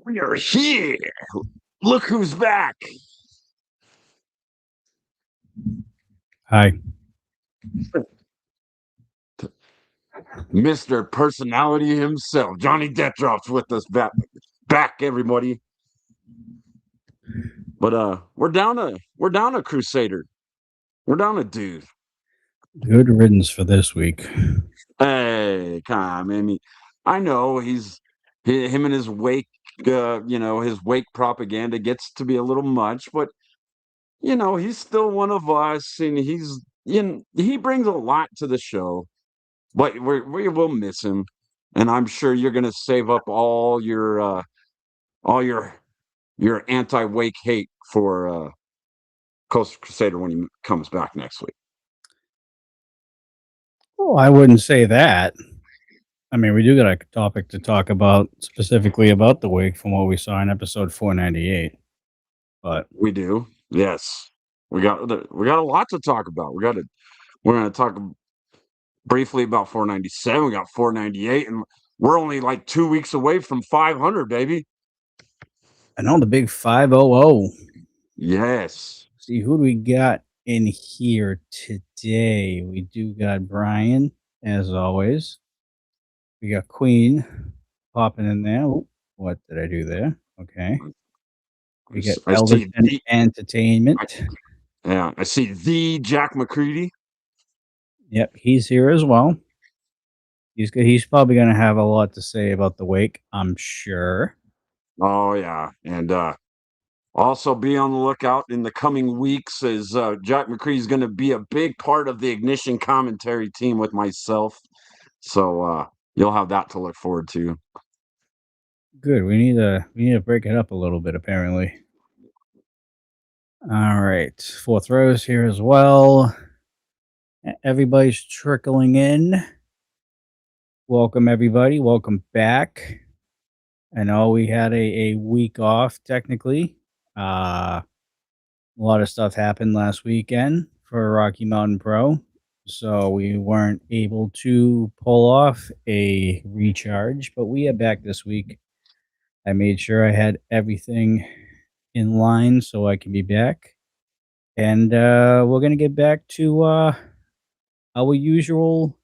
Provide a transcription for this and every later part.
We are here. Look who's back. Hi. Mr. Personality himself, Johnny Death with us back, everybody. But we're down a Crusader. We're down a dude. Good riddance for this week. Hey, come on, I mean, I know him and his wake, his wake propaganda gets to be a little much, but he's still one of us, and he brings a lot to the show. But we will miss him, and I'm sure you're gonna save up all your anti-wake hate for Coastal Crusader when he comes back next week. Oh, I wouldn't say that. I mean, we do got a topic to talk about specifically about the wake from what we saw in episode 498. But We do, yes. We got a lot to talk about. We're gonna talk briefly about 497. We got 498, and we're only like 2 weeks away from 500, baby. I know the big 500. Yes. See, who do we got in here today? We do got Brian, as always. We got Queen popping in there. Ooh, what did I do there? Okay. We got I see Elderton Entertainment. I see the Jack McCready. Yep, he's here as well. He's probably going to have a lot to say about the wake, I'm sure. Oh yeah, and also be on the lookout in the coming weeks as Jack McCready is going to be a big part of the Ignition commentary team with myself. So you'll have that to look forward to. Good. We need to break it up a little bit. Apparently. All right, 4th rows here as well. Everybody's trickling in. Welcome everybody. Welcome back. I know we had a week off technically. A lot of stuff happened last weekend for Rocky Mountain Pro, so we weren't able to pull off a recharge, but we are back this week. I made sure I had everything in line so I can be back. And we're going to get back to our usual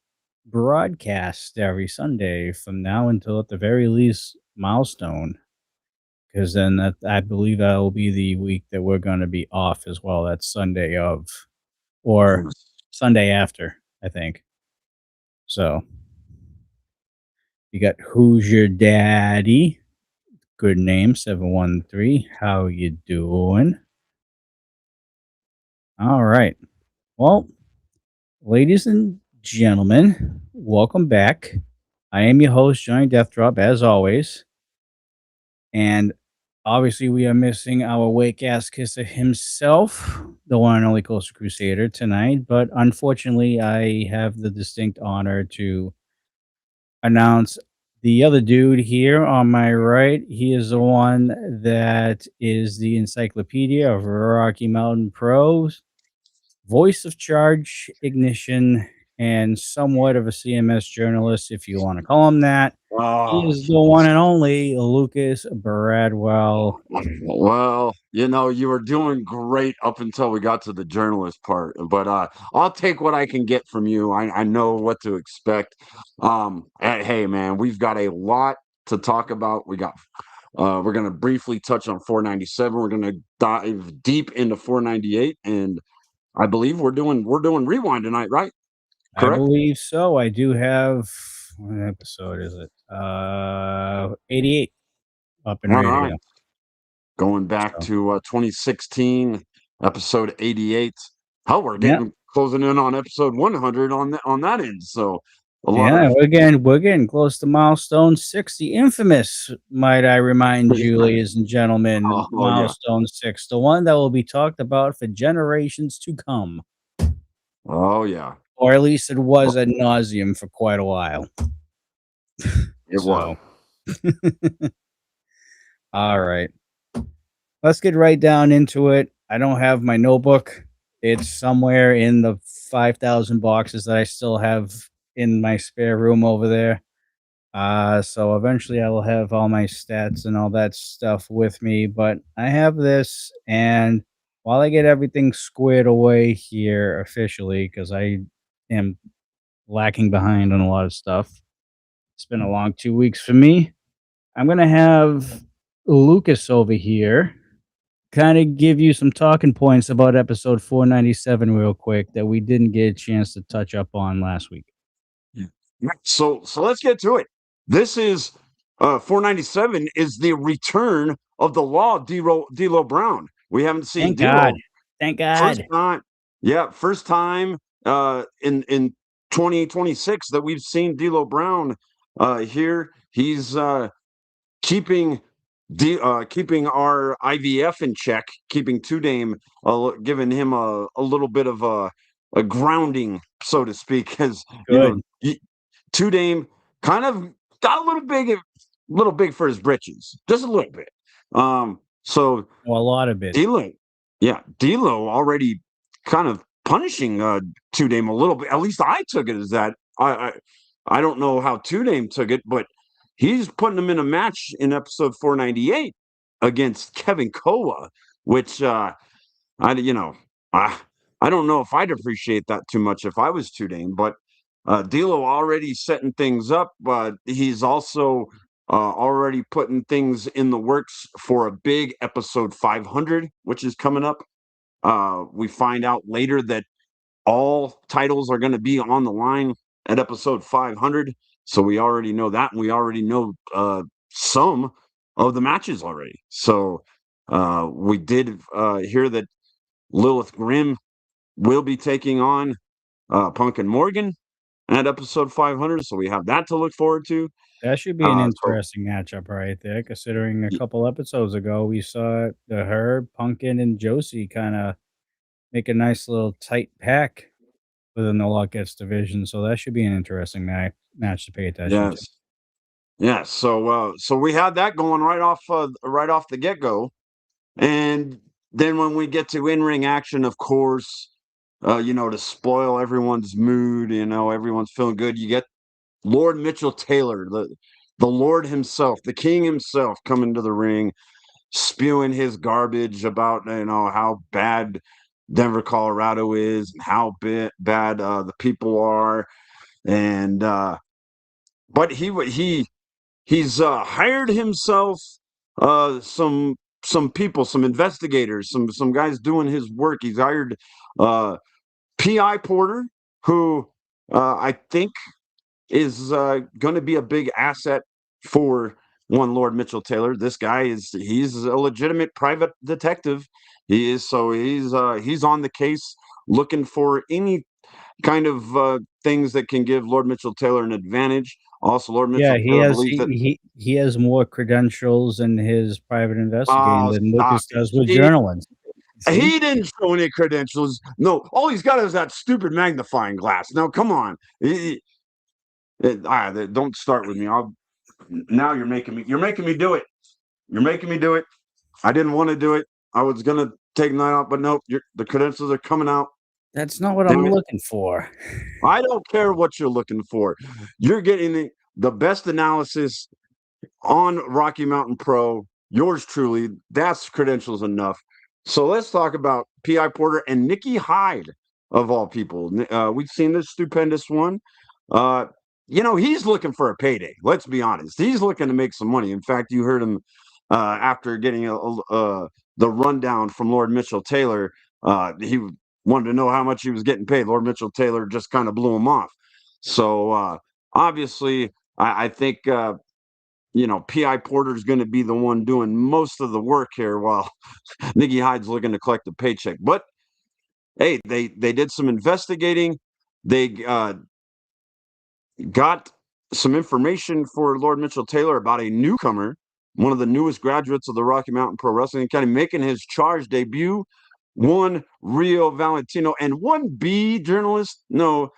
broadcast every Sunday from now until at the very least milestone. Because then I believe that will be the week that we're going to be off as well. That's Sunday of, or Sunday after, I think. So you got Who's Your Daddy? Good name, 713. How you doing? All right. Well, ladies and gentlemen, welcome back. I am your host, Johnny Deathdrop, as always. And obviously, we are missing our wake ass kisser himself, the one and only Coastal Crusader tonight. But unfortunately, I have the distinct honor to announce the other dude here on my right. He is the one that is the encyclopedia of Rocky Mountain Pros, voice of charge, ignition, and somewhat of a CMS journalist, if you want to call him that. He is the one and only Lucas Bradwell. Well, you were doing great up until we got to the journalist part, but I'll take what I can get from you. I know what to expect. Hey man, we've got a lot to talk about. We're gonna briefly touch on 497. We're gonna dive deep into 498, and I believe we're doing rewind tonight, right? Correct? I believe so. I do have, what episode is it? 88 up and All ready to right. go. Going back So, to 2016, episode 88. Hell, we're yeah. closing in on episode 100 on that end. So a lot Yeah, of we're getting close to milestone 6, the infamous, might I remind you, ladies and gentlemen, oh yeah, milestone 6, the one that will be talked about for generations to come. oh yeah, Or at least it was ad nauseum for quite a while. it was. So, all right. Let's get right down into it. I don't have my notebook. It's somewhere in the 5,000 boxes that I still have in my spare room over there. So eventually I will have all my stats and all that stuff with me, but I have this, and while I get everything squared away here officially, because I am lacking behind on a lot of stuff. It's been a long 2 weeks for me. I'm gonna have Lucas over here kind of give you some talking points about episode 497 real quick that we didn't get a chance to touch up on last week. Yeah. So let's get to it. This is 497 is the return of the law, D'Lo Brown. We haven't seen Thank God. D'Lo Thank first God. time. Yeah, first time in 2026 that we've seen D'Lo Brown here. He's keeping keeping our IVF in check, keeping Two Dame, giving him a little bit of a grounding, so to speak, because Good. Two Dame kind of got little big for his britches, just a little bit. So Well, a lot of it. D'Lo, yeah, D'Lo already kind of punishing Two Dame a little bit. At least I took it as that. I don't know how Two Dame took it, but he's putting him in a match in episode 498 against Kevin Koa, which I you know I I don't know if I'd appreciate that too much if I was Two Dame, but D'Lo already setting things up, but he's also already putting things in the works for a big episode 500, which is coming up. We find out later that all titles are going to be on the line at episode 500. So we already know that. And we already know some of the matches already. So we did hear that Lilith Grimm will be taking on Punk and Morgan at episode 500. So we have that to look forward to. That should be an So interesting matchup right there, considering a couple episodes ago we saw the her, Pumpkin, and Josie kind of make a nice little tight pack within the Luckets division. So that should be an interesting match to pay attention to. yes, yes. So we had that going right off the get go. And then when we get to in ring action, of course, to spoil everyone's mood, everyone's feeling good. You get Lord Mitchell Taylor, the Lord himself, the King himself, coming to the ring, spewing his garbage about how bad Denver, Colorado is, and how bad the people are, and but he's hired himself some people, some investigators, some guys doing his work. He's hired uh, PI Porter, who I think is going to be a big asset for one Lord Mitchell Taylor. This guy he's a legitimate private detective. He is so he's on the case looking for any kind of things that can give Lord Mitchell Taylor an advantage. Also, Lord Yeah, Mitchell he Taylor has believes that he has more credentials in his private investigating than stop Lucas it. does with journaling. See? He didn't show any credentials. No, all he's got is that stupid magnifying glass. Now, come on. Don't start with me. Now you're making me do it. You're making me do it. I didn't want to do it. I was gonna take night off, but nope. The credentials are coming out. That's not what Damn I'm it! looking for. I don't care what you're looking for. You're getting the best analysis on Rocky Mountain Pro. Yours truly. That's credentials enough. So let's talk about Pi Porter and Nikki Hyde of all people. We've seen this stupendous one. Uh, he's looking for a payday. Let's be honest. He's looking to make some money. In fact, you heard him after getting the rundown from Lord Mitchell Taylor. He wanted to know how much he was getting paid. Lord Mitchell Taylor just kind of blew him off. So obviously, I think Pi Porter is going to be the one doing most of the work here, while Nikki Hyde's looking to collect a paycheck. But hey, they did some investigating. They got some information for Lord Mitchell Taylor about a newcomer, one of the newest graduates of the Rocky Mountain Pro Wrestling Academy, making his charge debut. One Rio Valentino and one B journalist. No,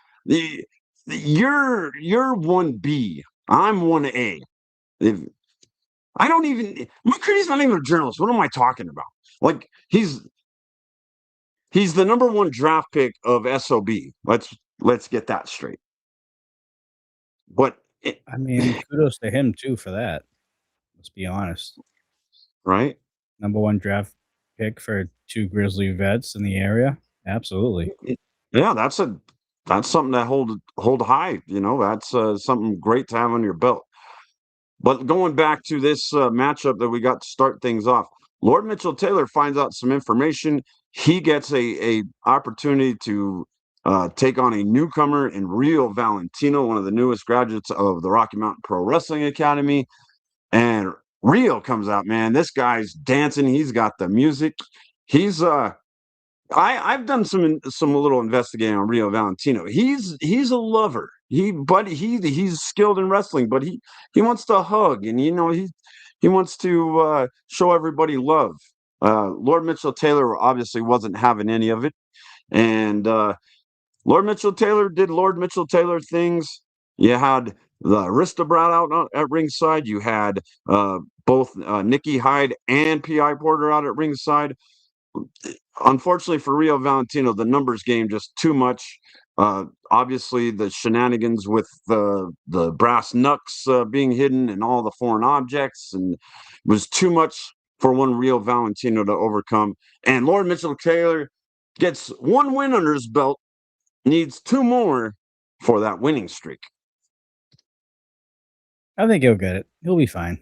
you're one B. I'm one A. If I don't even McCready's not even a journalist. What am I talking about? Like He's the number one draft pick of SOB. Let's get that straight. But it, I mean, kudos to him too for that. Let's be honest. right? Number 1 draft pick for 2 Grizzly vets in the area. Absolutely. Yeah, that's something to hold high. That's something great to have on your belt. But going back to this matchup that we got to start things off, Lord Mitchell Taylor finds out some information. He gets a opportunity to take on a newcomer in Rio Valentino, one of the newest graduates of the Rocky Mountain Pro Wrestling Academy. And Rio comes out, man. This guy's dancing. He's got the music. He's I've done some little investigating on Rio Valentino. He's a lover. He's skilled in wrestling, but he wants to hug, and he wants to show everybody love. Lord Mitchell Taylor obviously wasn't having any of it, and Lord Mitchell Taylor did Lord Mitchell Taylor things. You had the Aristobrat out at ringside. You had both Nikki Hyde and Pi Porter out at ringside. Unfortunately for Rio Valentino, the numbers game just too much. Obviously, the shenanigans with the brass knucks being hidden and all the foreign objects, and it was too much for one Rio Valentino to overcome. And Lord Mitchell Taylor gets one win under his belt, needs two more for that winning streak. I think he'll get it. He'll be fine.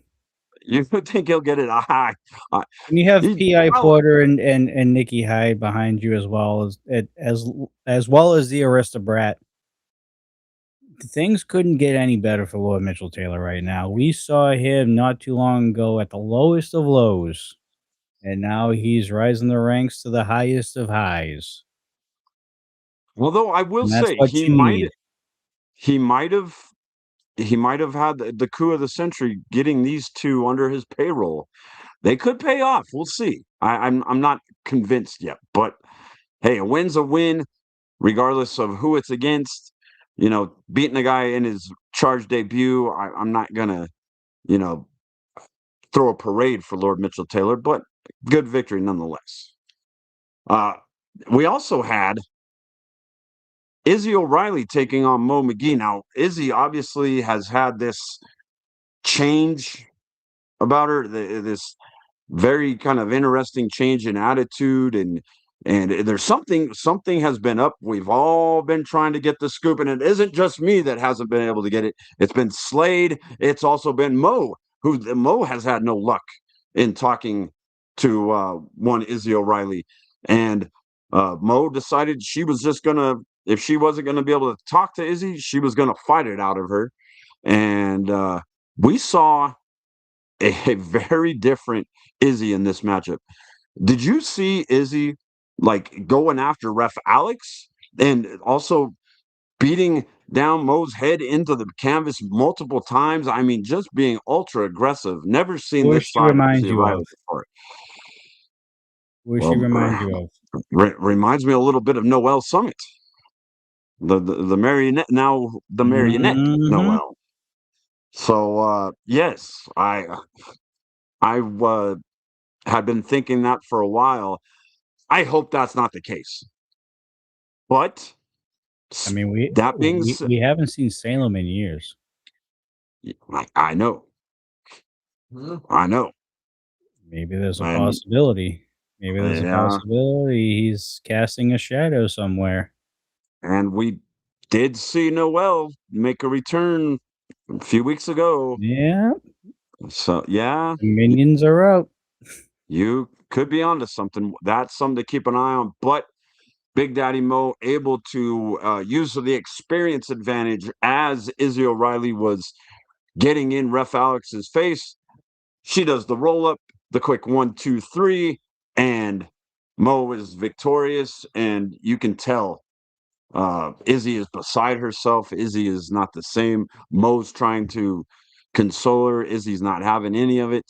You would think he'll get it high. When you have He, P.I. well, Porter and Nikki Hyde behind you as well as the Aristobrat, things couldn't get any better for Lord Mitchell Taylor right now. We saw him not too long ago at the lowest of lows, and now he's rising the ranks to the highest of highs, although I will and that's say what you need. he might have he might have had the coup of the century getting these two under his payroll. They could pay off. We'll see. I'm not convinced yet, but hey, a win's a win, regardless of who it's against. Beating a guy in his charge debut, I'm not gonna, you know, throw a parade for Lord Mitchell Taylor, but good victory nonetheless. Uh, we also had Izzy O'Reilly taking on Mo McGee. Now, Izzy obviously has had this change about her, this very kind of interesting change in attitude, and there's something has been up. We've all been trying to get the scoop, and it isn't just me that hasn't been able to get it. It's been Slade. It's also been Mo, who Mo has had no luck in talking to one Izzy O'Reilly, and Mo decided she was just gonna, if she wasn't gonna be able to talk to Izzy, she was gonna fight it out of her, and we saw a very different Izzy in this matchup. Did you see Izzy like going after Ref Alex and also beating down Mo's head into the canvas multiple times? I mean, just being ultra aggressive. Never seen Who does this she side of remind Izzy you Riley of? before. Who does she Well, remind you of? reminds me a little bit of Noel Summit, the marionette, now the marionette Mhm. Noel. So yes, I had been thinking that for a while. I hope that's not the case. But I mean, we that being we said, we haven't seen Salem in years. I know, I know, Maybe there's a and possibility. Maybe there's a yeah, possibility he's casting a shadow somewhere. and we did see Noel make a return a few weeks ago. Yeah, So yeah, the minions are out. you could be onto something. That's something to keep an eye on. But Big Daddy Mo able to use the experience advantage as Izzy O'Reilly was getting in Ref Alex's face. She does the roll up, the quick 1, 2, 3, and Mo is victorious. And you can tell Izzy is beside herself. Izzy is not the same. Mo's trying to console her. Izzy's not having any of it.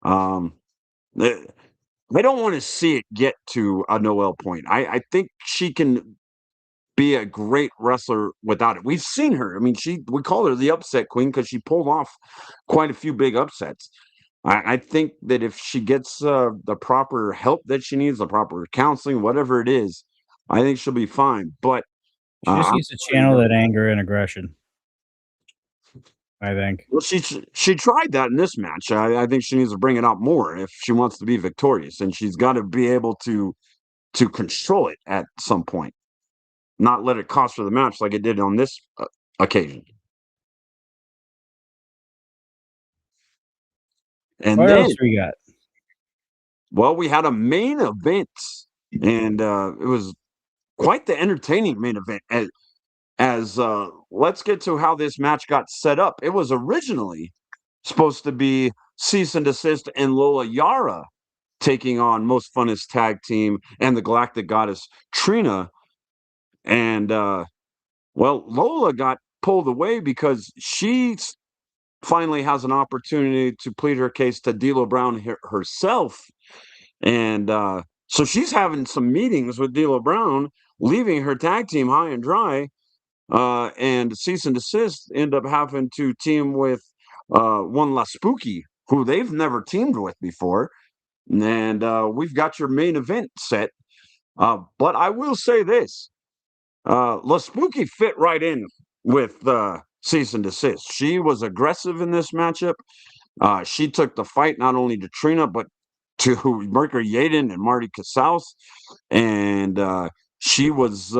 Um, eh, I don't want to see it get to a Noel point. I think she can be a great wrestler without it. We've seen her. I mean, we call her the upset queen because she pulled off quite a few big upsets. I think that if she gets the proper help that she needs, the proper counseling, whatever it is, I think she'll be fine. But She just I'm needs to sorry channel that anger and aggression, I think. well, she tried that in this match. I think she needs to bring it out more if she wants to be victorious, and she's got to be able to control it at some point, not let it cost her the match like it did on this occasion. And What else then, we got? well, we had a main event, and it was quite the entertaining main event. As let's get to how this match got set up. It was originally supposed to be Cease and Desist and Lola Yara taking on Most Funnest Tag Team and the Galactic Goddess Trina. And well, Lola got pulled away because she finally has an opportunity to plead her case to D'Lo Brown herself. And so she's having some meetings with D'Lo Brown, leaving her tag team high and dry. And Cease and Desist end up having to team with one La Spooky, who they've never teamed with before. And we've got your main event set. But I will say this: La Spooky fit right in with Cease and Desist. She was aggressive in this matchup. She took the fight not only to Trina but to Mercury Yaden and Marty Casals, and she was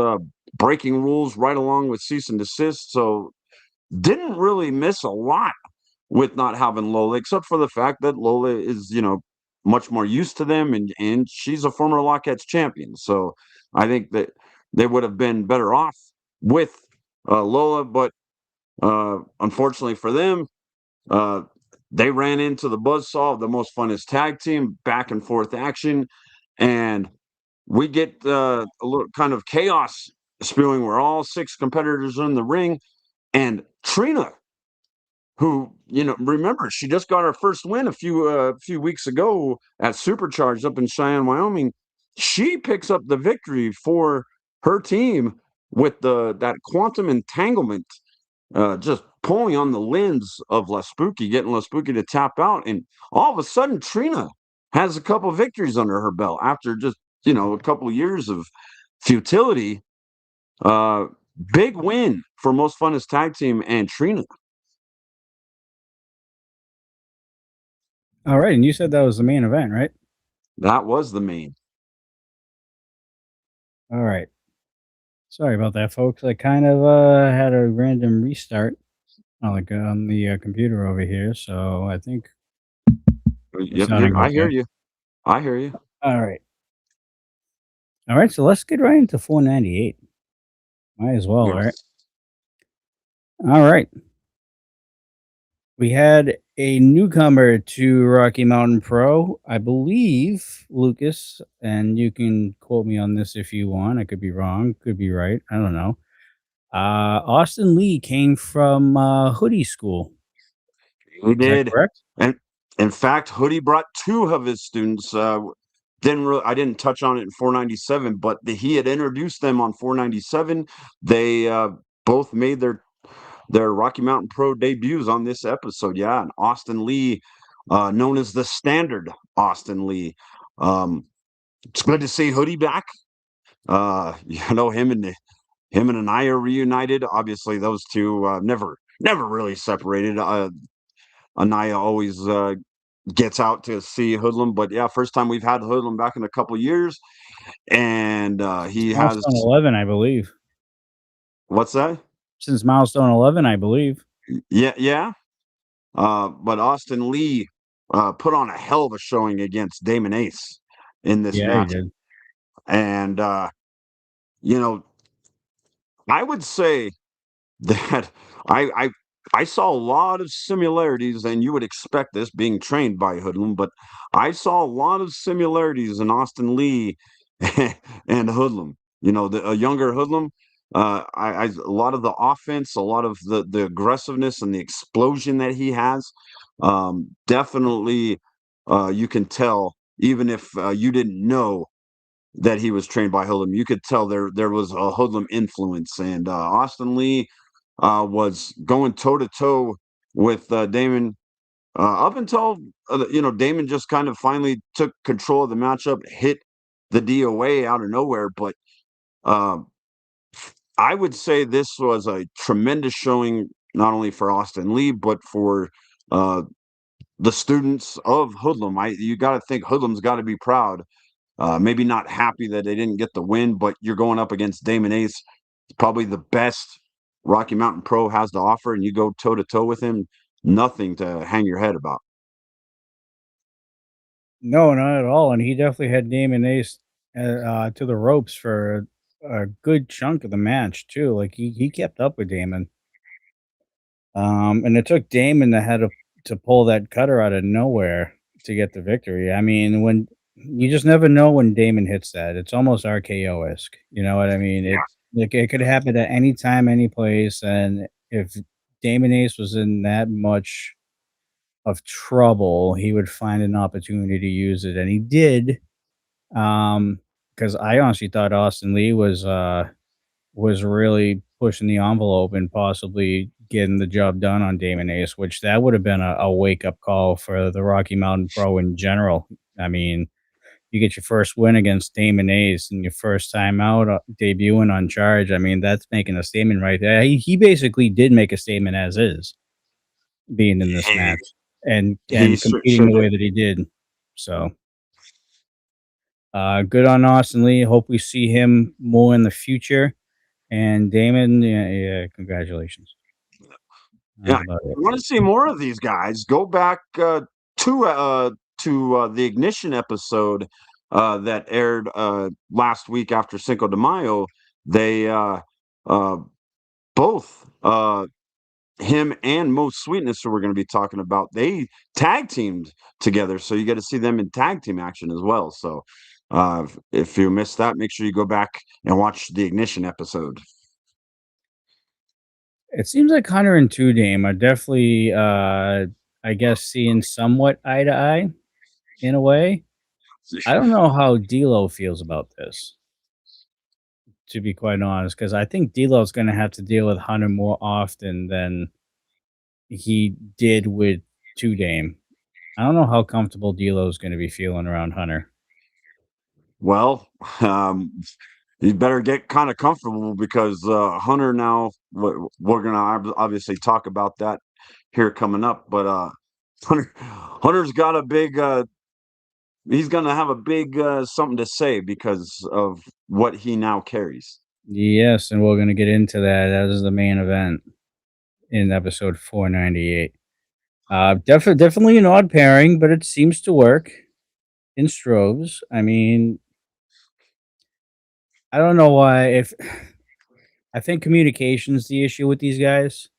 breaking rules right along with Cease and Desist. So didn't really miss a lot with not having Lola, except for the fact that Lola is, much more used to them, and she's a former Lockettes champion. So I think that they would have been better off with Lola, but unfortunately for them, uh, they ran into the buzzsaw of the Most Funnest Tag Team, back and forth action, and we get a little kind of chaos spewing where all six competitors are in the ring, and Trina, who, remember, she just got her first win a few weeks ago at Supercharged up in Cheyenne, Wyoming. She picks up the victory for her team with that quantum entanglement, just pulling on the lens of La Spooky, getting La Spooky to tap out, and all of a sudden Trina has a couple victories under her belt after just a couple of years of futility. Uh, Big win for Most Funnest Tag Team and Trina. All right, and you said that was the main event, right? That was the main. All right. Sorry about that, folks. I kind of had a random restart on the computer over here, so I think we're Yep, sounding I hear okay. you. I hear you. All right. All right, so let's get right into 498. Might as well, right? Yes. All right. We had a newcomer to Rocky Mountain Pro, I believe, Lucas, and you can quote me on this if you want. I could be wrong, could be right. I don't know. Austin Lee came from Hoodie School. He Is that did. correct? And in fact, Hoodie brought two of his students. I didn't touch on it in 497, but he had introduced them on 497. They both made their Rocky Mountain Pro debuts on this episode. Yeah, and Austin Lee, known as the Standard Austin Lee. Um, it's good to see Hoodie back. Him and Anaya reunited. Obviously, those two never really separated. Anaya always gets out to see Hoodlum, but yeah, first time we've had Hoodlum back in a couple years, and Since he has milestone 11, I believe. what's that? Since milestone 11, I believe. Yeah, yeah. But Austin Lee put on a hell of a showing against Damon Ace in this Yeah, he match, did. and you know, I would say that I I I saw a lot of similarities, and you would expect this being trained by Hoodlum, but I saw a lot of similarities in Austin Lee and Hoodlum. A younger Hoodlum. A lot of the offense, a lot of the aggressiveness and the explosion that he has. Definitely, you can tell, even if you didn't know that he was trained by Hoodlum. You could tell there was a Hoodlum influence, and Austin Lee was going toe to toe with Damon Up until Damon just kind of finally took control of the matchup, hit the DOA out of nowhere. But uh, I would say this was a tremendous showing, not only for Austin Lee, but for uh, the students of Hoodlum. You got to think Hoodlum's got to be proud. Maybe not happy that they didn't get the win, but you're going up against Damon Ace, probably the best Rocky Mountain Pro has to offer, and you go toe to toe with him. Nothing to hang your head about. No, not at all, and he definitely had Damon Ace, to the ropes for a good chunk of the match too, like, he kept up with Damon. And it took Damon to pull that cutter out of nowhere to get the victory. I mean, when you just never know when Damon hits that. It's almost RKO-esque, you know what I mean? It could happen at any time, any place, and if Damon Ace was in that much of trouble, he would find an opportunity to use it, and he did. Because I honestly thought Austin Lee was really pushing the envelope and possibly getting the job done on Damon Ace, which that would have been a wake up call for the Rocky Mountain Pro in general. I mean, you get your first win against Damon Ace and your first time out, debuting on charge. I mean, that's making a statement right there. He basically did make a statement as is being in this He, match and competing sure the way did. that he did. So good on Austin Lee. Hope we see him more in the future. And Damon, yeah, yeah, congratulations. Yeah, That's about it. you want to see more of these guys? Go back to the Ignition episode that aired last week after Cinco de Mayo. They uh, both him and Most Sweetness, who we're going to be talking about, they tag teamed together, so you get to see them in tag team action as well. So if you missed that, make sure you go back and watch the Ignition episode. It seems like Hunter and Two Dame are definitely, I guess, seeing somewhat eye to eye in a way. I don't know how D'Lo feels about this, to be quite honest, because I think D'Lo's going to have to deal with Hunter more often than he did with Two Dame. I don't know how comfortable D'Lo's going to be feeling around Hunter. Well, you better get kind of comfortable because Hunter now. We're gonna obviously talk about that here coming up, but Hunter's got a big. He's gonna have a big something to say because of what he now carries. Yes, and we're going to get into that as the main event in episode 498. Definitely an odd pairing, but it seems to work in Stroves. I mean, I don't know why. If I think communication's the issue with these guys,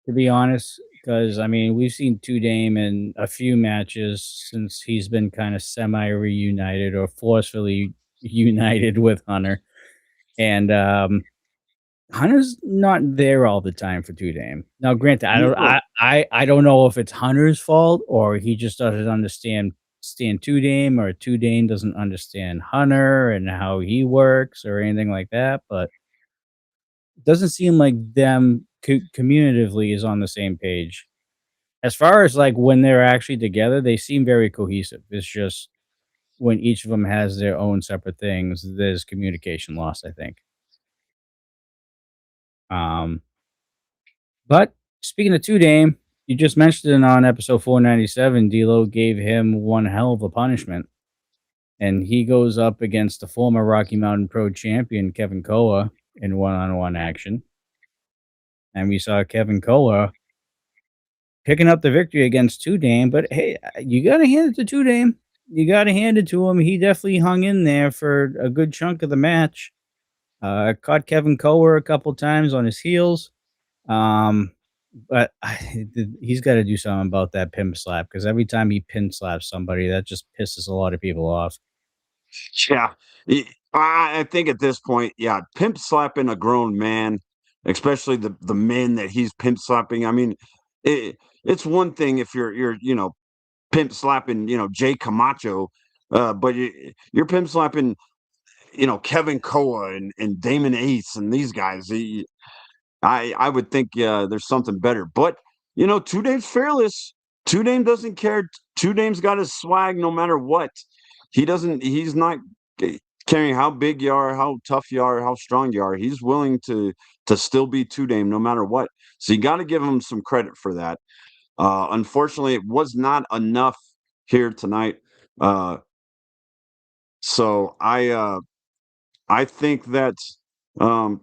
to be honest, because I mean, we've seen Two Dame in a few matches since he's been kind of semi reunited or forcefully united with Hunter, and Hunter's not there all the time for Two Dame. Now, granted, No. I don't know if it's Hunter's fault or he just doesn't understand Two Dame, or Two Dame doesn't understand Hunter and how he works or anything like that. But it doesn't seem like them communicatively is on the same page. As far as like when they're actually together, they seem very cohesive. It's just when each of them has their own separate things, there's communication loss, I think. Um, But speaking of Two Dame, you just mentioned it on episode 497. D'Lo gave him one hell of a punishment, and he goes up against the former Rocky Mountain Pro champion Kevin Koa in one-on-one action. And we saw Kevin Koa picking up the victory against Two Dame. But hey, you got to hand it to Two Dame. You got to hand it to him. He definitely hung in there for a good chunk of the match. Caught Kevin Koa a couple times on his heels. Um, But he's gotta do something about that pimp slap, because every time he pin slaps somebody, that just pisses a lot of people off. Yeah, I think at this point, yeah, pimp slapping a grown man, especially the men that he's pimp slapping. I mean, it's one thing if you're pimp slapping Jay Camacho, but you're pimp slapping Kevin Koa and Damon Ace and these guys. I would think there's something better, but Two Days Fearless Two Dame doesn't care. Two Dame's got his swag no matter what. He doesn't. He's not caring how big you are, how tough you are, how strong you are. He's willing to still be Two Dame no matter what. So you got to give him some credit for that. Unfortunately, it was not enough here tonight. Uh, so I think that um,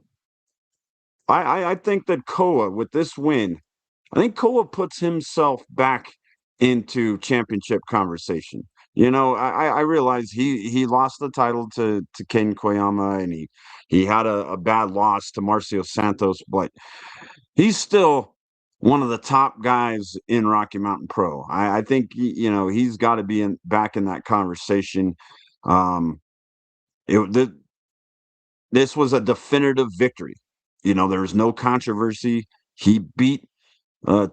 I think that Koa with this win, I think Koa puts himself back into championship conversation. I realize he lost the title to Ken Koyama, and he had a bad loss to Marcio Santos, but he's still one of the top guys in Rocky Mountain Pro. I think he's got to be back in that conversation. Um, it, this was a definitive victory. There was no controversy. He beat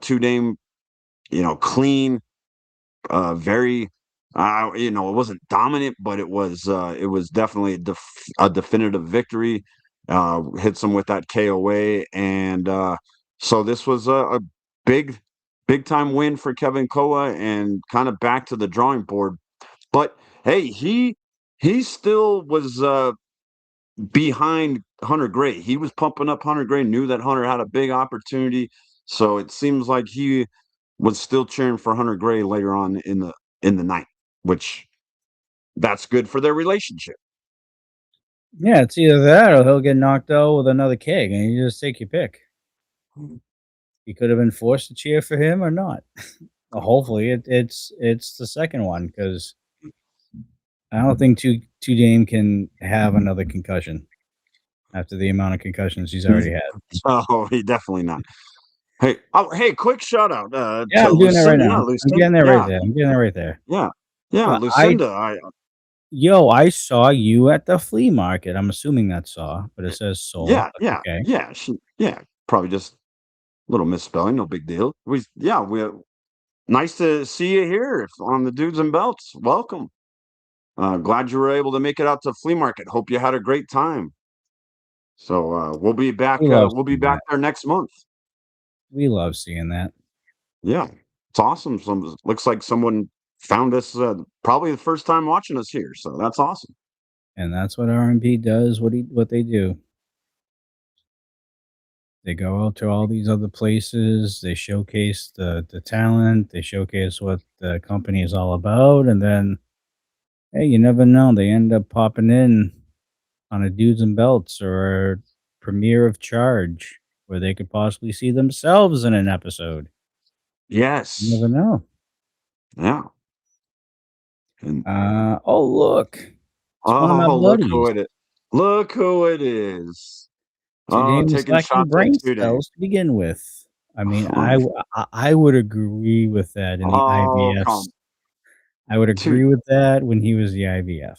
Two Dame, clean, very. It wasn't dominant, but it was definitely a definitive victory. Hits him with that KOA, and so this was a big, big time win for Kevin Koa, and kind of back to the drawing board. But hey, he still was behind Hunter Gray. He was pumping up Hunter Gray, knew that Hunter had a big opportunity. So it seems like he was still cheering for Hunter Gray later on in the night, which that's good for their relationship. Yeah, it's either that or he'll get knocked out with another kick, and you just take your pick. You could have been forced to cheer for him or not. Hopefully, it's the second one because I don't think two Dame can have another concussion after the amount of concussions he's already had. So he definitely not. Hey, quick shout out Yeah, to I'm doing it right Lucinda. Yeah, now. I'm Lucinda. getting there right Yeah, there. I'm getting it right there. yeah, yeah, Well, Lucinda. I saw you at the flea market. I'm assuming that's saw, but it says soul. Yeah, That's yeah, okay. yeah, probably just a little misspelling, no big deal. We nice to see you here on the Dudes and Belts. Welcome. Glad you were able to make it out to flea market. Hope you had a great time. So we'll be back. We love We'll be seeing back that. there next month. We love seeing that, Yeah, it's awesome. Looks like someone found us. Probably the first time watching us here. So that's awesome. and that's what R&B does. What they do. They go out to all these other places. They showcase the talent. They showcase what the company is all about, and then hey, you never know. They end up popping in on a Dudes and Belts or a premiere of Charge, where they could possibly see themselves in an episode. You never Yes. know. Yeah. And Oh look, it's one of my oh, look who buddies. it is! Look who it is! Oh, Tudane was taking lacking shots at brain today. cells to begin with. I mean, I would agree with that in the Oh, IVFs. come. I would Two agree with that when he was the IVF.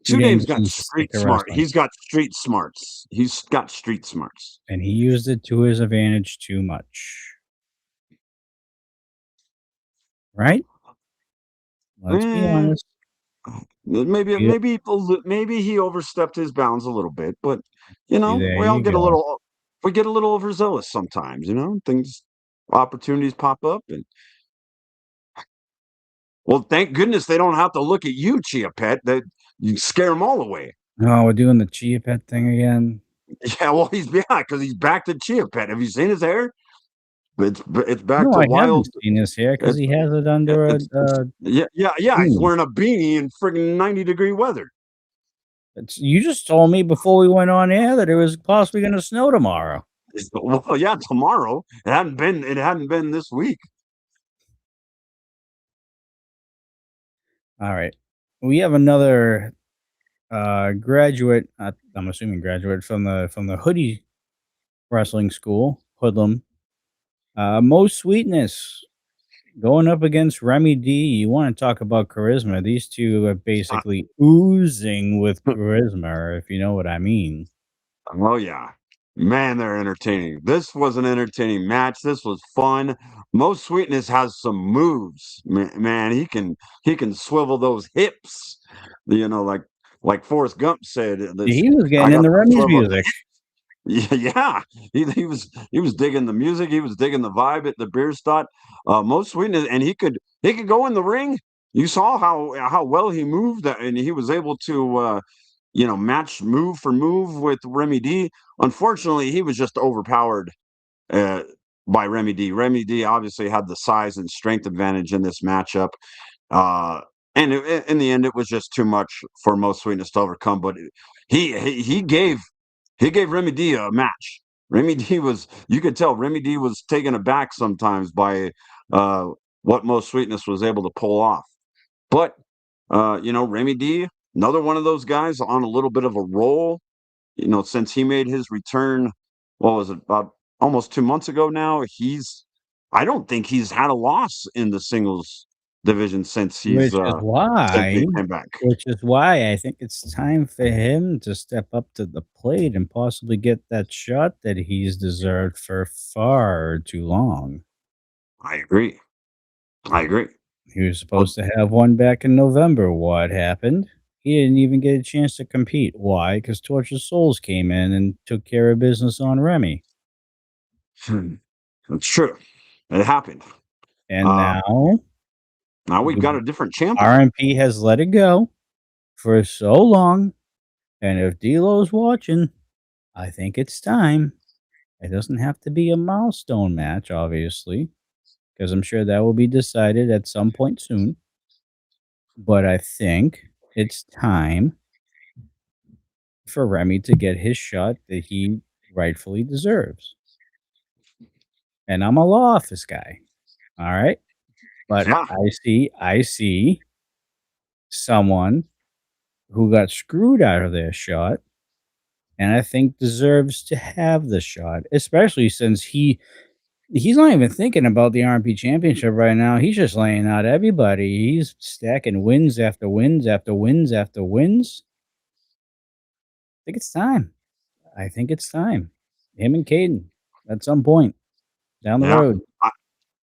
Two Tudane names just got needs to stick street to smart. wrestling, He's got street smarts. He's got street smarts. and he used it to his advantage too much. Right? Let's be Eh, honest. maybe We maybe he overstepped his bounds a little bit, but see, there we all you get a go. little overzealous sometimes. Things opportunities pop up, and well, thank goodness they don't have to look at you, Chia Pet. That you scare them all away. Oh, we're doing the Chia Pet thing again. Yeah, well, because he's back to Chia Pet. Have you seen his hair? It's back No, to I haven't wild. seen this here because It's he has it under it's yeah, yeah, yeah. He's beanie. wearing a beanie in friggin' 90-degree weather. You just told me before we went on air that it was possibly going to snow tomorrow. Well, yeah, tomorrow. It hadn't been this week. All right. We have another graduate, I'm assuming graduate from the Hoodie Wrestling School, Hoodlum. Mo Sweetness going up against Remy D. You want to talk about charisma? These two are basically oozing with charisma, if you know what I mean. Oh yeah. Man, they're entertaining. This was an entertaining match. This was fun. Most Sweetness has some moves. Man, he can swivel those hips. Like Forrest Gump said, this He was I getting got into the Remy's swivel. music. Yeah, yeah. He was digging the music, he was digging the vibe at the beer stot. Most sweetness, and he could go in the ring. You saw how well he moved, and he was able to match move for move with Remy D. Unfortunately, he was just overpowered uh, by Remy D. Remy D obviously had the size and strength advantage in this matchup. Uh, and in the end, it was just too much for Most Sweetness to overcome. But he gave Remy D a match. Remy D was you could tell Remy D was taken aback sometimes by uh, what Most Sweetness was able to pull off. But Remy D, another one of those guys on a little bit of a roll. Since he made his return, what was it, about almost 2 months ago now? I don't think he's had a loss in the singles division Which is since why he came back. I think it's time for him to step up to the plate and possibly get that shot that he's deserved for far too long. I agree. I agree. He was Well, supposed to have one back in November. What happened? He didn't even get a chance to compete. Why? Because Torture Souls came in and took care of business on Remy. it's true. It happened. And Uh, now Now we've got the a different champion. RMP has let it go for so long. And if D'Lo's watching, I think it's time. It doesn't have to be a milestone match, obviously, because I'm sure that will be decided at some point soon. But I think it's time for Remy to get his shot that he rightfully deserves. And I'm a law office guy. All right. But Yeah, I see someone who got screwed out of their shot and I think deserves to have the shot, especially since he's not even thinking about the RMP championship right now. He's just laying out everybody. He's stacking wins after wins after wins after wins. I think it's time. I think it's time. Him and Caden at some point down the yeah. road.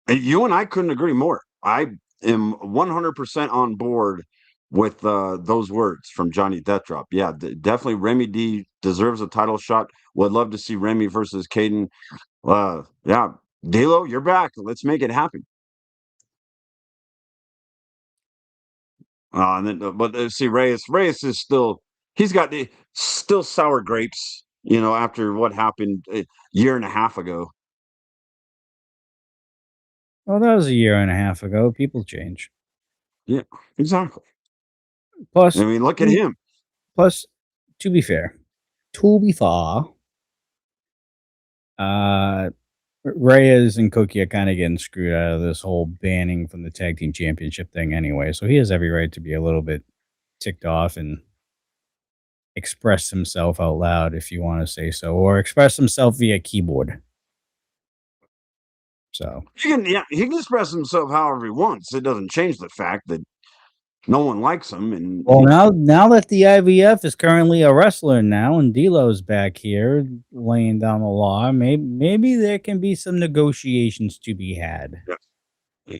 You and I couldn't agree more. I am 100% on board with those words from Johnny Deathdrop. Yeah, definitely Remy D deserves a title shot. Would love to see Remy versus Caden. Yeah, D'Lo, you're back. Let's make it happen. And then, but see, Reyes is still he's got the still sour grapes. After what happened a year and a half ago. Well, that was a year and a half ago. People change. Yeah, exactly. I Plus, mean, look at to, him. plus, to be fair, to be fair, uh, Reyes and Cookie are kind of getting screwed out of this whole banning from the tag team championship thing anyway. So he has every right to be a little bit ticked off and express himself out loud, if you want to say so, or express himself via keyboard. So, Yeah, he can express himself however he wants. It doesn't change the fact that no one likes him, and well, now that the IVF is currently a wrestler now, and D'Lo's back here laying down the law, maybe there can be some negotiations to be had. yeah.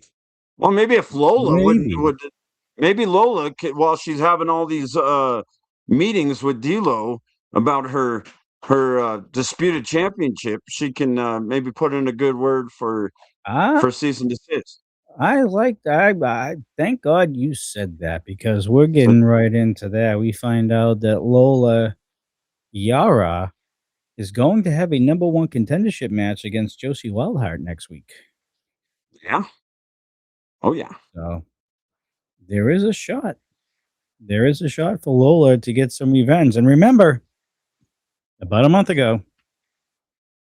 Well, maybe if Lola wouldn't Maybe. would maybe Lola while she's having all these meetings with D'Lo about her disputed championship, she can maybe put in a good word I for cease and desist. I like I thank God you said that because we're So, getting right into that. We find out that Lola Yara is going to have a number one contendership match against Josie Wildheart next week. yeah. Oh yeah. So there is a shot. There is a shot for Lola to get some revenge. And remember, about a month ago,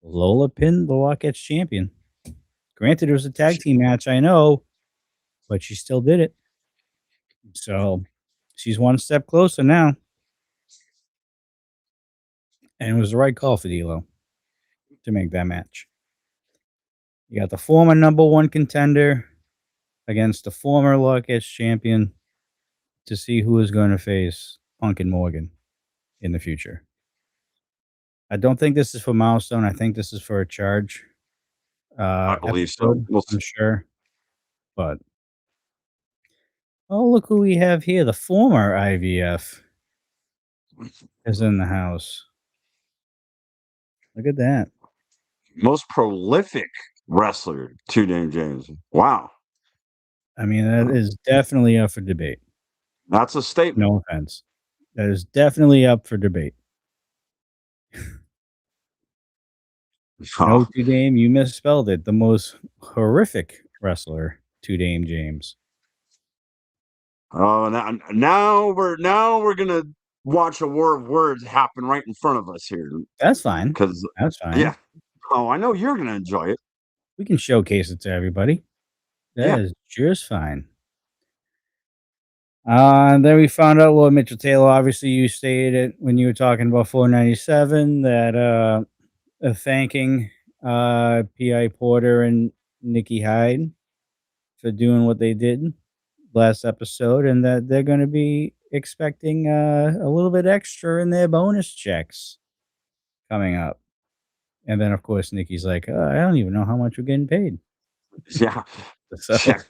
Lola pinned the Lockett's champion. Granted, it was a tag team match, I know, but she still did it. So she's one step closer now. And it was the right call for D'Lo to make that match. You got the former number one contender against the former Lockett's champion to see who is going to face Punk and Morgan in the future. I don't think this is for milestone. I think this is for a charge I believe so. episode. I'm sure, but oh, look who we have here. The former IVF is in the house. Look at that. Most prolific wrestler, 2 Name James. Wow. I mean, that is definitely up for debate. That's a statement. No offense. That is definitely up for debate. No, Oh, Two Dame, you misspelled it. The most horrific wrestler, Two Dame James. oh, now we're gonna watch a war of words happen right in front of us here. That's fine. Because That's fine. yeah. Oh, I know you're gonna enjoy it. We can showcase it to everybody. That Yeah. is just fine. And then we found out, well, Mitchell Taylor, obviously you stated when you were talking about 497 that thanking P.I. Porter and Nikki Hyde for doing what they did last episode, and that they're going to be expecting a little bit extra in their bonus checks coming up. And then, of course, Nikki's like, I don't even know how much we're getting paid. Yeah. So, Yeah.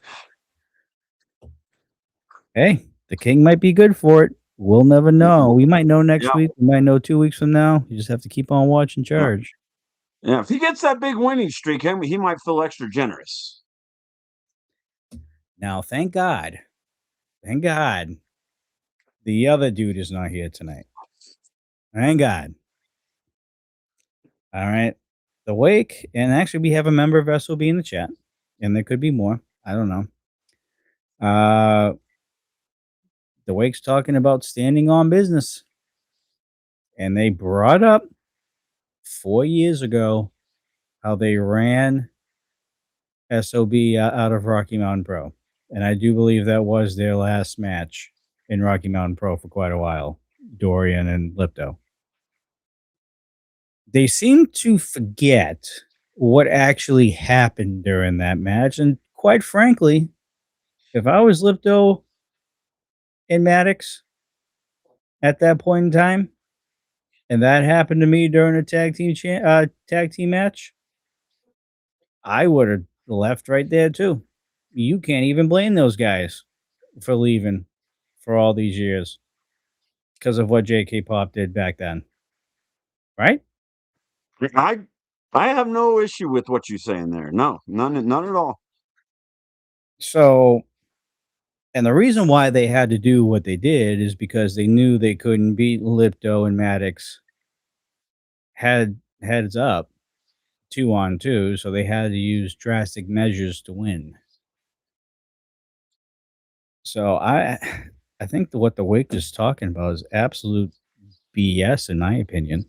hey, the king might be good for it. We'll never know. We might know next Yeah. week. We might know 2 weeks from now. You just have to keep on watching Yeah. charge. Yeah. If he gets that big winning streak, he might feel extra generous. Now, thank God, the other dude is not here tonight. Thank God. All right. The wake, and actually, we have a member of SOB in the chat, and there could be more. I don't know. The wake's talking about standing on business, and they brought up 4 years ago how they ran SOB out of Rocky Mountain Pro. And I do believe that was their last match in Rocky Mountain Pro for quite a while, Dorian and Lipto. They seem to forget what actually happened during that match. And quite frankly, if I was Lipto and Maddox at that point in time, and that happened to me during a tag team match, I would have left right there too. You can't even blame those guys for leaving for all these years because of what JK Pop did back then, right? I I have no issue with what you're saying there. No, none at all. So, and the reason why they had to do what they did is because they knew they couldn't beat Lipto and Maddox heads up 2-on-2, so they had to use drastic measures to win. So I think what the Wake is talking about is absolute BS in my opinion.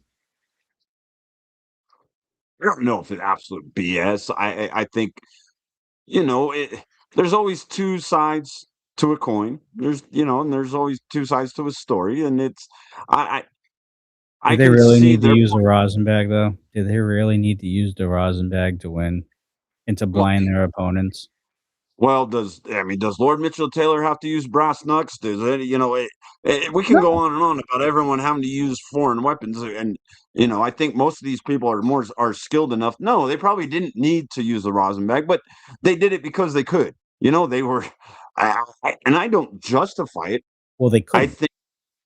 I don't know if it's absolute BS. I think there's always two sides to a coin. And there's always two sides to a story, and I I Did they can really see need to their use the point. Rosenbag though? Did they really need to use the Rosenbag to win and to Well, blind their opponents? well, does Lord Mitchell Taylor have to use brass knucks? Does it? We can go No. on and on about everyone having to use foreign weapons, and I think most of these people are skilled enough. No, they probably didn't need to use the rosin bag, but they did it because they could. They were, and I don't justify it. Well, they I couldn't. think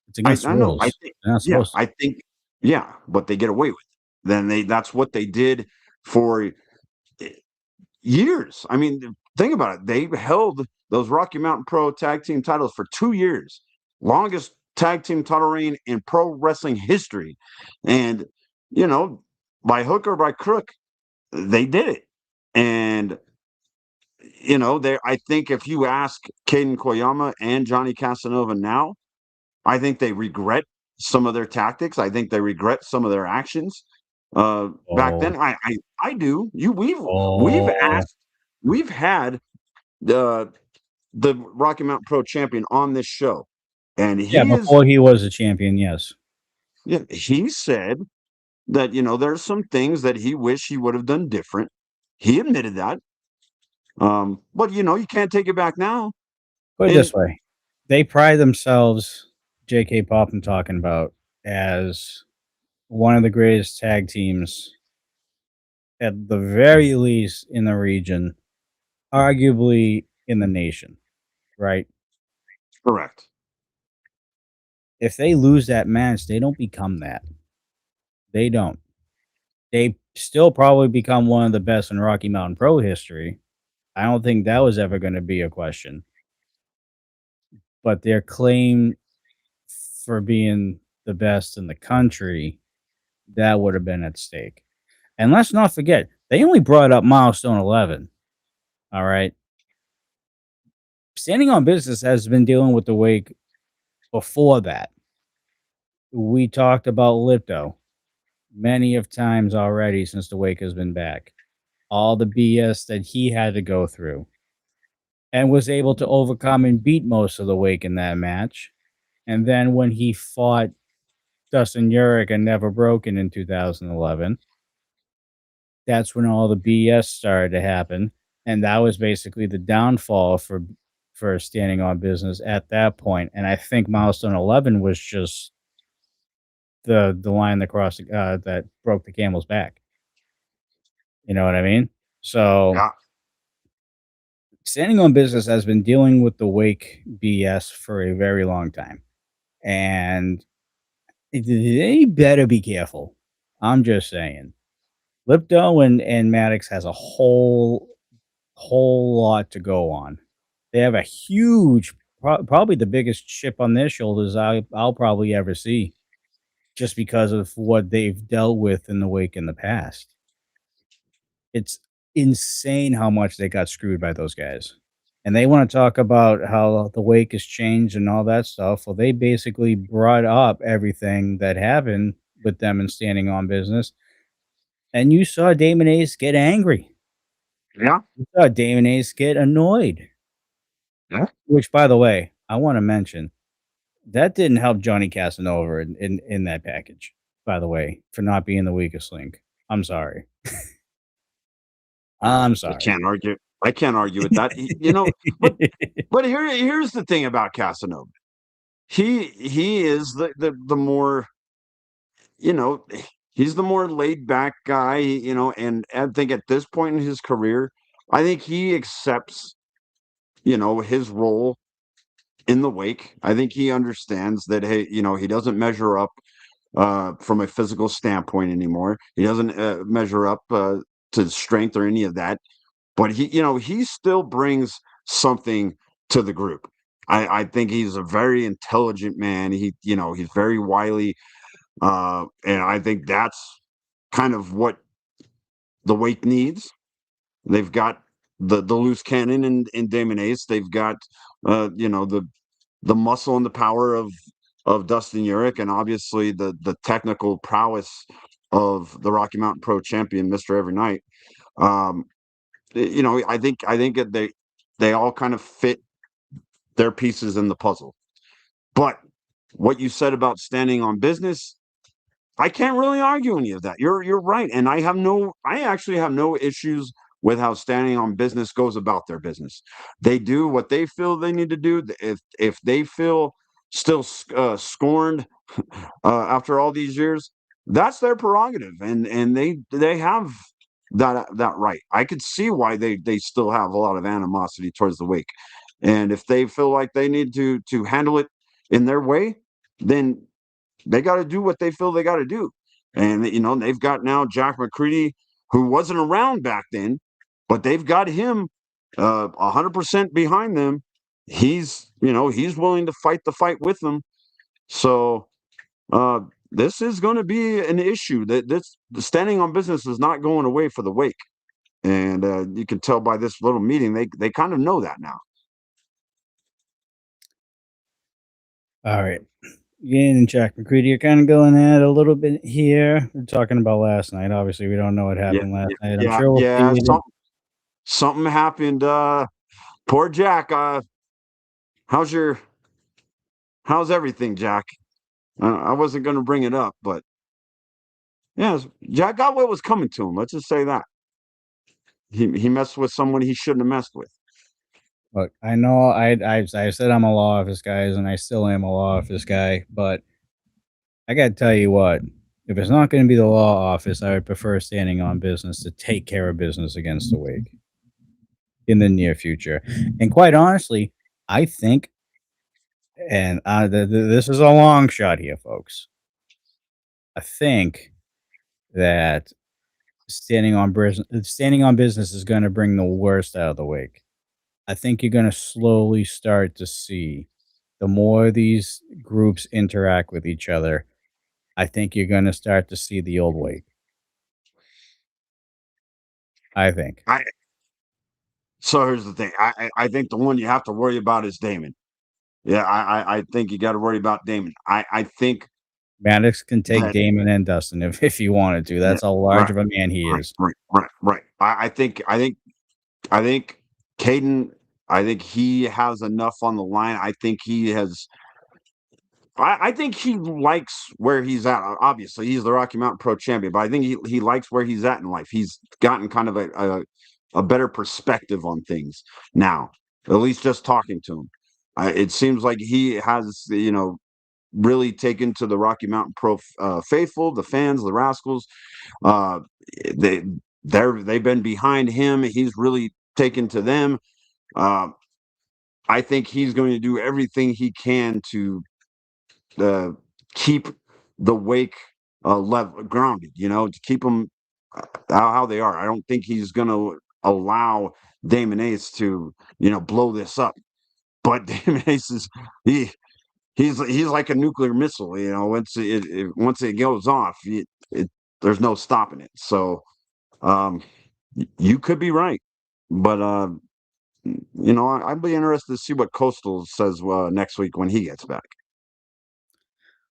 It's against the I know. I rules. think They're not yeah. supposed to. I think yeah, but they get away with it. Then that's what they did for years. I mean, think about it. They held those Rocky Mountain Pro tag team titles for 2 years, longest tag team title reign in pro wrestling history. And, you know, by hook or by crook, they did it. And, I think if you ask Caden Koyama and Johnny Casanova now, I think they regret some of their tactics. I think they regret some of their actions. Back Oh, then, I do. We've oh. asked, we've had the Rocky Mountain Pro champion on this show, and Yeah, before he was a champion, yes. yeah, he said that there's some things that he wished he would have done different. He admitted that, but you can't take it back now. Put it And this way, they pride themselves, JK Pop I'm talking about, as one of the greatest tag teams, at the very least in the region, arguably in the nation, right? correct. If they lose that match, they don't become that. They don't. They still probably become one of the best in Rocky Mountain Pro history. I don't think that was ever gonna be a question, but their claim for being the best in the country, that would have been at stake. And let's not forget, they only brought up milestone 11, all right? Standing on Business has been dealing with the wake before that. We talked about Lipto many of times already since the wake has been back. All the BS that he had to go through and was able to overcome and beat most of the wake in that match. And then when he fought Dustin Urich and Never Broken in 2011, that's when all the BS started to happen. And that was basically the downfall for Standing on Business at that point. And I think milestone 11 was just the line that crossed that broke the camel's back. You know what I mean? So Yeah, Standing on Business has been dealing with the wake BS for a very long time, and they better be careful. I'm just saying. Lipto and Maddox has a whole lot to go on. They have a huge, probably the biggest chip on their shoulders I'll probably ever see, just because of what they've dealt with in the wake in the past. It's insane how much they got screwed by those guys. And they want to talk about how the wake has changed and all that stuff. Well, they basically brought up everything that happened with them and Standing on Business. And you saw Damon Ace get angry. yeah, You saw Damon Ace get annoyed. yeah. Which, by the way, I want to mention that didn't help Johnny Casanova in that package, by the way, for not being the weakest link. I'm sorry. I'm I sorry. can't argue. I can't argue with that. But here's the thing about Casanova. He is the more you know he's the more laid back guy. And I think at this point in his career, I think he accepts his role in the wake. I think he understands that, hey, he doesn't measure up from a physical standpoint anymore. He doesn't measure up to strength or any of that. But he still brings something to the group. I think he's a very intelligent man. He's very wily, and I think that's kind of what the wake needs. They've got the loose cannon in Damon Ace. They've got the muscle and the power of Dustin Urich, and obviously the technical prowess of the Rocky Mountain Pro champion, Mister Every Night. Um, I think that they all kind of fit their pieces in the puzzle. But what you said about Standing on Business, I can't really argue any of that. You're right, and I actually have no issues with how Standing on Business goes about their business. They do what they feel they need to do. If they feel still scorned after all these years, that's their prerogative, and they have that right. I could see why they still have a lot of animosity towards the wake, and if they feel like they need to handle it in their way, then they got to do what they feel they got to do. And they've got now Jack McCready, who wasn't around back then, but they've got him 100% behind them. He's willing to fight the fight with them. So uh, this is going to be an issue. That this the Standing on Business is not going away for the wake, and you can tell by this little meeting they kind of know that now. All right. Again, and Jack McCready are kind of going at it a little bit here. We're talking about last night. Obviously, we don't know what Yeah, happened last yeah, night. I'm yeah, sure we'll see yeah. it. Something happened. Poor Jack. How's everything, Jack? I wasn't going to bring it up, but yeah, Jack got what was coming to him. Let's just say that he messed with someone he shouldn't have messed with. Look, I know I said I'm a law office guy, and I still am a law office guy, but I got to tell you what. If it's not going to be the law office, I would prefer Standing on Business to take care of business against the wake in the near future. And quite honestly, I think, and this is a long shot here, folks. I think that standing on business is gonna bring the worst out of the Wake. I think you're gonna slowly start to see the more these groups interact with each other, I think you're gonna start to see the old Wake. I think. I so here's the thing. I think the one you have to worry about is Damon. Yeah, I think you got to worry about Damon. I think Maddox can take that Damon and Dustin if he wanted to. yeah, That's how large right, of a man he right, is. right, right, right. I think Caden. I think he has enough on the line. I think he has. I think he likes where he's at. Obviously, he's the Rocky Mountain Pro Champion, but I think he likes where he's at in life. He's gotten kind of a better perspective on things now. At least just talking to him, it seems like he has really taken to the Rocky Mountain Pro faithful, the fans, the Rascals. Uh, they they've been behind him. He's really taken to them. Uh, I think he's going to do everything he can to uh, keep the Wake level grounded. To keep them how they are. I don't think he's going to allow Damon Ace to blow this up. But Damon Ace is he he's like a nuclear missile. Once it goes off, there's no stopping it. So um, you could be right, but I'd be interested to see what Coastal says next week when he gets back.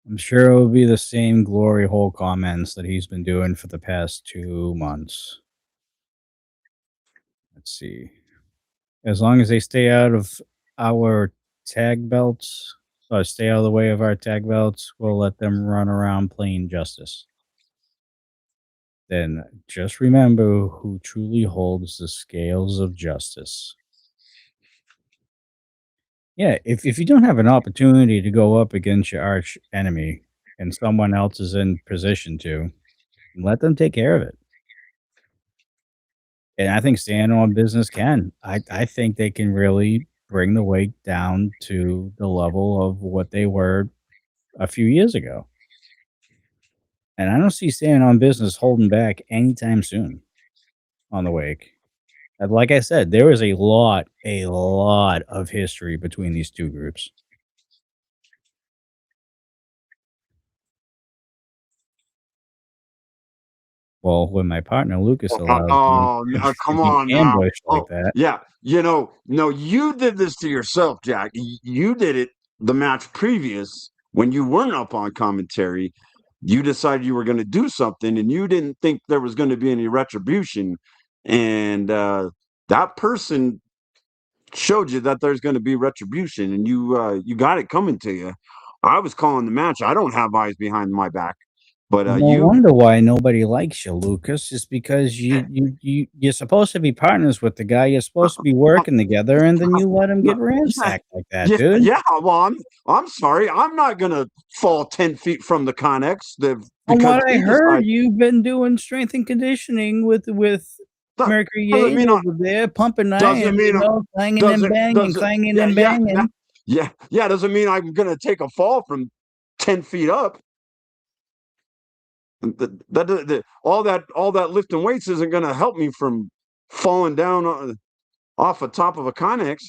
I'm sure it will be the same glory hole comments that he's been doing for the past 2 months. Let's see. As long as they stay out of our tag belts, or stay out of the way of our tag belts, we'll let them run around playing justice. Then just remember who truly holds the scales of justice. Yeah, if you don't have an opportunity to go up against your arch enemy and someone else is in position to, let them take care of it. And I think standing on business can. I think they can really bring the weight down to the level of what they were a few years ago. And I don't see standing on business holding back anytime soon on the wake. And like I said, there is a lot of history between these two groups. Well, when my partner Lucas allows me Oh, to come be on now. ambushed like Oh, that, yeah. No, you did this to yourself, Jack. You did it the match previous when you weren't up on commentary. You decided you were going to do something and you didn't think there was going to be any retribution. And that person showed you that there's going to be retribution and you got it coming to you. I was calling the match. I don't have eyes behind my back, but no you wonder why nobody likes you, Lucas, is because you're supposed to be partners with the guy. You're supposed to be working together, and then you let him no, get yeah, ransacked like that, yeah, dude. yeah. Well, I'm sorry. I'm not gonna fall 10 feet from the Connex From because what I he heard, decides. you've been doing strength and conditioning with That Mercury doesn't Yates mean I over there, pumping doesn't iron, mean I'm clanging and doesn't banging, doesn't clanging yeah and yeah yeah banging. yeah doesn't mean I'm gonna take a fall from 10 feet up. All that lifting weights isn't gonna help me from falling down off the top of a Connex.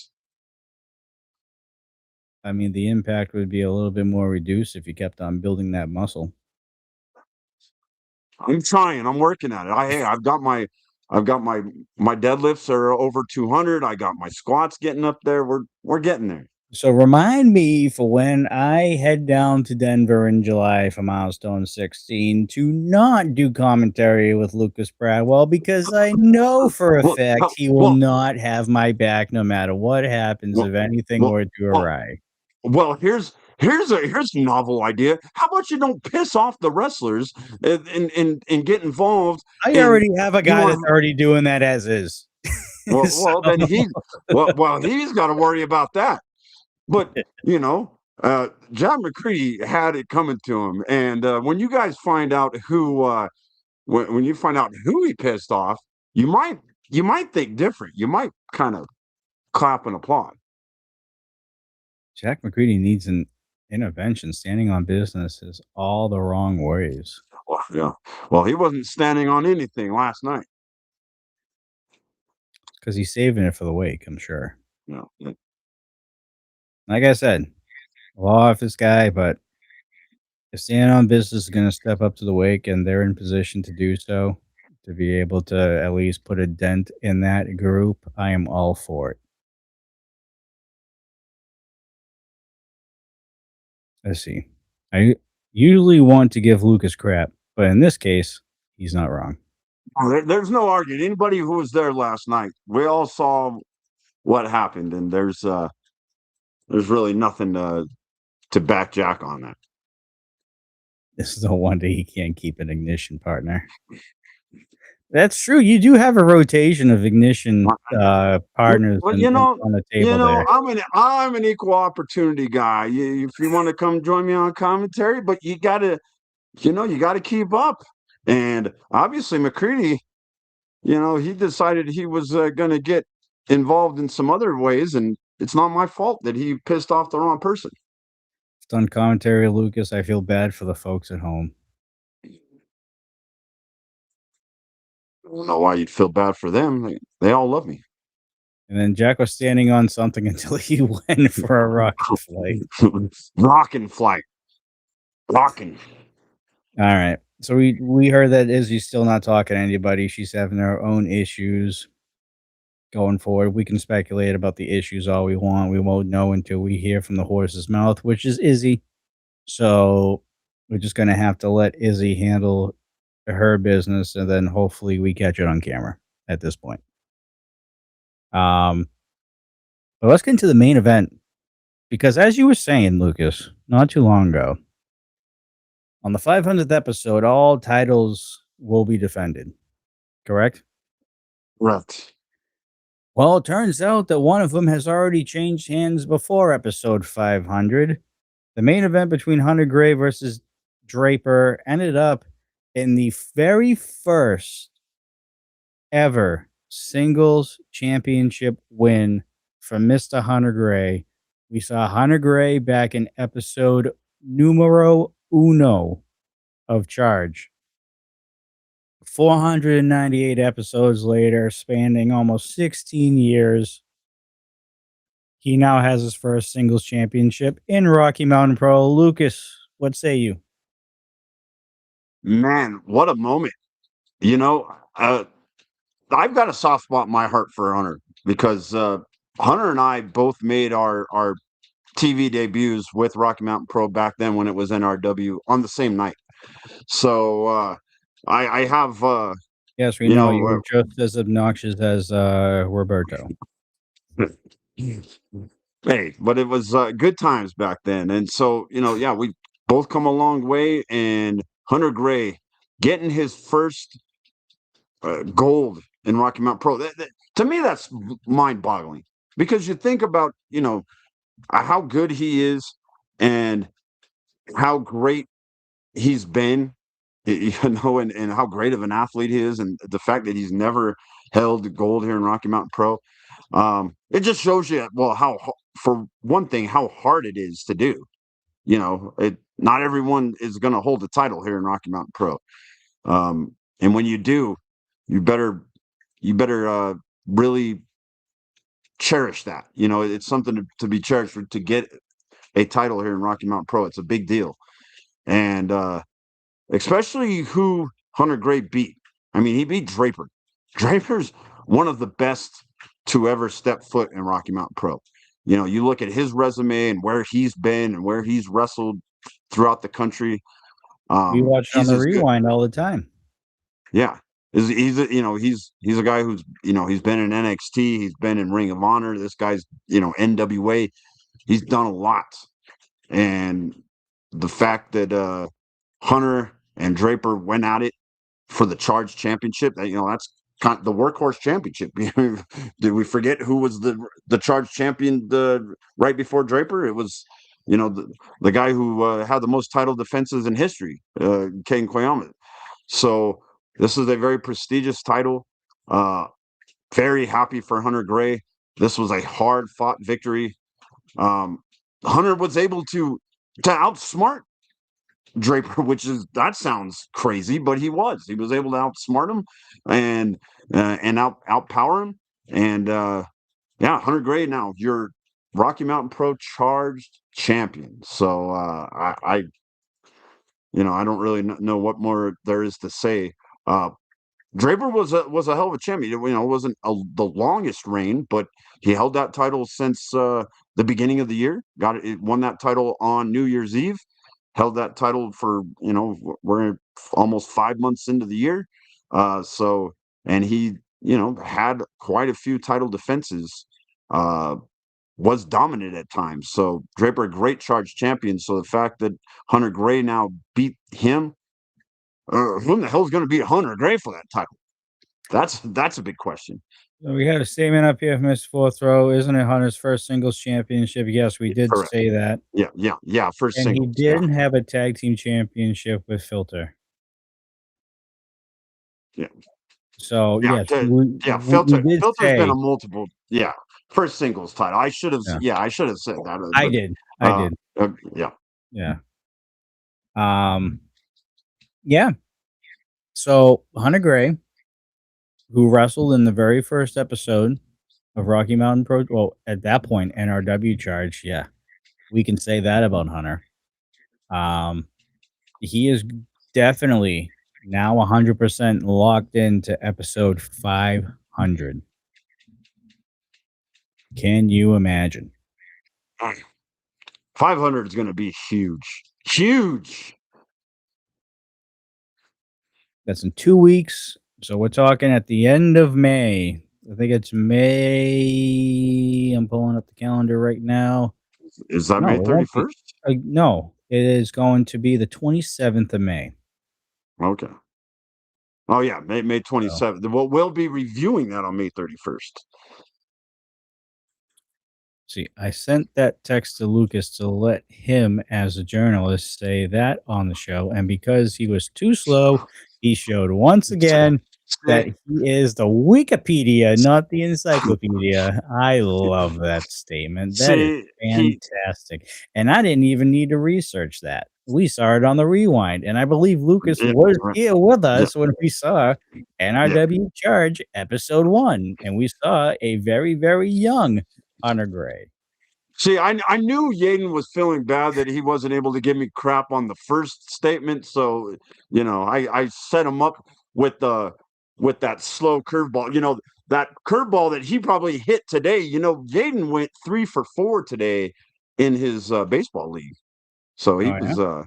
I mean, the impact would be a little bit more reduced if you kept on building that muscle. I'm trying. I'm working at it. I've got my deadlifts are over 200. I got my squats getting up there. We're getting there. So remind me for when I head down to Denver in July for Milestone 16 to not do commentary with Lucas Bradwell because I know for a Well, fact he will well, not have my back no matter what happens well, if anything well, were to well, awry. well. Here's a novel idea. How about you don't piss off the wrestlers and get involved I in already have a you guy want that's already doing that as is. So then he's got to worry about that. But John McCready had it coming to him, and when you guys find out when you find out who he pissed off, you might you might think different. You might kind of clap and applaud. Jack McCready needs an intervention. Standing on business is all the wrong ways. Yeah. Well, he wasn't standing on anything last night. because he's saving it for the wake, I'm sure. Yeah. Like I said, law office guy, but if Stand on Business is going to step up to the wake and they're in position to do so, to be able to at least put a dent in that group, I am all for it. Let's see. I usually want to give Lucas crap, but in this case, he's not wrong. There's no arguing. Anybody who was there last night, we all saw what happened, and there's really nothing to back Jack on that. This is no wonder he can't keep an ignition partner. That's true. You do have a rotation of ignition partners But on the table there. I'm an equal opportunity guy. If you want to come join me on commentary, but you gotta keep up. And obviously McCready, he decided he was going to get involved in some other ways, and it's not my fault that he pissed off the wrong person. Done commentary, Lucas. I feel bad for the folks at home. I don't know why you'd feel bad for them. They all love me. And then Jack was standing on something until he went for a rocket flight. Rockin' flight. Rockin'. All right. So we heard that Izzy's still not talking to anybody. She's having her own issues going forward. We can speculate about the issues all we want. We won't know until we hear from the horse's mouth, which is Izzy. So we're just gonna have to let Izzy handle her business, and then hopefully we catch it on camera at this point. But let's get into the main event because, as you were saying, Lucas, not too long ago, on the 500th episode, all titles will be defended. Correct? Right. Well, it turns out that one of them has already changed hands before episode 500. The main event between Hunter Gray versus Draper ended up in the very first ever singles championship win from Mr. Hunter Gray. We saw Hunter Gray back in episode numero uno of Charge. 498 episodes later, spanning almost 16 years, he now has his first singles championship in Rocky Mountain Pro. Lucas, what say you? Man, what a moment. You know, I've got a soft spot in my heart for Hunter because Hunter and I both made our TV debuts with Rocky Mountain Pro back then when it was NRW on the same night. So I have Yes, we you know know you were just as obnoxious as Roberto. hey, but it was good times back then, and so yeah, we both come a long way. And Hunter Gray getting his first gold in Rocky Mountain Pro. To me, that's mind-boggling because you think about how good he is and how great he's been, and how great of an athlete he is, and the fact that he's never held gold here in Rocky Mountain Pro. It just shows you, well, for one thing, how hard it is to do. Not everyone is going to hold the title here in Rocky Mountain Pro. And when you do, you better really cherish that. It's something to be cherished to get a title here in Rocky Mountain Pro. It's a big deal, and especially who Hunter Gray beat. I mean, he beat Draper. Draper's one of the best to ever step foot in Rocky Mountain Pro. You look at his resume and where he's been and where he's wrestled throughout the country. We watch it on He's the as good. rewind all the time. Yeah. He's a guy who's he's been in NXT, he's been in Ring of Honor. This guy's NWA. He's done a lot, and the fact that Hunter and Draper went at it for the Charge Championship, that's kind of the workhorse championship. Did we forget who was the Charge champion right before Draper? It was the guy who had the most title defenses in history, Ken Koyama. So this is a very prestigious title. Uh, very happy for Hunter Gray. This was a hard fought victory. Um, Hunter was able to outsmart Draper, which is that sounds crazy, but he was able to outsmart him and outpower him. And yeah, Hunter Gray now you're Rocky Mountain Pro charged champion. So I don't really know what more there is to say. Uh, Draper was a hell of a champion. It wasn't the longest reign, but he held that title since the beginning of the year. Won that title on New Year's Eve. Held that title for we're almost 5 months into the year. So and he had quite a few title defenses. Uh, was dominant at times. So Draper, a great charge champion. So the fact that Hunter Gray now beat him, who in the hell is going to beat Hunter Gray for that title? That's a big question. So we had a statement up here from Mr. Fourth Row. Isn't it Hunter's first singles championship? Yes, we did Correct. say that. Yeah, yeah, yeah. First And he singles. Yeah, didn't have a tag team championship with Filter. yeah, So yeah. yes, we, we Filter did Filter's been a say, multiple. Yeah, first singles title. I should have. yeah, Yeah, I should have said that. I But did. I uh, did. yeah. Yeah. Um, yeah. So Hunter Gray, who wrestled in the very first episode of Rocky Mountain Pro, well, at that point, NRW charge, yeah, we can say that about Hunter. Um, he is definitely now 100% locked into episode 500. Can you imagine? 500 is going to be huge, huge. That's in 2 weeks. So we're talking at the end of May. I think it's May. I'm pulling up the calendar right now. Is that No, May it won't be. 31st? No, it is going to be the 27th of May. Okay. Oh yeah, May So, 27th. Well, we'll be reviewing that on May 31st. see, I sent that text to Lucas to let him, as a journalist, say that on the show. And because he was too slow, he showed once again that See, he is the Wikipedia, not the encyclopedia. I love that statement. That is see, fantastic. And I didn't even need to research that. We saw it on the rewind. And I believe Lucas yeah, was right, here with yeah, us when we saw yeah. NRW Charge episode 1. And we saw a very, very young Hunter Gray. See, I knew Yaden was feeling bad that he wasn't able to give me crap on the first statement, so I set him up with the with that slow curveball. That curveball that he probably hit today. Yaden went 3 for 4 today in his baseball league, so he Oh, yeah? was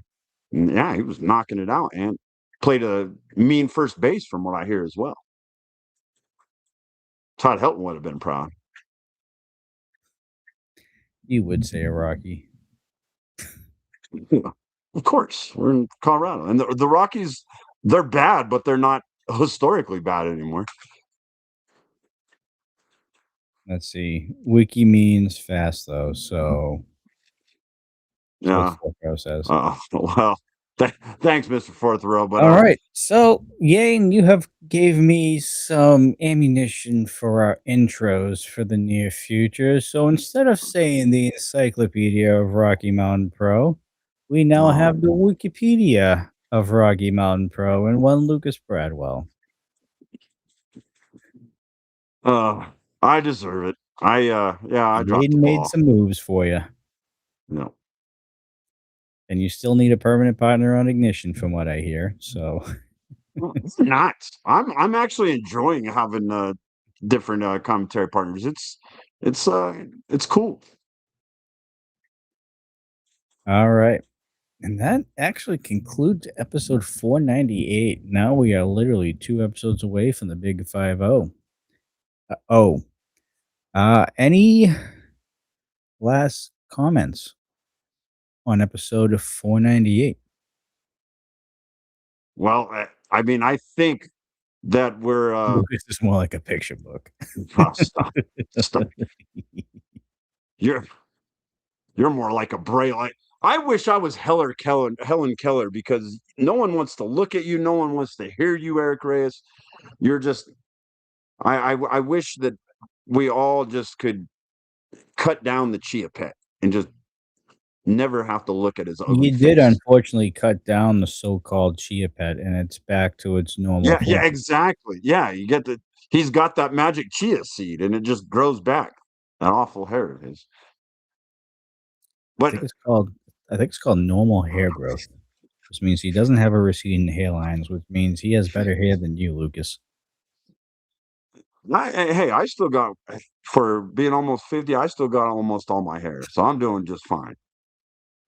yeah, he was knocking it out and played a mean first base from what I hear as well. Todd Helton would have been proud. You would say a Rocky. Yeah, of course, we're in Colorado, and the Rockies, they're bad, but they're not historically bad anymore. Let's see. Wiki means fast, though. So that's what Yeah. Flipro says. Well, thanks, Mr. Fourth Row, but All right. So, Yane, you have gave me some ammunition for our intros for the near future. So instead of saying the Encyclopedia of Rocky Mountain Pro, we now uh, have the Wikipedia of Rocky Mountain Pro and one Lucas Bradwell. I deserve it. I dropped the Yaden made ball. some moves for you. No, And you still need a permanent partner on Ignition, from what I hear. So, well, it's not. I'm actually enjoying having different commentary partners. It's cool. all right. And that actually concludes episode 498. Now we are literally 2 episodes away from the big 5-0. Any last comments on episode 498? Well, I mean, I think that we're Lucas is more like a picture book. stop, stop. You're You're more like a braille. I wish I was Helen Keller, because no one wants to look at you. No one wants to hear you, Eric Reyes. You're just. I wish that we all just could cut down the chia pet and just never have to look at his ugly You did face. unfortunately cut down the so-called chia pet, and it's back to its normal Yeah, form. yeah, exactly. Yeah, you get the he's got that magic chia seed and it just grows back. That awful hair of his. I But think it's called I think it's called normal hair growth. Which means he doesn't have a receding hairlines, which means he has better hair than you, Lucas. hey, I still got for being almost 50, I still got almost all my hair. So I'm doing just fine.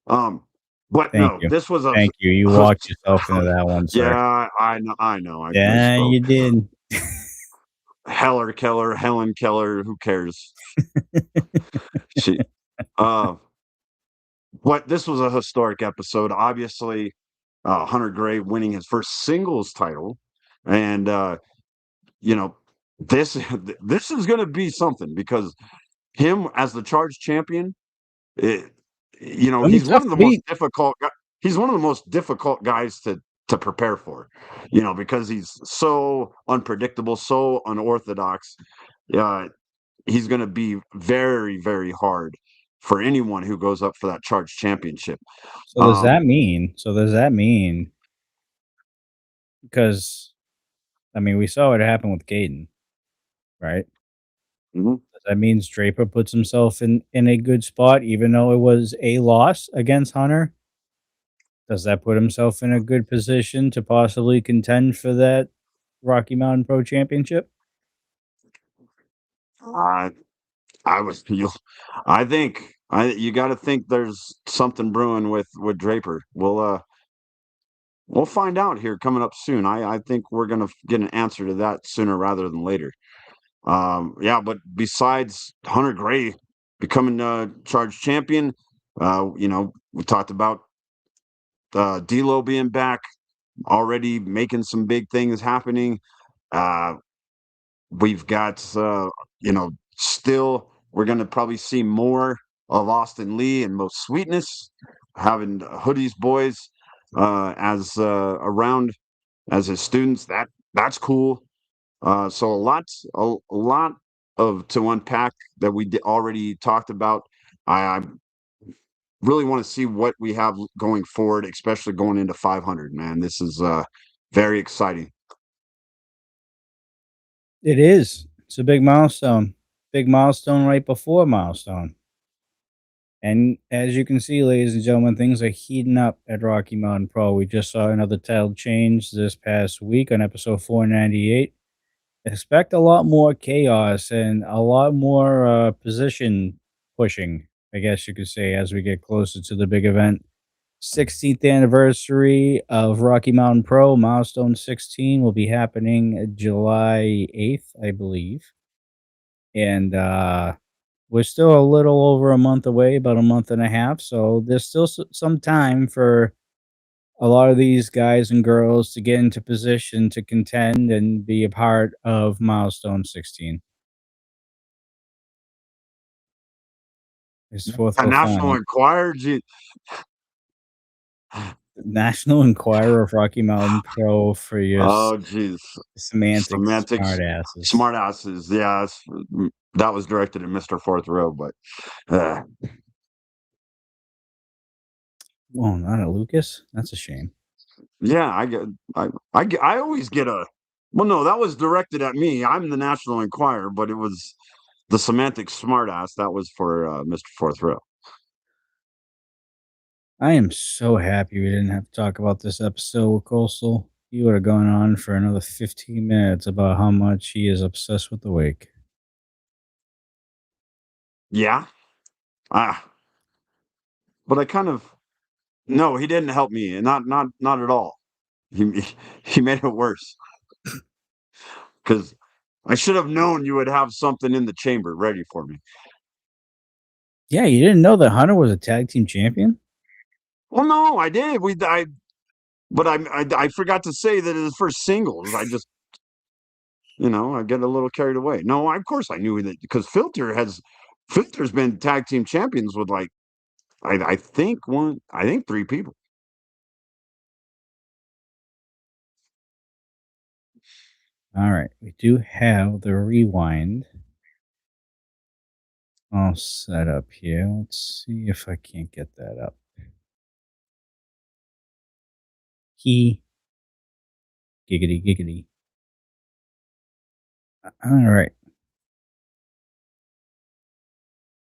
Um, but Thank no, you. this was a Thank you. You walked yourself into that one, sir. yeah, I know, I Yeah, misspoke. you did. Heller Keller, Helen Keller, who cares? She uh but this was a historic episode. Obviously, Hunter Gray winning his first singles title. And you know, this this is gonna be something because him as the charge champion, it, Gonna be he's one tough of the to most beat. difficult he's one of the most difficult guys to prepare for, because he's so unpredictable, so unorthodox. Yeah, he's going to be very, very hard for anyone who goes up for that charge championship. Um, So does that mean because I mean we saw what happened with Caden, right? mhm. Does that means Draper puts himself in a good spot even though it was a loss against Hunter? Does that put himself in a good position to possibly contend for that Rocky Mountain Pro Championship? I I was you. I think I you got to think there's something brewing with Draper. We'll find out here coming up soon. I think we're gonna get an answer to that sooner rather than later. Yeah, but besides Hunter Gray becoming charge champion, we talked about D'Lo being back, already making some big things happening. Uh, we've got, still, we're going to probably see more of Austin Lee and Most Sweetness having Hoodie's boys as around as his students. That's cool. So a lot of to unpack that we already talked about. I really want to see what we have going forward, especially going into 500. Man, this is very exciting. It is. It's a big milestone. Big milestone right before milestone. And as you can see, ladies and gentlemen, things are heating up at Rocky Mountain Pro. We just saw another title change this past week on episode 498. Expect a lot more chaos and a lot more position pushing, I guess you could say, as we get closer to the big event. 16th anniversary of Rocky Mountain Pro, Milestone 16, will be happening July 8th, I believe. And we're still a little over a month away, about a month and a half. So there's still some time for a lot of these guys and girls to get into position to contend and be a part of Milestone 16. His fourth A row National final. Enquirer, gee, National Enquirer of Rocky Mountain Pro for your oh geez, semantic semantics, smartasses. smartasses. Yeah, that was directed at Mister Fourth Row, but uh, Oh, not a Lucas? That's a shame. yeah, I always get a. Well, no, that was directed at me. I'm the National Enquirer, but it was the semantic smartass. That was for Mister Fourth Row. I am so happy we didn't have to talk about this episode with Coastal. He would have gone on for another 15 minutes about how much he is obsessed with the wake. Yeah, ah, but I kind of no, he didn't help me, and not at all. He he made it worse because I should have known you would have something in the chamber ready for me. Yeah, you didn't know that Hunter was a tag team champion? Well, no, I did. But I forgot to say that it was for singles. I just, I get a little carried away. No, of course I knew that because Filter's been tag team champions with like I think three people. All right, we do have the rewind all set up here. Let's see if I can't get that up. Giggity giggity. All right.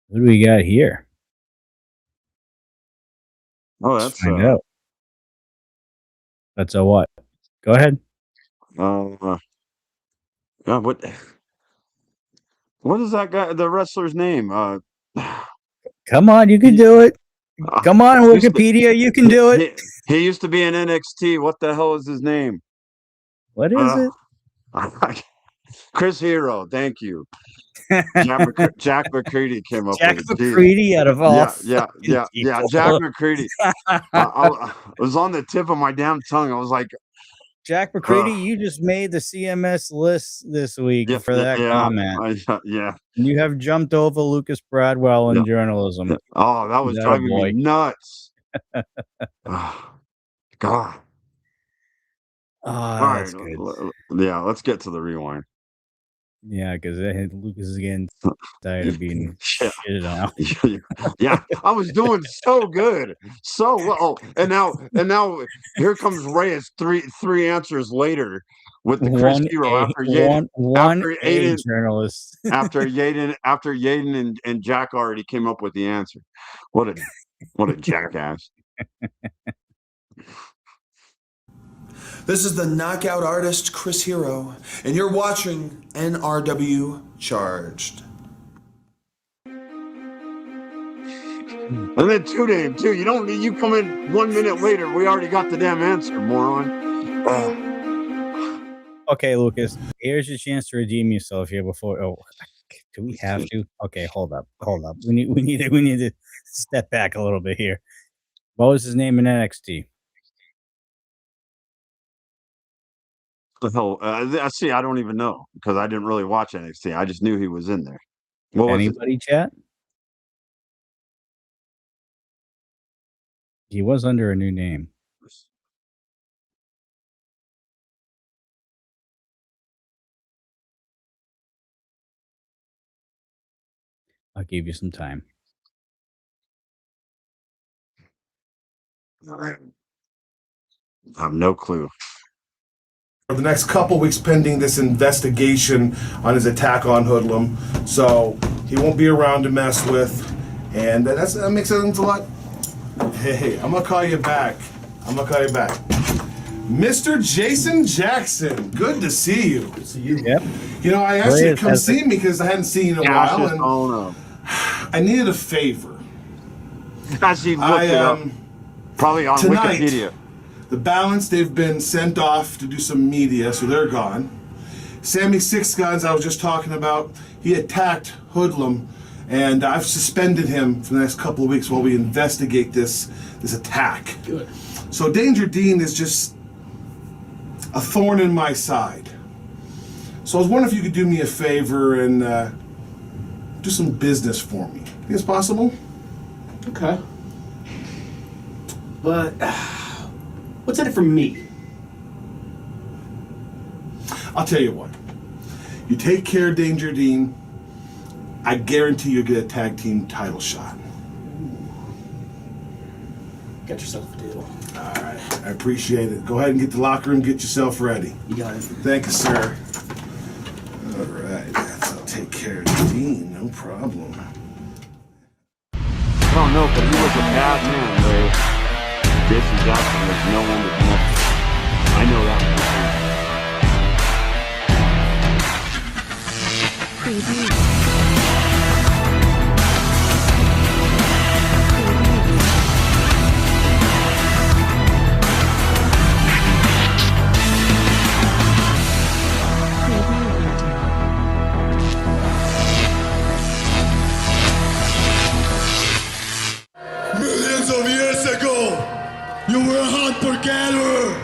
What do we got here? Oh, Let's that's find out. That's a what? Go ahead. yeah, what is that guy, the wrestler's name? Come on, you can he, do it. uh, Come on, used to Wikipedia, you can he, do it. he, he used to be in NXT. What the hell is his name? What is Uh, it? Chris Hero. Thank you. Jack McCready came up with Jack it. Jeez. McCready out of all fucking Yeah. Jack people. McCready. It was on the tip of my damn tongue. I was like, Jack McCready, you just made the CMS list this week for that comment. yeah, And you have jumped over Lucas Bradwell yeah, in journalism. yeah. Oh, that was That a driving me boy. nuts. Oh, God. Oh, All that's right. good. Yeah, let's get to the rewind. Yeah, because Lucas is getting tired of being Yeah. shitted on. Yeah, I was doing so good, so well, and now here comes Reyes three answers later with the Chris One Hero A one after A Aiden journalist. after Yaden and Jack already came up with the answer. What a jackass! This is the knockout artist Chris Hero, and you're watching NRW Charged. And then two name too. You come in 1 minute later. We already got the damn answer, moron. Okay, Lucas, here's your chance to redeem yourself here before. Oh, do we have to? Okay, hold up. We need to step back a little bit here. What was his name in NXT? The hell? See, I don't even know because I didn't really watch NXT. I just knew he was in there. What was it? Anybody, chat? He was under a new name. I'll give you some time. I have no clue. For the next couple weeks pending this investigation on his attack on Hoodlum. So he won't be around to mess with. And that makes things a lot. Hey, I'm going to call you back. Mr. Jason Jackson, good to see you. Good to see you. Yep. You know, I asked you to come see me because I hadn't seen you in a while. And Oh I needed a favor. no! Actually, looked it up. Probably on Tonight, Wikipedia. The Balance, they've been sent off to do some media, so they're gone. Sammy Six Guns, I was just talking about, he attacked Hoodlum, and I've suspended him for the next couple of weeks while we investigate this attack. Good. So Danger Dean is just a thorn in my side. So I was wondering if you could do me a favor and do some business for me. Think it's possible? Okay. But what's in it for me? I'll tell you what. You take care of Danger Dean, I guarantee you'll get a tag team title shot. Got yourself a deal. All right, I appreciate it. Go ahead and get the locker room, get yourself ready. You got it. Thank you, sir. All right, I'll take care of Dean, no problem. I don't know, but he was a bad man, Ray. Jason Jackson was no one to connect. I know that. Millions of years ago, you were a hunter-gatherer.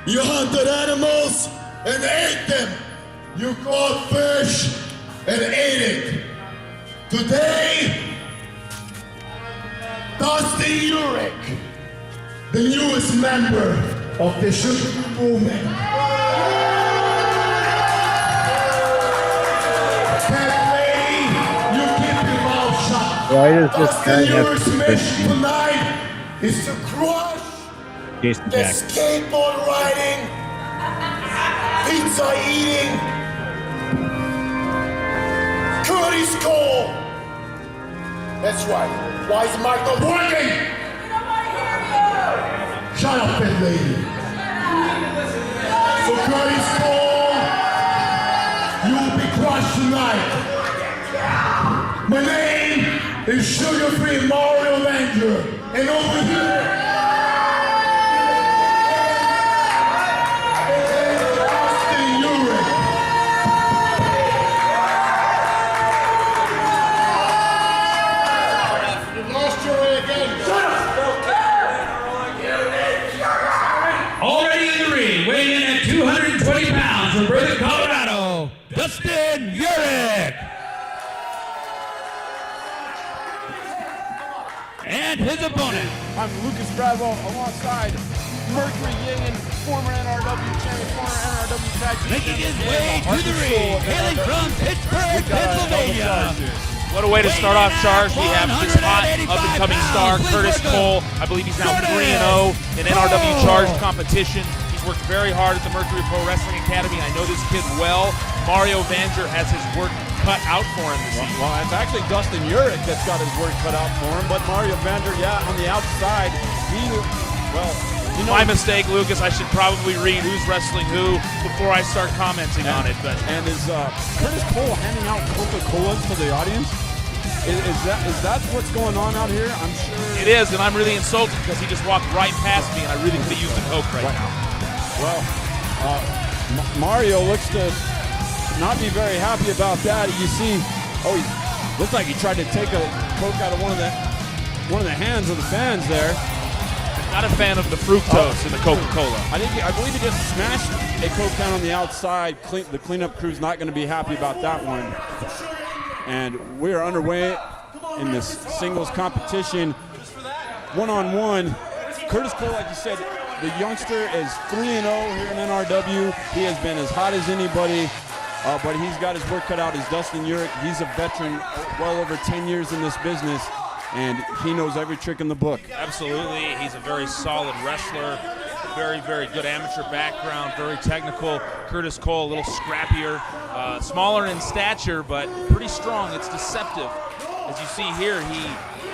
You hunted animals and ate them. You caught fish and ate it. Today, Dusty Urich, the newest member of the Sugar Movement. That way, you keep your mouth Why does this Dustin guy have Urech's to mission tonight is to crush Jason the Jackson? skateboard riding, pizza eating, Curtis Cole. That's right. Why is the mic not working? Shut up, fat lady. So Curtis Cole, you will be crushed tonight. My name is Sugar-Free Mario Avenger, and over here, Dustin Urech. You lost your way again. Shut up! Already in the ring, weighing in at 220 pounds from Berlin, Colorado, Dustin Urech. And his opponent. I'm Lucas Bradwell alongside Mercury Yin, former NRW champion, former NRW tag team Making his champion, way to the ring, hailing from Pittsburgh, Pennsylvania. What a way to start off, Charge. We have this hot up-and-coming star, Curtis Cole. I believe he's now 3-0 in NRW Charge competition. He's worked very hard at the Mercury Pro Wrestling Academy. I know this kid well. Mario Vanger has his work cut out for him this season. Well, it's actually Dustin Urech that's got his work cut out for him, but Mario Vander, on the outside, My mistake, Lucas. I should probably read who's wrestling who before I start commenting on it. And is Curtis Cole handing out Coca-Colas to the audience? Is that what's going on out here? I'm sure it is, and I'm really insulted because he just walked right past me, and I really could have used a Coke right now. Well, Mario looks to not be very happy about that. You see, he looks like he tried to take a Coke out of one of the hands of the fans there. Not a fan of the fructose in the Coca-Cola. I believe he just smashed a Coke can on the outside. The cleanup crew's not going to be happy about that one. And we are underway in this singles competition. One-on-one. Curtis Cole, like you said, the youngster is 3-0 here in NRW. He has been as hot as anybody, but he's got his work cut out. Is Dustin Urech. He's a veteran, well over 10 years in this business, and he knows every trick in the book. Absolutely. He's a very solid wrestler. Very, very good amateur background, very technical. Curtis Cole, a little scrappier, smaller in stature, but pretty strong. It's deceptive. As you see here, he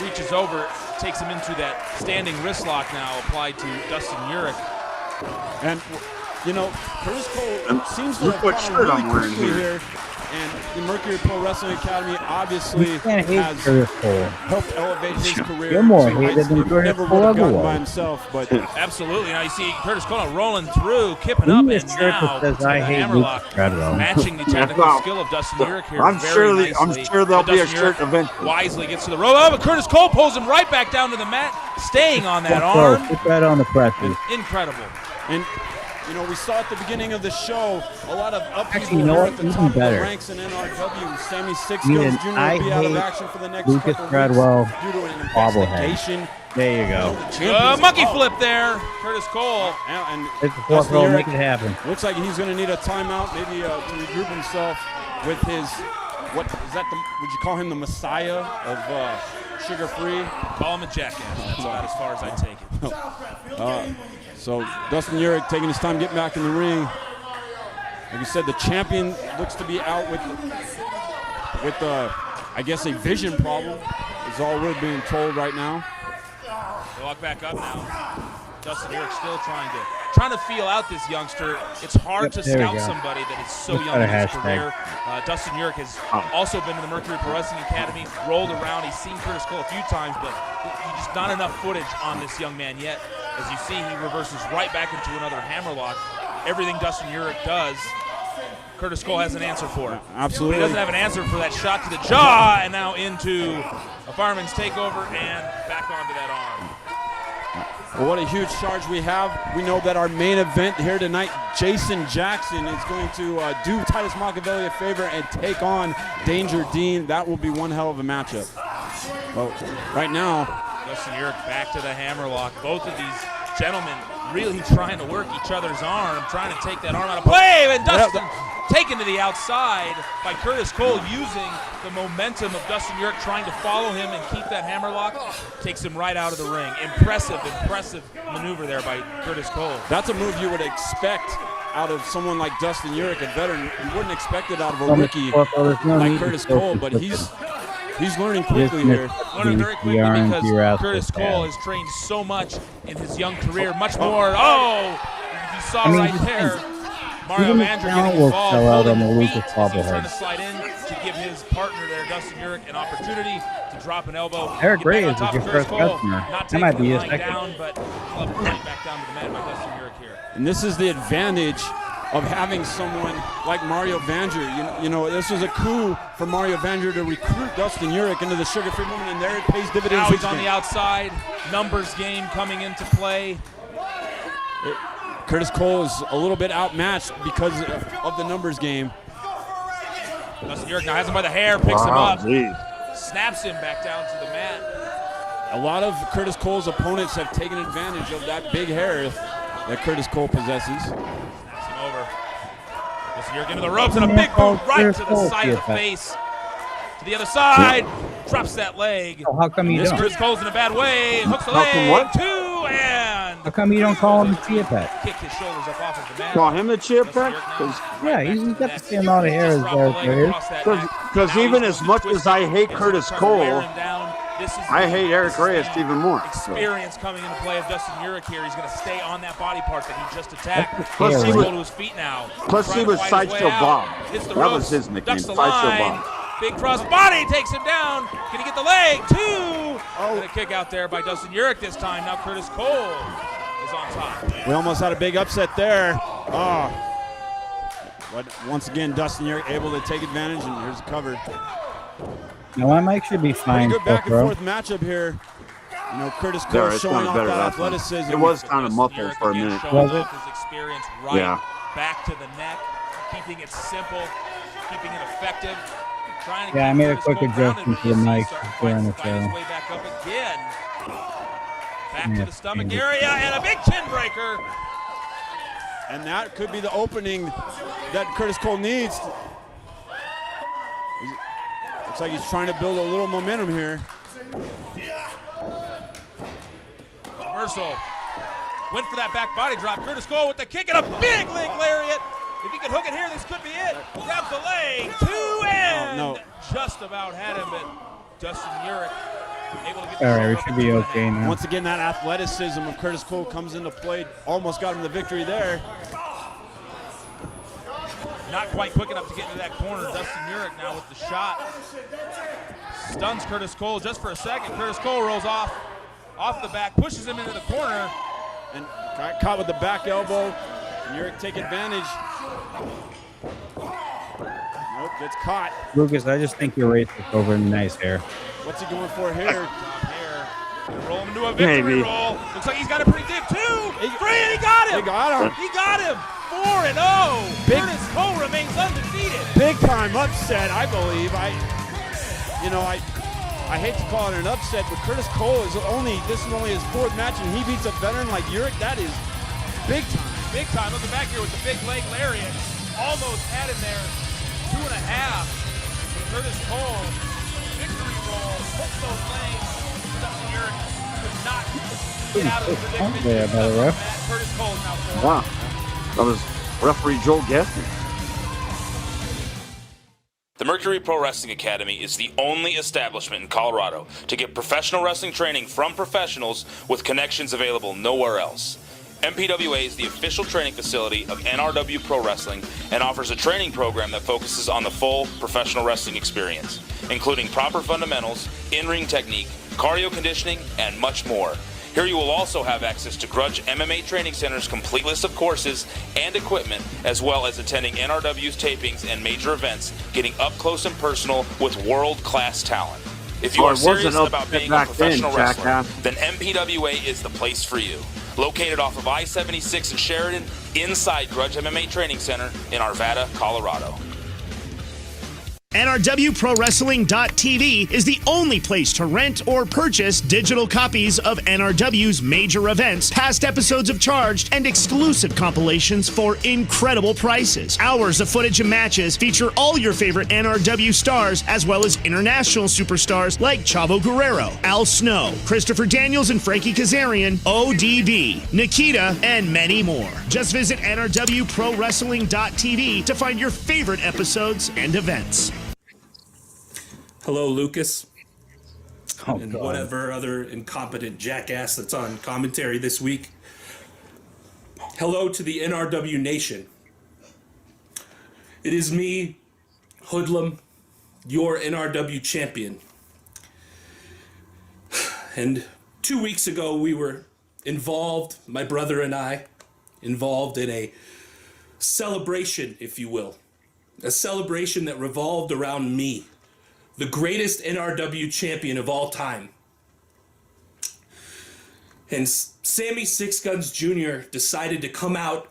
reaches over, takes him into that standing wrist lock now applied to Dustin Urech. And, Curtis Cole seems to have what gone shirt I'm really wearing quickly here. And the Mercury Pro Wrestling Academy obviously You can't hate has Curtis Cole. helped elevate his career. You're more to hated heights than he Curtis never Cole would have gotten ever by was. himself, but Absolutely. Now you see Curtis Cole rolling through, kipping We up, need a and shirt now that says, to "I the hate hammerlock, Lucas Bradwell." matching the technical Well, skill of Dustin Urech here. I'm very sure nicely. there'll be a Dustin shirt Urech eventually. wisely gets to the rope. But Curtis Cole pulls him right back down to the mat, staying on that Bro, arm. put that on the presses. Incredible. and we saw at the beginning of the show a lot of upheaval Actually, you know here what? at the Even top of the better. ranks in NRW. Sammy Six Even Skills Jr. will I be out of hate action for the next Lucas couple Bradwell weeks due to an bobblehead. investigation. There you go. Monkey flip there, Curtis Cole. And It's the fourth Dustin row. Urech Make it happen. looks like he's going to need a timeout, maybe to regroup himself with his. What is that? Would you call him the Messiah of Sugar Free? Call him a jackass. That's about as far as I take it. So Dustin Urech taking his time getting back in the ring. Like you said, the champion looks to be out with I guess a vision problem is all we're being told right now. They walk back up now. Dustin Urech still trying to feel out this youngster. It's hard to There we scout go. somebody that is so Let's young put a in his hashtag. career. Dustin Urech has also been in the Mercury Pro Wrestling Academy, rolled around. He's seen Curtis Cole a few times, but just not enough footage on this young man yet. As you see, he reverses right back into another hammerlock. Everything Dustin Urech does, Curtis Cole has an answer for. Absolutely. He doesn't have an answer for that shot to the jaw, and now into a fireman's takeover and back onto that arm. Well, what a huge charge we have. We know that our main event here tonight, Jason Jackson, is going to do Titus Machiavelli a favor and take on Danger Dean. That will be one hell of a matchup. Well, right now, Dustin Urech back to the hammerlock. Both of these gentlemen really trying to work each other's arm, trying to take that arm out of play. And Dustin taken to the outside by Curtis Cole, using the momentum of Dustin Urick trying to follow him and keep that hammerlock. Takes him right out of the ring. Impressive maneuver there by Curtis Cole. That's a move you would expect out of someone like Dustin Urick, a veteran. You wouldn't expect it out of a rookie like Curtis Cole, but he's learning quickly here. Learning very quickly because Curtis Cole has trained so much in his young career, much more. Oh, you saw right there. Mario Vander getting involved, holding the feet as he's trying to slide in to give his partner there, Dustin Urick, an opportunity to drop an elbow. Eric Graves is your first customer. Not That might taking be the his line second. down, but love back down to the mat by Dustin Urick here. And this is the advantage of having someone like Mario Vander. You know, this was a coup for Mario Vander to recruit Dustin Urick into the sugar-free movement, and there it pays dividends. Now he's on the outside. Numbers game coming into play. Curtis Cole is a little bit outmatched because of the numbers game. Dustin Urick now has him by the hair, picks him up, Geez. snaps him back down to the mat. A lot of Curtis Cole's opponents have taken advantage of that big hair that Curtis Cole possesses. Snaps him over. Dustin Urick into the ropes and a big boot right to the side of the face. To the other side, drops that leg. So how come you don't? Curtis Cole's in a bad way, hooks the How come leg, what? 2, and How come you don't call him a chia pet? kick his shoulders up off of the mat. Call him a chia pet? Yeah, he's got the same amount of hair as Eric. Because even as much as I hate Curtis Cole, I hate Eric Reyes even more. Experience coming into play of Dustin Urick here. He's going to stay on that body part that he just attacked. Plus He's he going was- to his feet now. Plus he was Sideshow Bob. Hits the That ropes, was his nickname, ducks the Sideshow line. Bob. Big cross body takes him down. Can he get the leg? 2. And a kick out there by Dustin Urick this time. Now Curtis Cole is on top. We almost had a big upset there. But once again, Dustin Urick able to take advantage, and here's the cover. No, my mic should be Pretty fine. good back and bro. forth matchup here. You know, Curtis There, Cole it's showing kind of off better that that time. athleticism. It was kind of Dustin muffled Urick for a again minute. showing Was it? off his experience right Yeah. back to the neck, keeping it simple, keeping it effective. Trying to Yeah, I keep made a Curtis quick Cole grounded, adjustment but to the he's mic starting to during the fight his show. way back up again. Back to Yeah, the stomach change it. area and a big chin breaker. And that could be the opening that Curtis Cole needs. Looks like he's trying to build a little momentum here. Reversal. Went for that back body drop. Curtis Cole with the kick and a big leg lariat. If he can hook it here, this could be it. Grabs the leg. 2 and no. just about had him, but Dustin Urick able to get All right, we the should be okay now. Once again, that athleticism of Curtis Cole comes into play. Almost got him the victory there. Not quite quick enough to get into that corner. Dustin Urick now with the shot. Stuns Curtis Cole just for a second. Curtis Cole rolls off the back, pushes him into the corner. And got caught with the back elbow. And Urick take advantage. Nope, gets caught. Lucas, I just think your race is over in nice hair. What's he going for here? Top hair. Gonna roll him into a victory Maybe. roll. Looks like he's got it pretty deep. 2, 3, and he got him. They got him. He got him. 4-0. Big- Curtis Cole remains undefeated. Big time upset, I believe. I hate to call it an upset, but Curtis Cole is only his 4th match, and he beats a veteran like Urick. That is big time. Big time. Looking back here with the big leg lariat. Almost had him there. 2.5. Curtis Cole. Victory roll. Hooks those legs. Dustin Urick could not get out of the predicament. Yeah, by the ref. Curtis Cole is now 4. Wow. That was referee Joel Gaffney. The Mercury Pro Wrestling Academy is the only establishment in Colorado to get professional wrestling training from professionals with connections available nowhere else. MPWA is the official training facility of NRW Pro Wrestling and offers a training program that focuses on the full professional wrestling experience, including proper fundamentals, in-ring technique, cardio conditioning, and much more. Here you will also have access to Grudge MMA Training Center's complete list of courses and equipment, as well as attending NRW's tapings and major events, getting up close and personal with world-class talent. If you Oh, are it wasn't serious up about being a back then, professional wrestler, jackass. then MPWA is the place for you. Located off of I-76 in Sheridan, inside Grudge MMA Training Center in Arvada, Colorado. NRWProWrestling.tv is the only place to rent or purchase digital copies of NRW's major events, past episodes of Charged, and exclusive compilations for incredible prices. Hours of footage and matches feature all your favorite NRW stars, as well as international superstars like Chavo Guerrero, Al Snow, Christopher Daniels and Frankie Kazarian, ODB, Nikita, and many more. Just visit NRWProWrestling.tv to find your favorite episodes and events. Hello, Lucas. And whatever other incompetent jackass that's on commentary this week. Hello to the NRW Nation. It is me, Hoodlum, your NRW champion. And 2 weeks ago, we were involved, my brother and I, involved in a celebration, if you will. A celebration that revolved around me, the greatest NRW champion of all time. And Sammy Six Guns Jr. decided to come out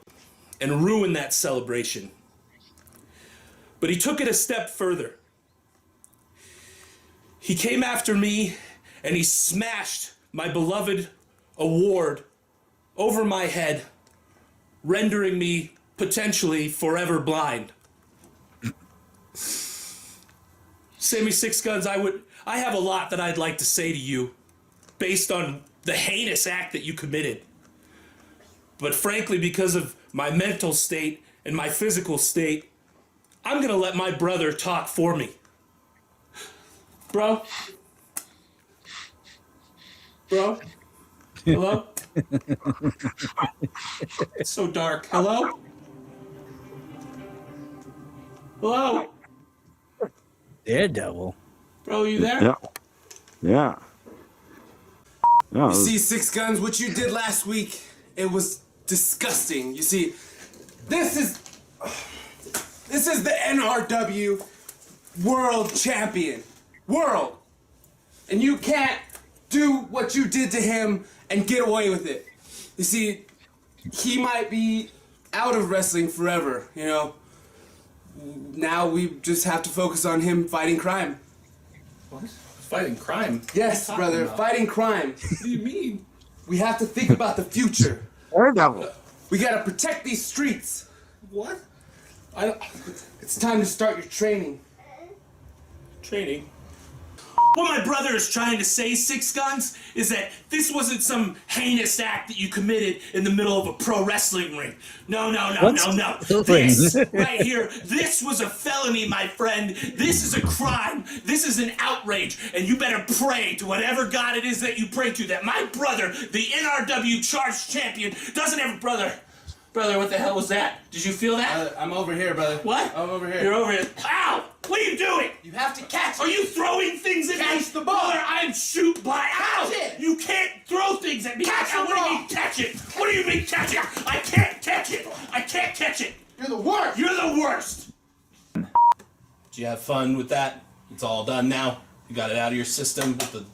and ruin that celebration. But he took it a step further. He came after me and he smashed my beloved award over my head, rendering me potentially forever blind. Sammy Six Guns, I have a lot that I'd like to say to you based on the heinous act that you committed. But frankly, because of my mental state and my physical state, I'm gonna let my brother talk for me. Bro? Hello? It's so dark. Hello? Hello? Daredevil. Bro, you there? Yeah. Yeah. Yeah. You see, Six Guns, what you did last week, it was disgusting. You see, this is the NRW World Champion. World. And you can't do what you did to him and get away with it. You see, he might be out of wrestling forever, you know. Now we just have to focus on him fighting crime. What? Fighting crime? Yes, brother, fighting crime. What do you mean? We have to think about the future. Daredevil. We gotta protect these streets. What? It's time to start your training. Training? What my brother is trying to say, Six Guns, is that this wasn't some heinous act that you committed in the middle of a pro wrestling ring. No. This right here, this was a felony, my friend. This is a crime. This is an outrage. And you better pray to whatever God it is that you pray to, that my brother, the NRW Charged Champion, doesn't have a brother. Brother, what the hell was that? Did you feel that? I'm over here, brother. What? I'm over here. You're over here. Ow! What are you doing? You have to catch it. Are you throwing things at me? Catch the ball. Brother, I'm shoot by. Ow! Catch it. You can't throw things at me. Catch Ow, the what do ball. you mean catch it? What do you mean catch it? I can't catch it. I can't catch it. You're the worst. You're the worst. Did you have fun with that? It's all done now. You got it out of your system with the...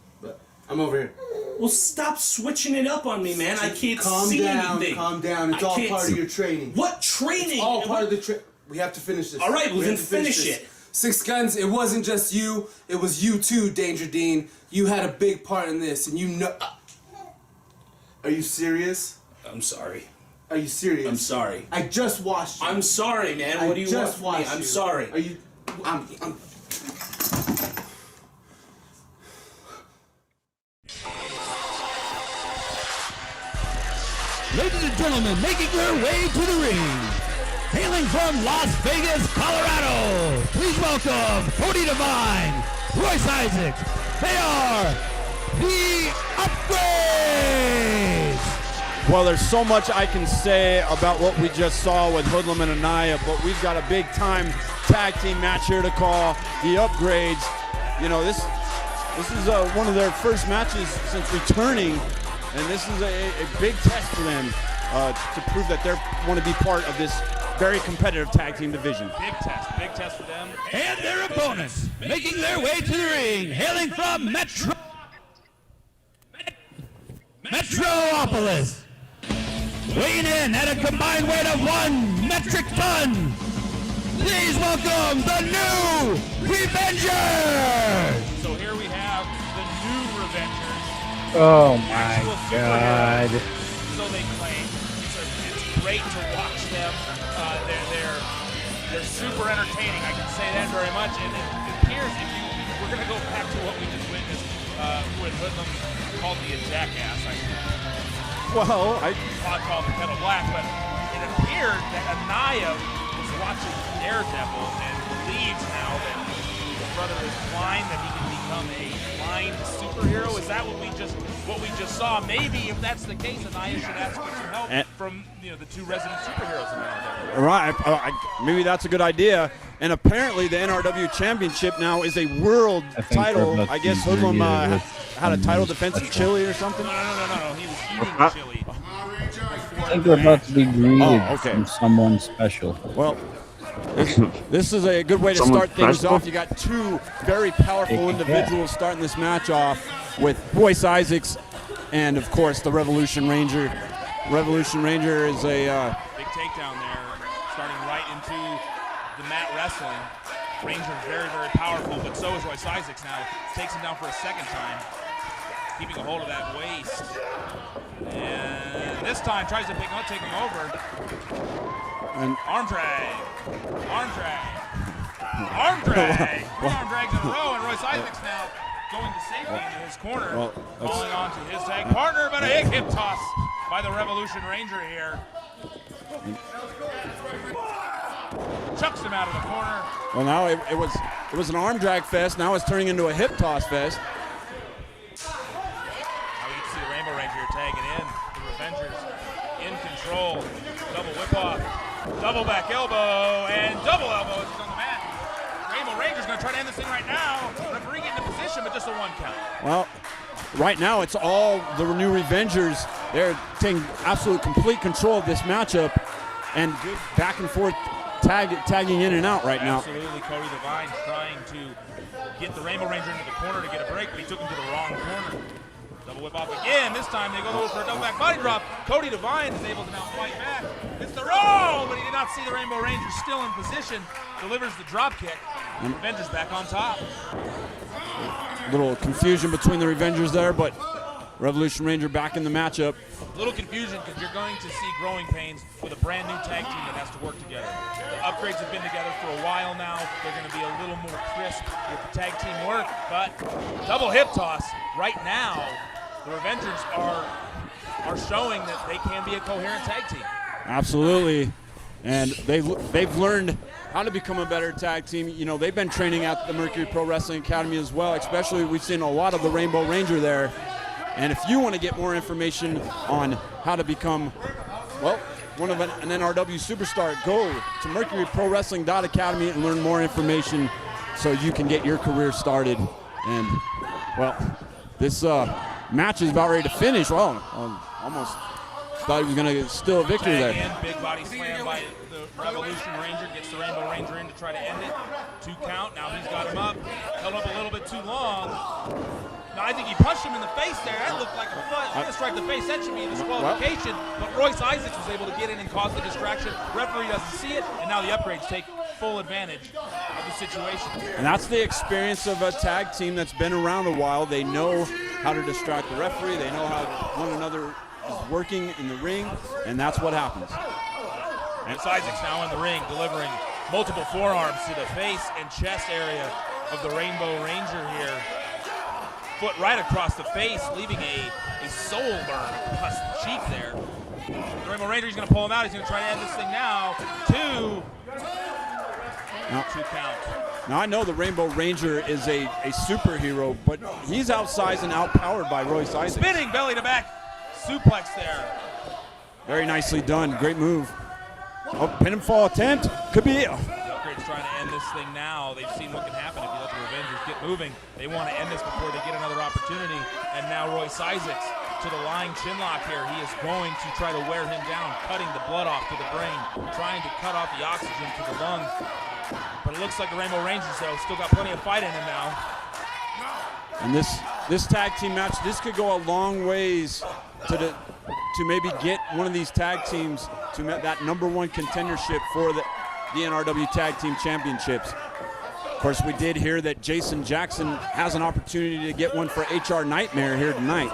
I'm over here. Well, stop switching it up on me, man. I can't see anything. Calm down. It's I all can't part see- of your training. What training? It's all part of the training. We have to finish this. All right, well We then have to finish finish this. it. Six Guns, it wasn't just you. It was you too, Danger Dean. You had a big part in this, and you know... Are you serious? I'm sorry. Are you serious? I'm sorry. I just watched you. I'm sorry, man. What do you want just from me? watched I'm you. sorry. Are you... I'm... Ladies and gentlemen, making their way to the ring, hailing from Las Vegas, Colorado, please welcome Cody Devine, Royce Isaacs. They are the Upgrades. Well, there's so much I can say about what we just saw with Hoodlum and Anaya, but we've got a big-time tag team match here to call, the Upgrades. You know, this is one of their first matches since returning, and this is a big test for them to prove that they want to be part of this very competitive tag team division. Big test for them. And their opponents, making their way to the ring, hailing from Metropolis, weighing in at a combined weight of 1 metric ton, Please welcome the new Revengers! So here we have the new Revengers. Oh my Actual God. superheroes, so they claim. It's great to watch them. They're super entertaining. I can say that very much. And it appears we're going to go back to what we just witnessed with Hoodlum called the jackass. Well, I called the kettle black, but it appeared that Anaya was watching Daredevil and believes now that his brother is blind, that he can become a blind superhero. Is that what we just saw? Maybe if that's the case, Anaya should ask for some help from the two resident superheroes in NRW. Right, maybe that's a good idea. And apparently the NRW Championship now is a world title. I guess Hoodlum had a title defense of chili or something. No. He was eating chili. I think we're about to be greeted from someone special. Well, this is a good way to start things off. You got two very powerful individuals starting this match off with Royce Isaacs and, of course, the Revolution Ranger. Revolution Ranger is a big takedown there, starting right into the mat wrestling. Ranger's very, very powerful, but so is Royce Isaacs now. Takes him down for a second time, keeping a hold of that waist. And this time tries to take him over. And arm drag. Arm drag. Arm drag. Three arm drags in a row, and Royce Isaacs now going to safety into his corner, calling on to his tag partner, but a big hip toss by the Revolution Ranger here. Chucks him out of the corner. Well, now it was an arm drag fest. Now it's turning into a hip toss fest. Now we get to see the Rainbow Ranger tagging in. The Revengers in control. Double whip off, double back elbow, and double elbow as he's on the mat. Rainbow Ranger's going to try to end this thing right now. Referee getting in position, but just a 1 count. Well, right now it's all the new Revengers. They're taking absolute complete control of this matchup and good back and forth tagging in and out right now. Absolutely, Cody Devine trying to get the Rainbow Ranger into the corner to get a break, but he took him to the wrong corner. Double whip off again. This time they go for a double back body drop. Cody Devine is able to now fight back. It's the roll, but he did not see the Rainbow Ranger still in position. Delivers the drop kick. Revengers back on top. Little confusion between the Revengers there, but Revolution Ranger back in the matchup. A little confusion because you're going to see growing pains with a brand new tag team that has to work together. The upgrades have been together for a while now. They're going to be a little more crisp with the tag team work, but double hip toss right now. The Revengers are showing that they can be a coherent tag team. Absolutely, and they've learned how to become a better tag team. You know, they've been training at the Mercury Pro Wrestling Academy as well. Especially, we've seen a lot of the Rainbow Ranger there. And if you want to get more information on how to become, well, one of an NRW superstar, go to mercuryprowrestling.academy and learn more information so you can get your career started. And, well, this match is about ready to finish. Well, almost thought he was going to steal a victory there. Big body slam by the Revolution Ranger. Gets the Rainbow Ranger in to try to end it. 2 count. Now he's got him up. Held up a little bit too long. Now, I think he punched him in the face there. That looked like a foot. He's going to strike the face. That should be a disqualification. But Royce Isaacs was able to get in and cause the distraction. Referee doesn't see it, and now the upgrades take full advantage of the situation. And that's the experience of a tag team that's been around a while. They know how to distract the referee. They know how one another is working in the ring, and that's what happens. And Isaacs now in the ring, delivering multiple forearms to the face and chest area of the Rainbow Ranger here. Foot right across the face, leaving a soul burn across the cheek there. The Rainbow Ranger, he's going to pull him out. He's going to try to end this thing now. 2 count. Now, I know the Rainbow Ranger is a superhero, but he's outsized and outpowered by Royce Isaacs. Spinning belly to back suplex there. Very nicely done. Great move. Oh, pin and fall attempt. Could be it. Upgrade's trying to end this thing now. They've seen what can happen if you let the Revengers get moving. They want to end this before they get another opportunity. And now Royce Isaacs to the lying chin lock here. He is going to try to wear him down, cutting the blood off to the brain, trying to cut off the oxygen to the lungs. But it looks like the Rainbow Rangers, though, still got plenty of fight in him now. And this tag team match, this could go a long ways to maybe get one of these tag teams to that #1 contendership for the NRW Tag Team Championships. Of course, we did hear that Jason Jackson has an opportunity to get one for HR Nightmare here tonight.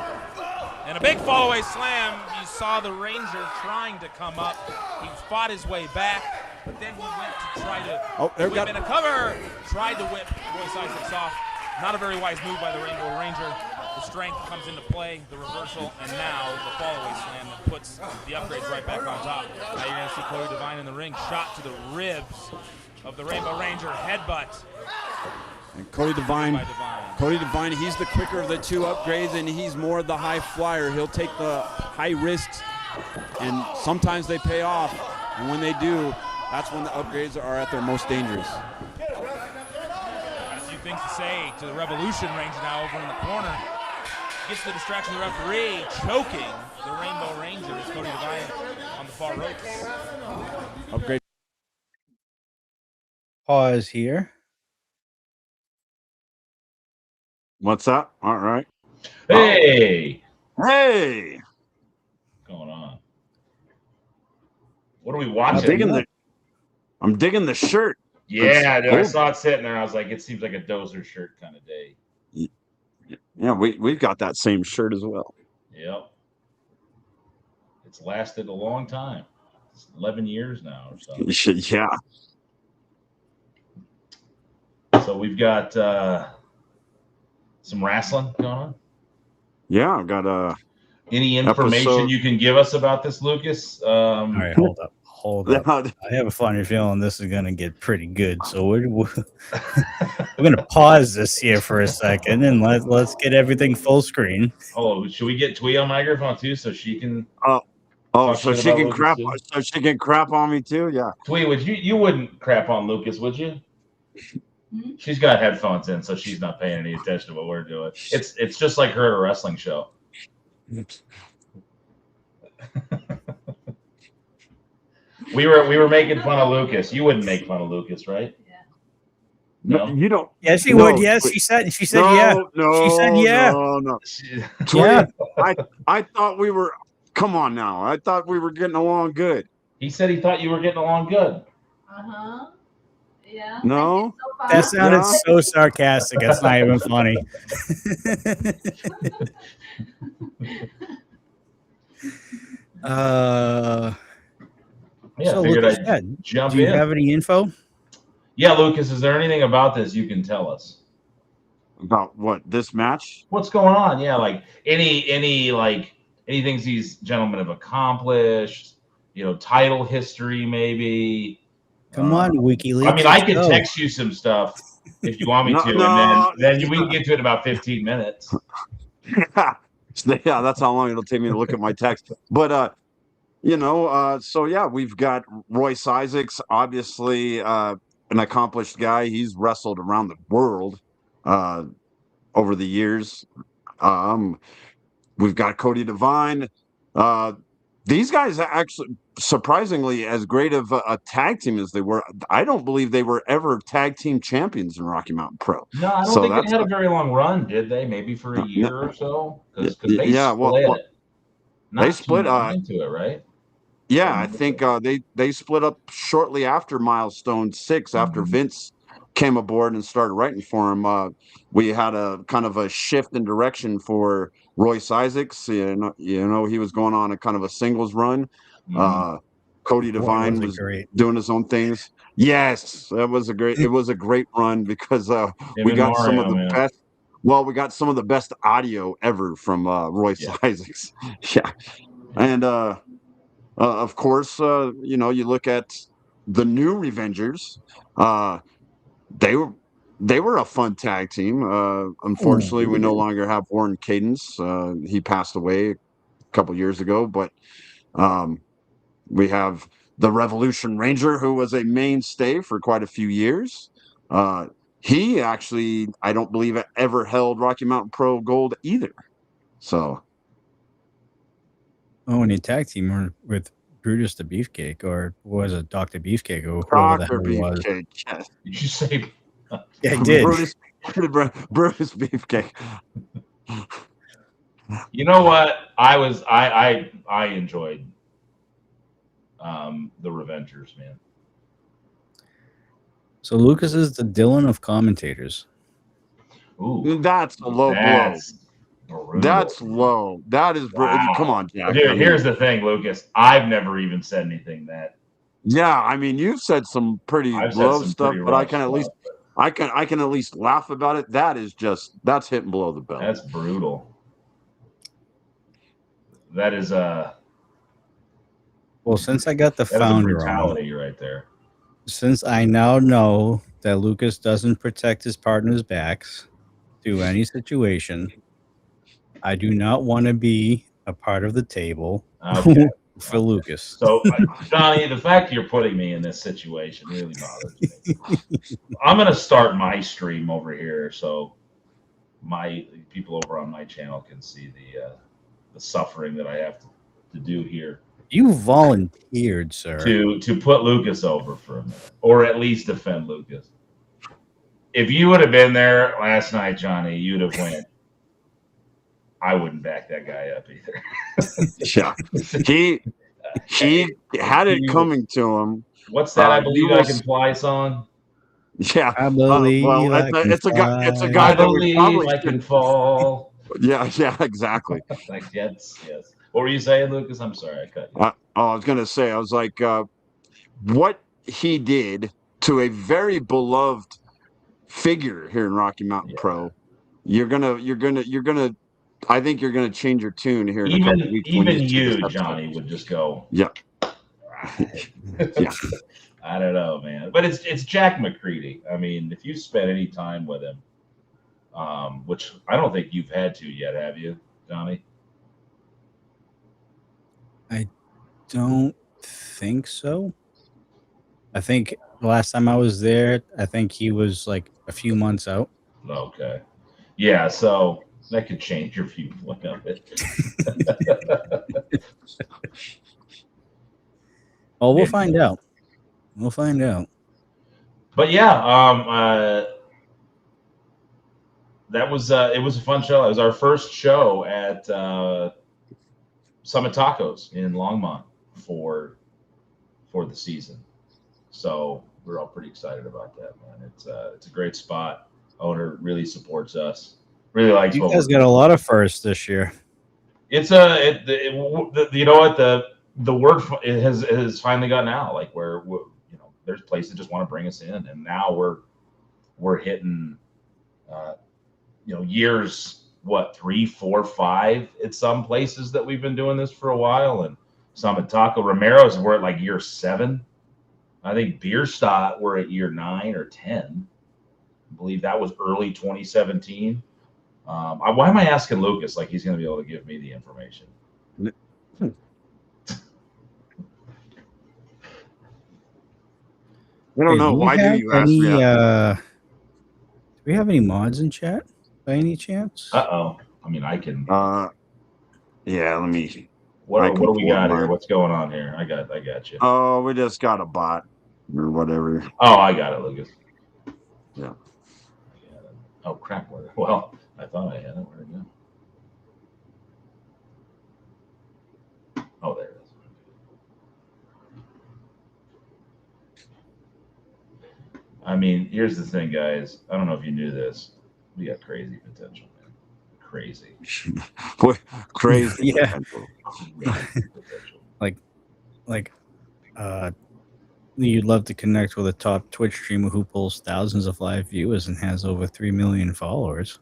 And a big fall-away slam. You saw the Ranger trying to come up. He fought his way back, but then he went to try to whip in a cover. Tried to whip Royce Isaacs off. Not a very wise move by the Rainbow Ranger. The strength comes into play, the reversal, and now the fall-away slam that puts the upgrades right back on top. Now you're going to see Cody Devine in the ring, shot to the ribs of the Rainbow Ranger, headbutt. And Cody Devine, he's the quicker of the two upgrades, and he's more the high flyer. He'll take the high risks, and sometimes they pay off. And when they do, that's when the upgrades are at their most dangerous. Got a few things to say to the Revolution Ranger now over in the corner. Gets the distraction of the referee, choking the Rainbow Ranger as Cody Devine on the far ropes. Upgrade. Pause here. What's up? All right. Hey. Hey. What's going on? What are we watching? I'm digging the shirt. Yeah, dude, I saw it sitting there. I was like, it seems like a Dozer shirt kind of day. Yeah, we've got that same shirt as well. Yep. It's lasted a long time. It's 11 years now or so. Yeah. So we've got some wrestling going on. Yeah, I've got any information you can give us about this, Lucas? All right, hold up. I have a funny feeling this is going to get pretty good. So we're going to pause this here for a second and let's get everything full screen. Oh, should we get Twee on microphone too so she can? So she can crap. So she can crap on me too. Yeah. Twee, you wouldn't crap on Lucas, would you? She's got headphones in, so she's not paying any attention to what we're doing. It's just like her at a wrestling show. We were making fun of Lucas. You wouldn't make fun of Lucas, right? Yeah. No, you don't. Yes, she would. Yes, she said. She said yeah. No, she said yeah. No. Yeah. I thought we were. Come on now. I thought we were getting along good. He said he thought you were getting along good. Yeah. No. That sounded so sarcastic. It's not even funny. Yeah, so I figured Lucas, I'd jump in. Do you have any info? Yeah, Lucas, is there anything about this you can tell us? About what, this match? What's going on? Yeah, like anything these gentlemen have accomplished, title history maybe. Come on, WikiLeaks. I mean, I can text you some stuff if you want me to, and then we can get to it in about 15 minutes. Yeah, that's how long it'll take me to look at my text. But so yeah, we've got Royce Isaacs, obviously an accomplished guy. He's wrestled around the world over the years. We've got Cody Devine. These guys are actually surprisingly as great of a tag team as they were. I don't believe they were ever tag team champions in Rocky Mountain Pro. No, I don't think they had a very long run, did they? Maybe for a year or so. Because they split into it, right? Yeah, I think they split up shortly after Milestone 6, after Vince came aboard and started writing for him. We had a kind of a shift in direction for Royce Isaacs. He was going on a kind of a singles run. Cody Devine was doing his own things. Yes, it was a great run because we got some of the best. Well, we got some of the best audio ever from Royce Isaacs. Yeah, and of course, you look at the new Revengers. They were a fun tag team. Unfortunately, we no longer have Warren Cadence. He passed away a couple years ago, but we have the Revolution Ranger, who was a mainstay for quite a few years. He actually, I don't believe, ever held Rocky Mountain Pro Gold either. So. Oh, and he tag team with Brutus the Beefcake, or was it Dr. Beefcake, or whoever the hell he was? Did you say? Yeah, I did. Brutus Beefcake. You know what? I enjoyed the Revengers, man. So Lucas is the Dylan of commentators. Ooh, That's a low blow. Brutal. That's low. That is come on, Jack. Dude, here's the thing, Lucas. I've never even said anything that. Yeah, I mean, you've said some pretty low stuff, but I can at least I can at least laugh about it. That is that's hitting below the belt. That's brutal. That is Well, since I got the founder brutality right there. Since I now know that Lucas doesn't protect his partner's backs through any situation, I do not want to be a part of the table for Lucas. So, Johnny, the fact you're putting me in this situation really bothers me. I'm going to start my stream over here so my people over on my channel can see the suffering that I have to do here. You volunteered, sir, to put Lucas over for a minute, or at least defend Lucas. If you would have been there last night, Johnny, you'd have went. I wouldn't back that guy up either. Yeah, he had it coming to him. What's that? I believe I can fly song. Yeah, I believe it's a guy that would probably I can fall. Yeah, exactly. Like yes. What were you saying, Lucas? I'm sorry, I cut you. I was gonna say, I was like, what he did to a very beloved figure here in Rocky Mountain Pro. You're gonna. I think you're gonna change your tune here in a couple weeks. Even you, Johnny, would just go. Yeah. Yeah. I don't know, man, but it's Jack McCready. I mean, if you spent any time with him, which I don't think you've had to yet, have you, Johnny? I don't think so. I think the last time I was there, I think he was like a few months out. Okay. Yeah, so that could change your viewpoint of it. Oh, we'll find out. We'll find out. But yeah, that was it was a fun show. It was our first show at Summit Tacos in Longmont for the season. So we're all pretty excited about that, man. It's a great spot. Owner really supports us. Really likes. You guys got a lot of firsts this year. It's you know what, the word has finally gotten out. Like where there's places that just want to bring us in, and now we're hitting years. What, 3, 4, 5 at some places that we've been doing this for a while, and some at Taco Romero's we're at like year 7. I think Bierstadt we're at year 9 or 10. I believe that was early 2017. Why am I asking Lucas like he's going to be able to give me the information? I don't know. Why do you ask me? Do we have any mods in chat by any chance? I mean, I can. Yeah. Let me. What do we got here? What's going on here? I got you. Oh, we just got a bot or whatever. Oh, I got it, Lucas. Yeah. Oh crap! Well, I thought I had it. Where'd it go? Oh, there it is. I mean, here's the thing, guys. I don't know if you knew this. We got crazy potential, man. Crazy. Crazy. Yeah. You'd love to connect with a top Twitch streamer who pulls thousands of live viewers and has over 3 million followers.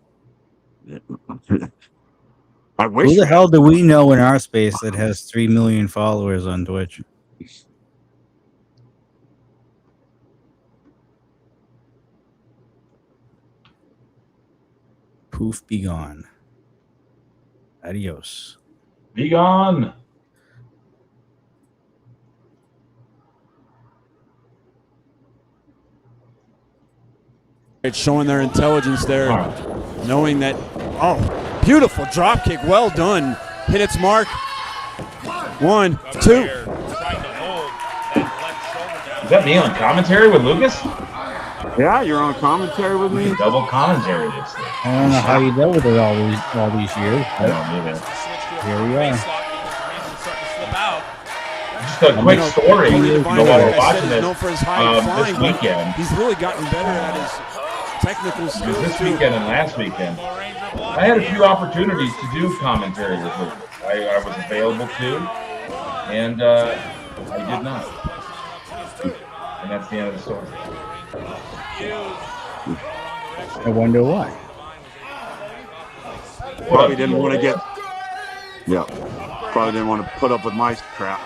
I wish. Who the hell do we know in our space that has 3 million followers on Twitch? Poof, be gone. Adios. Be gone. It's showing their intelligence there, knowing that, beautiful drop kick, well done. Hit its mark. 1, 2. Is that me on commentary with Lucas? Yeah, you're on commentary with me. Double commentary this thing. I don't know how you dealt with it all these years. I don't either. Here we are. Just a quick story. Cody Devine, while we're like I watching said, this, he's known for his high flying, this weekend, he's really gotten better at his technical skills. This weekend and last weekend, I had a few opportunities to do commentary with Luke. I was available to, and I did not. And that's the end of the story. I wonder why. Probably didn't want to get. Yeah. Probably didn't want to put up with my crap.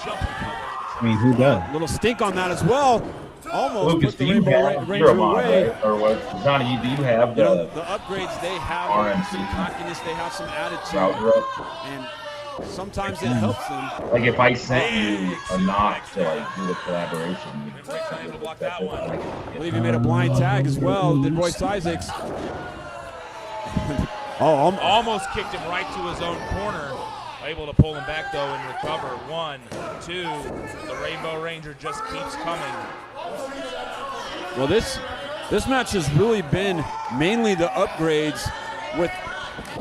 I mean, who does? A little stink on that as well. Almost Lucas, put the do you Rainbow have Ranger your mod, away. right? Or what? Johnny, do you have You know, the the upgrades, they have RMC some cockiness, they have some attitude. router up? And sometimes it helps them. Like if I sent you a knock to like do the collaboration, I believe he made a blind tag as well, did Royce Isaacs. Almost kicked him right to his own corner. Able to pull him back though and recover. 1, 2. The Rainbow Ranger just keeps coming. Well, this match has really been mainly the upgrades, with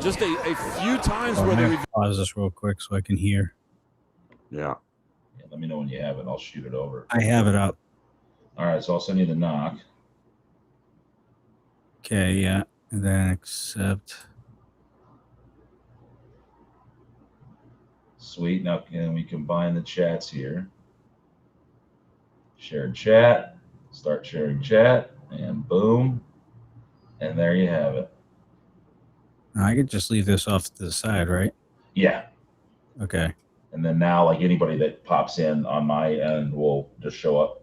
just a few times where they pause this real quick so I can hear. Yeah. Let me know when you have it. I'll shoot it over. I have it up. All right, so I'll send you the knock. Okay, yeah. And then accept. Sweet. Now can we combine the chats here? Share chat. Start sharing chat. And boom. And there you have it. I could just leave this off to the side, right? Yeah. Okay. And then now, like anybody that pops in on my end will just show up.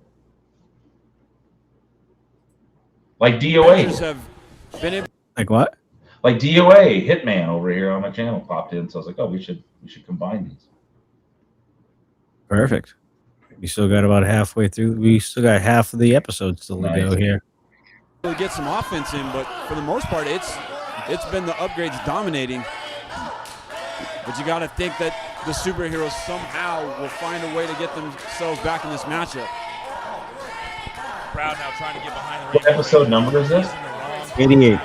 Like DOA. have been able. Like what? Like DOA, Hitman over here on my channel popped in. So I was like, oh, we should combine these. Perfect. We still got about halfway through. We still got half of the episode still to go here. Really get some offense in, but for the most part, it's been the upgrades dominating. But you got to think that the superheroes somehow will find a way to get themselves back in this matchup. Crowd now trying to get behind the What Rainbow episode Ranger. number is this? 88.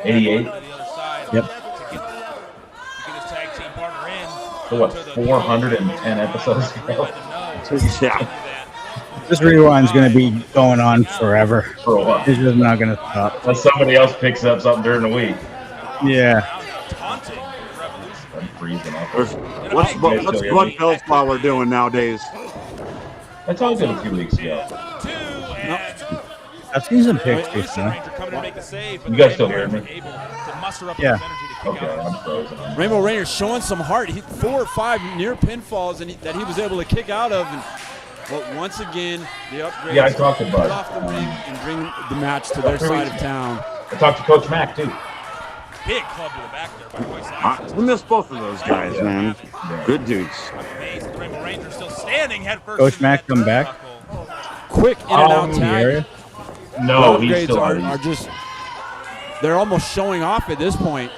88. Yep. So what, 410 episodes ago? Yeah. This rewind's going to be going on forever. For a while. It's just not going to stop. Unless somebody else picks up something during the week. Yeah. I'm freezing up. What's what Bell's Flower doing nowadays? I talked to him a few weeks ago. I've seen some pictures, man. You guys still hear me? Yeah. Okay, I'm frozen. Rainbow Ranger showing some heart. 4 or 5 near pinfalls that he was able to kick out of. But once again, the upgrades Yeah, I talked to Bud. off the ring and bring the match to their side of town. I talked to Coach Mack, too. Big club to the back there by Royce. We miss both of those guys, man. Good dudes. Amazed the Rainbow Ranger still standing head first. Coach Mack come back. Quick in and out tag. No, The he's upgrades still are just, they're almost showing off at this point.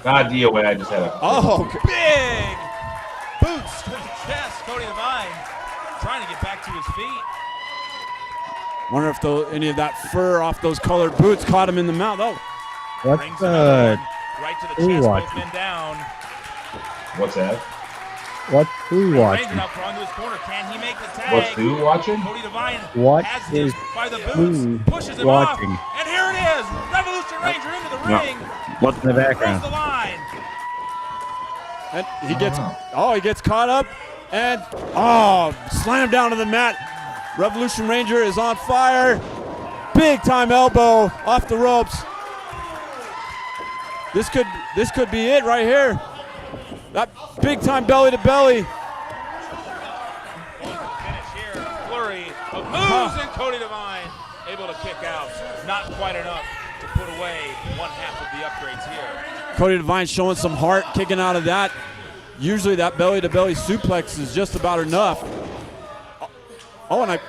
God, DOA, I just had a... Oh, Big boots to the chest. Cody Devine trying to get back to his feet. Wonder if any of that fur off those colored boots caught him in the mouth. Oh, What's Right to the who chest, both watching? men down. What's that? What's who Ranger watching? now thrown to his corner. Can he make the tag? What's who watching? Cody Devine What has is him by the who boots, pushes him watching? off, and here it is. Revolution Ranger into the Yeah. ring. What's in the Across background? the line. and he gets caught up and slammed down to the mat. Revolution Ranger is on fire. Big time elbow off the ropes. This could be it right here. That big time belly to belly. Finish here. Flurry of moves, and Cody Devine able to kick out. Not quite enough to put away one half of the upgrades here. Cody Devine showing some heart, kicking out of that. Usually that belly to belly suplex is just about enough. Oh, and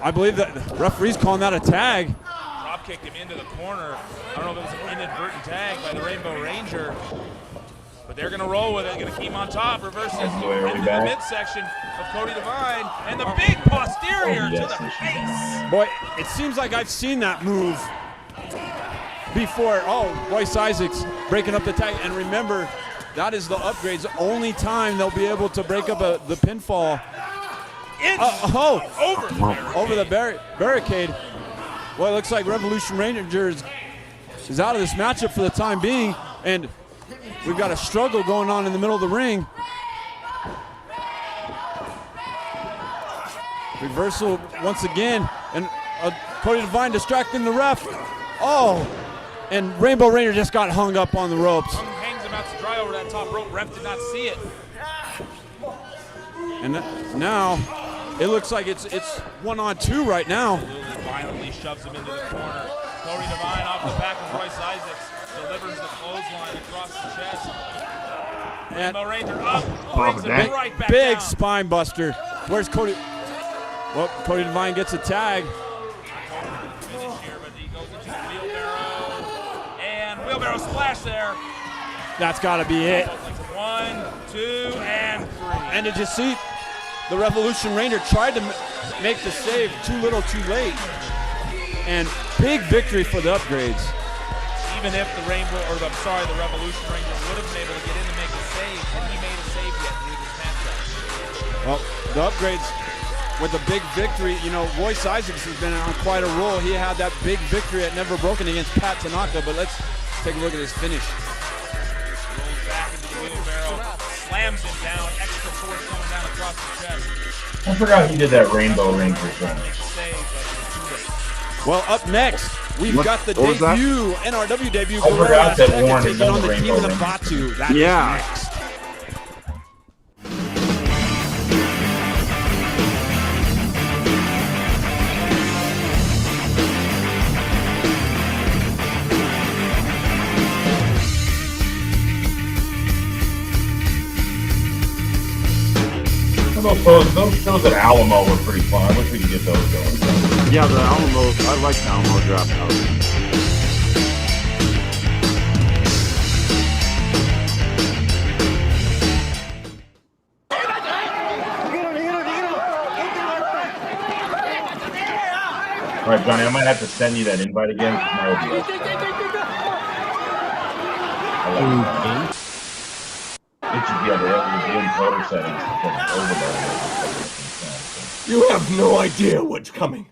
I believe that the referee's calling that a tag. Drop kicked him into the corner. I don't know if it was an inadvertent tag by the Rainbow Ranger. But they're going to roll with it. Going to keep him on top. Reverses into the midsection of Cody Devine. And the big posterior to the face. Boy, it seems like I've seen that move before. Oh, Royce Isaacs breaking up the tag. And remember, That is the Upgrade's only time they'll be able to break up the pinfall. Over the barricade. Well, it looks like Revolution Rangers is out of this matchup for the time being, and we've got a struggle going on in the middle of the ring. Reversal once again, and Cody Devine distracting the ref. Oh, and Rainbow Ranger just got hung up on the ropes. Hangs him out to dry over that top rope. Ref did not see it. And now it looks like it's 1-on-2 right now. Violently shoves him into the corner. Cody Devine off the back of Royce Isaacs delivers the clothesline across the chest. Rainbow Ranger up, brings him right back big down. spine buster. Where's Cody? Well, Cody Devine gets a tag. Finish here, but he goes into the wheelbarrow. And wheelbarrow splash there. That's got to be it. 1, 2, and 3. And did you see the Revolution Ranger tried to make the save too little too late? And big victory for the Upgrades. Even if the Revolution Ranger would have been able to get in to make a save, and he made a save yet through this matchup. Well, the Upgrades with a big victory. You know, Royce Isaacs has been on quite a roll. He had that big victory at Never Broken against Pat Tanaka, but let's take a look at his finish. Rolls back into the wheelbarrow, slams him down, extra force coming down across the chest. I forgot he did that Rainbow Ranger thing. Well, up next, we've got the debut, NRW debut. I forgot that Warren taking is on on the the team Rainbow of the Ranger. Batu. That is Yeah. next. Those shows at Alamo were pretty fun. I wish we could get those going. Yeah, the Alamo, I like the Alamo Draft House. All right, Johnny, I might have to send you that invite again. It should be able to do encoder settings to You have no idea what's coming.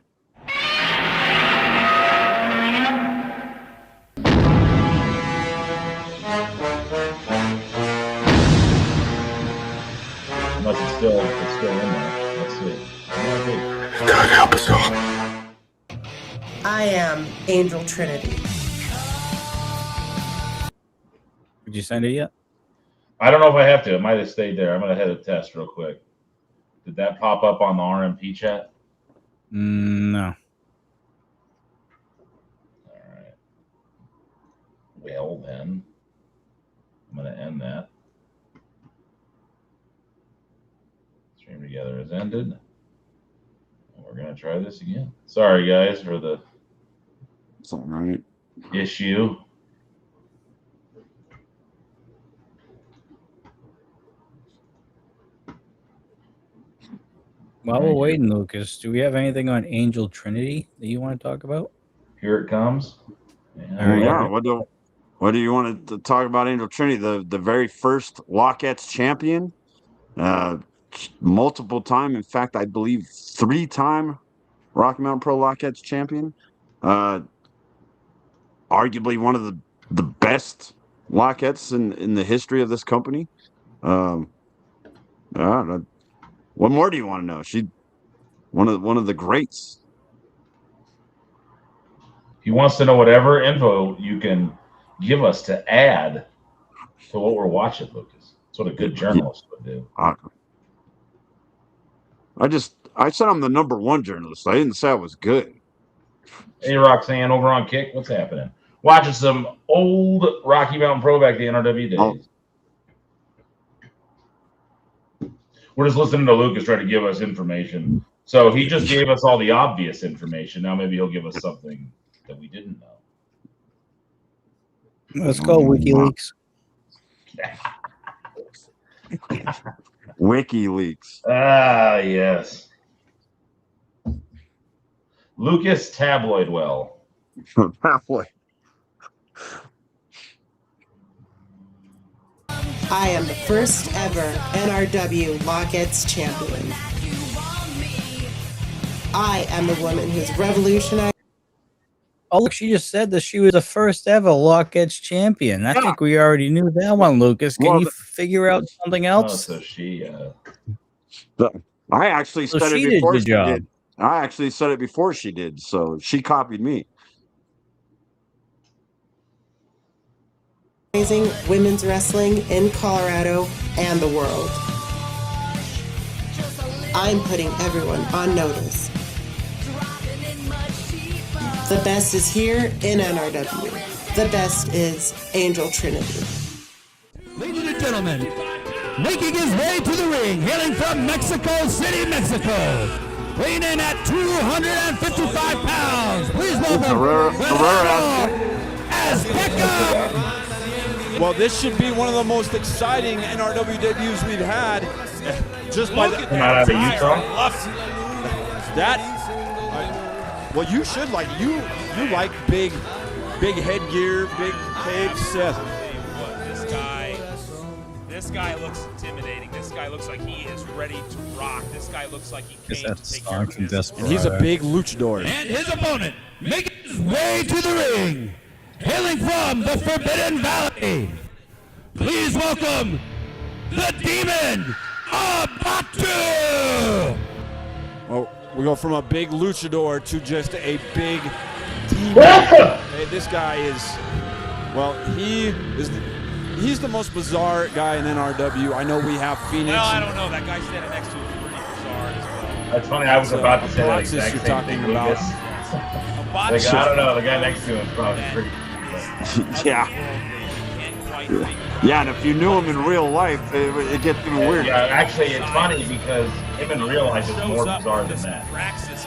Unless it's still in there. Let's see. God help us all. I am Angel Trinity. Did you send it yet? I don't know if I have to. It might have stayed there. I'm going to head a test real quick. Did that pop up on the RMP chat? No. All right. Well, then, I'm going to end that. Stream together has ended. We're going to try this again. Sorry, guys, for the It's all right. issue. While we're waiting, Lucas, do we have anything on Angel Trinity that you want to talk about? Here it comes. Yeah. What do you want to talk about? Angel Trinity, the very first Lockettes champion, multiple time. In fact, I believe 3-time Rocky Mountain Pro Lockettes champion. Arguably one of the best Lockettes in the history of this company. What more do you want to know? She one of the greats. He wants to know whatever info you can give us to add to what we're watching, Lucas. That's what a good journalist would do. I said I'm the #1 journalist. I didn't say I was good. Hey, Roxanne, over on Kick, what's happening? Watching some old Rocky Mountain Pro back the NRW days. Oh. We're just listening to Lucas try to give us information. So he just gave us all the obvious information. Now maybe he'll give us something that we didn't know. Let's go WikiLeaks. WikiLeaks. Ah, yes. Lucas Tabloidwell. Tabloid. I am the first ever NRW Lockettes champion. I am the woman who's revolutionized. Oh, look, she just said that she was the first ever Lockettes champion. I think we already knew that one, Lucas. Can you figure out something Oh, else? so she. I actually So said it she did before the she job. did. I actually said it before she did, so she copied me. Women's wrestling in Colorado and the world. I'm putting everyone on notice. The best is here in NRW. The best is Angel Trinity. Ladies and gentlemen, making his way to the ring, hailing from Mexico City, Mexico, weighing in at 255 pounds. Please welcome Azteca. Well, this should be one of the most exciting NRW debuts we've had. Just by Come out of Utah. Well, you should like you like big headgear, big capes. This guy looks intimidating. This guy looks like he is ready to rock. This guy looks like he came to take care of business. And he's a big luchador. And his opponent, making his way to the ring, hailing from the Forbidden Valley. Please welcome the Demon Abatu. Well, we go from a big luchador to just a big demon. Hey, this guy is, well, he's the most bizarre guy in NRW. I know we have Phoenix. Well, I don't know. That guy standing next to him is pretty bizarre as well. That's funny. I was about to say that Alexis exact you're same talking thing, about. Lucas. Like, I don't know. The guy next to him is probably pretty. Yeah. Yeah, and if you knew him in real life, it gets even weird. Yeah, actually, it's funny because him in real life is more bizarre than that.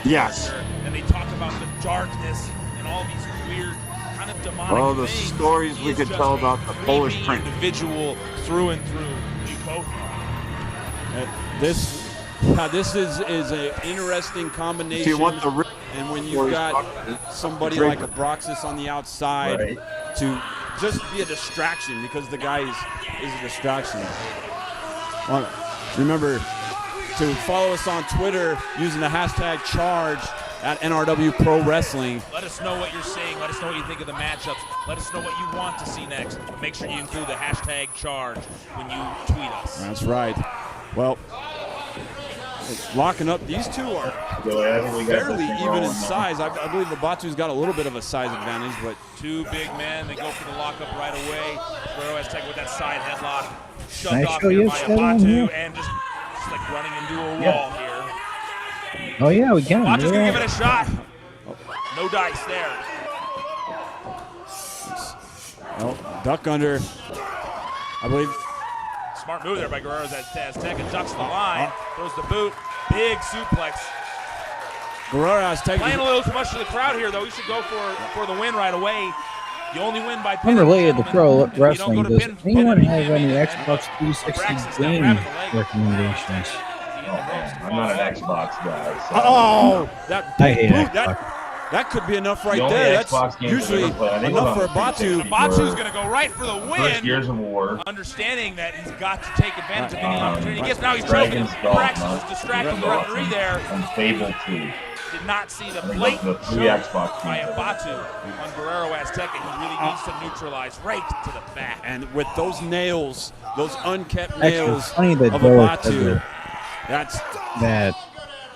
Yes. And they talk about the darkness and all these weird kind of demonic Oh, the things. stories we could tell about the Polish print. Individual through and through. You both This is an interesting combination. If you want the and when you've got somebody like a Broxis on the outside to just be a distraction, because the guy is a distraction. Well, remember to follow us on Twitter using the hashtag charge at NRW Pro Wrestling. Let us know what you're seeing. Let us know what you think of the matchups. Let us know what you want to see next. Make sure you include the hashtag charge when you tweet us. That's right. Well, locking up, these two are fairly even in size. I believe Abatu's got a little bit of a size advantage, but two big men. They go for the lockup right away. Guerrero has taken with that side headlock. Shoved Can I off show here you by something Abatu here? and just like running into a wall here. Oh, yeah, we can. Abatu's going to give it a shot. No dice there. oh, duck under. I believe. Smart move there by Guerrero as Azteca ducks the line. Throws the boot. Big suplex. Guerrero has taken. Playing a little too much to the crowd here, though. You should go for the win right away. You only win by pinning. Unrelated to pro You wrestling, don't go does to anyone have any Xbox 360 game recommendations? I'm not an Xbox guy. So. Oh, that I hate boot, Xbox. that could be enough right The only there. That's Xbox games usually I've ever played, I think, enough was for on Abatu. 360 Batu's were going to go right for the win. First Gears of War. Understanding that he's got to take advantage of any opportunity. He gets now he's Dragon's choking. Dogma. Praxis is distracting the referee there. And Fable 2. Did not see the I think blatant those are the three choke Xbox by games. Abatu on Guerrero Azteca. He really needs to neutralize right to the back. And with those nails, those unkept Actually, nails it's funny that of Doris said Abatu, that's that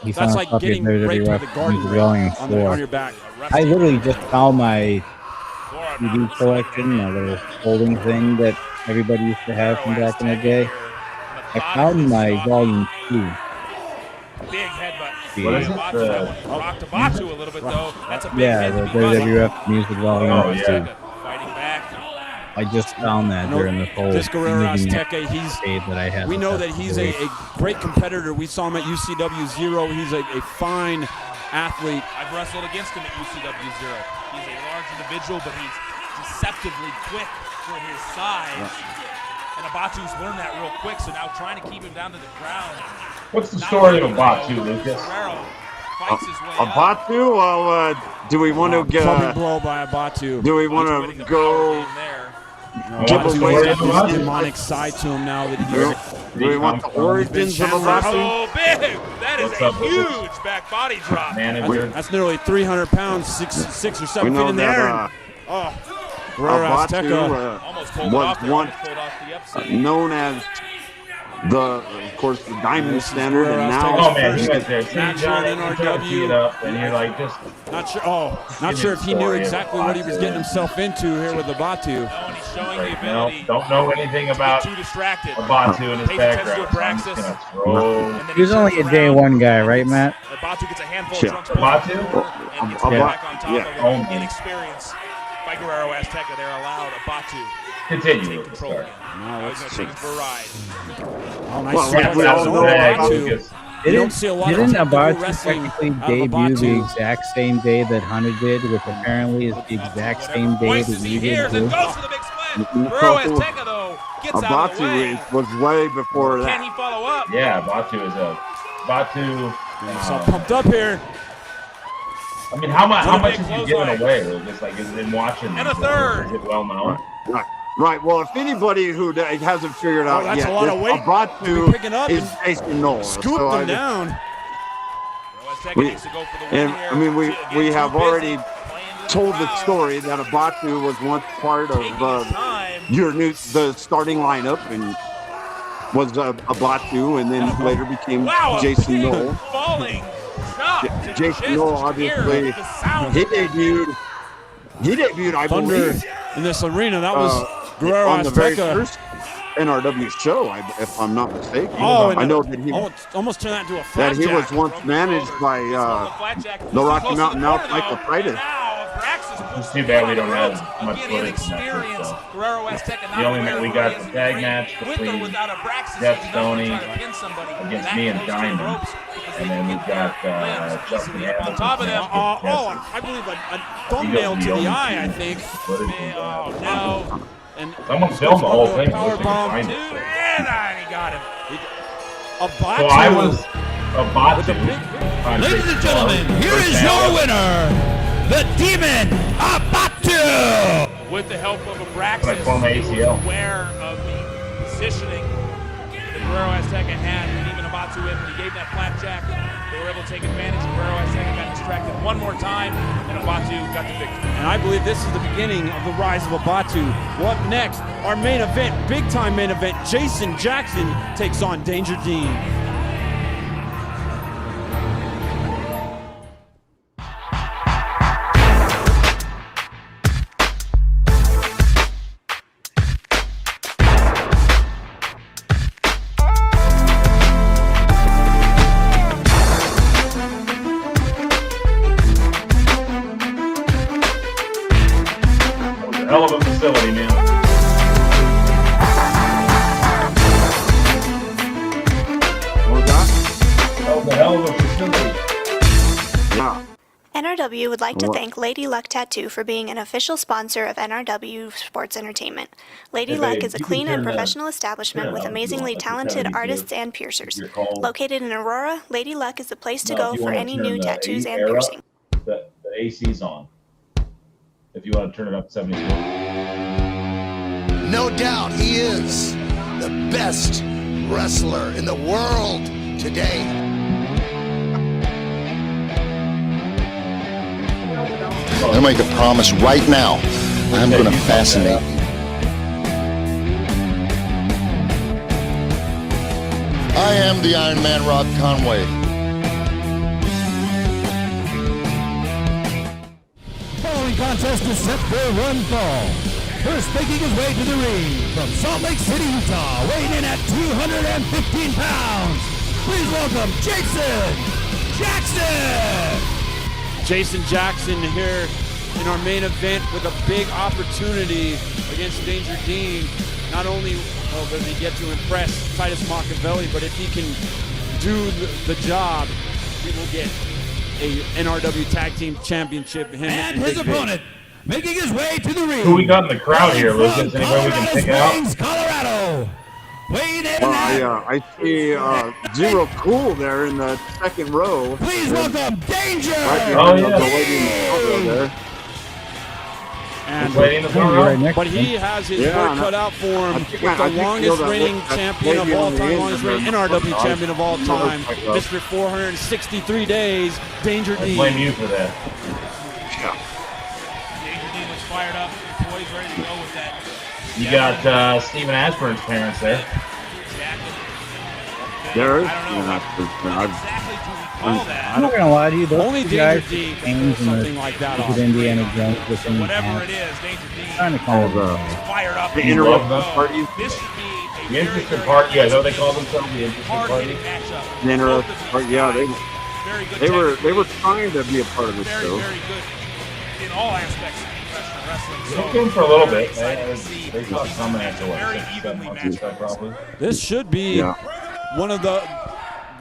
he that's found like a copy getting of WWE raped with a garden Music rake Volume on 4. your back. I literally just found my CD collection, my little holding thing that everybody used to have from back in the day. I found my Volume 2. Big headbutt. What is it? Rocked Abatu a little bit, though. That's a big Yeah, hit the because WWF Music Volume Oh, 2. yeah. fighting back. I just found that during the whole This Guerrero moving Azteca, escape that I had. we with know that he's a great competitor. We saw him at UCW Zero. He's a fine athlete. I've wrestled against him at UCW Zero. He's a large individual, but he's deceptively quick for his size. And Abatu's learned that real quick, so now trying to keep him down to the ground. What's the story of Abatu, Lucas? Guerrero fights his way up. Abatu? Well, do we want to Fucking get? blow by Abatu. Do we want to go? give away He's got the this demonic side to him now that he Do we want the origins of Abatu? Oh, big! That is a huge back body drop. That's nearly 300 pounds, six or 7 feet in the air. Guerrero Azteca was once known as of course, the Diamond Standard, and now. Oh man, he went there. NRW. Up, and you're like just not sure. Not sure if he knew exactly what he was getting himself into here with the Batu. Don't know anything about Abatu and his background. He was only a day one guy, right, Matt? Batu gets a handful of drunk Batu? and gets back on top of the inexperience by Guerrero Azteca. They're allowed Batu. Continue with the start. No, let's take it for a ride. Didn't Abatu technically debut the exact same day that Hunter did, which apparently is the exact same day that we did too? Abatu was way before that. Can he follow up? Yeah, Batu is Batu. So pumped up here. I mean, how much is he giving away? Just like in watching. And a third. Is it well known? Right. Well, if anybody who hasn't figured out that's yet, a lot of weight Abatu picking up is Jason Noel. Scoop them down. We have already told the story that Abatu was once part of the starting lineup and was Abatu, and then later became Jason Noel. Jason Noel, obviously, he debuted, I believe, in this arena. That was Guerrero on the very Azteca. first NRW show, if I'm not mistaken. Oh, I know that he almost turned that into a flapjack. That he was once managed by the Rocky Mountain Mountain Michael Fite. It's too bad we don't have much footage from that stuff. The only we got the tag match between Jeff Stoney against me and Diamond, and then we've got Justin Hamilton. On top of that, I believe a thumbnail to the eye, I think. Oh, no. And someone filmed the whole thing. And he got him. Abatu. So I was Abatu. Ladies and gentlemen, here is your winner, the Demon Abatu. With the help of Abraxas, aware of the positioning that Guerrero Azteca had, and even Abatu in, he gave that flapjack. They were able to take advantage. Guerrero Azteca got distracted one more time, and Abatu got the victory. And I believe this is the beginning of the rise of Abatu. What next? Our main event, big time main event. Jason Jackson takes on Danger Dean. Hell of a facility, man. That was a hell of a facility. Yeah. NRW would like to thank Lady Luck Tattoo for being an official sponsor of NRW Sports Entertainment. Lady Luck is a clean and professional establishment with amazingly talented artists and piercers. Located in Aurora, Lady Luck is the place to go for any new tattoos and piercing. The AC's on. If you want to turn it up to 74. No doubt he is the best wrestler in the world today. I make a promise right now. I'm going to fascinate you. I am the Iron Man, Rob Conway. Following contest is set for one fall. First making his way to the ring from Salt Lake City, Utah, weighing in at 215 pounds. Please welcome Jason Jackson. Jason Jackson here in our main event with a big opportunity against Danger Dean. Not only does he get to impress Titus Machiavelli, but if he can do the job, he will get a NRW Tag Team Championship. And his opponent, making his way to the ring. Who we got in the crowd here, Lucas? Anybody we can pick out? Colorado. I see Zero Cool there in the second row. Please welcome Danger. The lady in the photo there. And right but he has his work cut out for him with the longest reigning champion of all time, longest reigning NRW champion of all time, Mr. 463 days, Danger Dean. I blame you for that. Danger Dean was fired up, poised, ready to go with that. You got Stephen Ashburn's parents there. There is. I'm not gonna lie to you. Those Only two guys Danger Dean games in something like that off. Indiana Jones with them. Whatever it is, Danger Dean Trying to call it fired up. The interrupt party. This should be a The interesting party. Yeah, I know they call themselves the interesting party. matchup. The interrupt party. Yeah, they were trying to be a part of the show. Very good in all aspects of professional wrestling. They looked in for a little bit. They thought coming after what? This should be one of the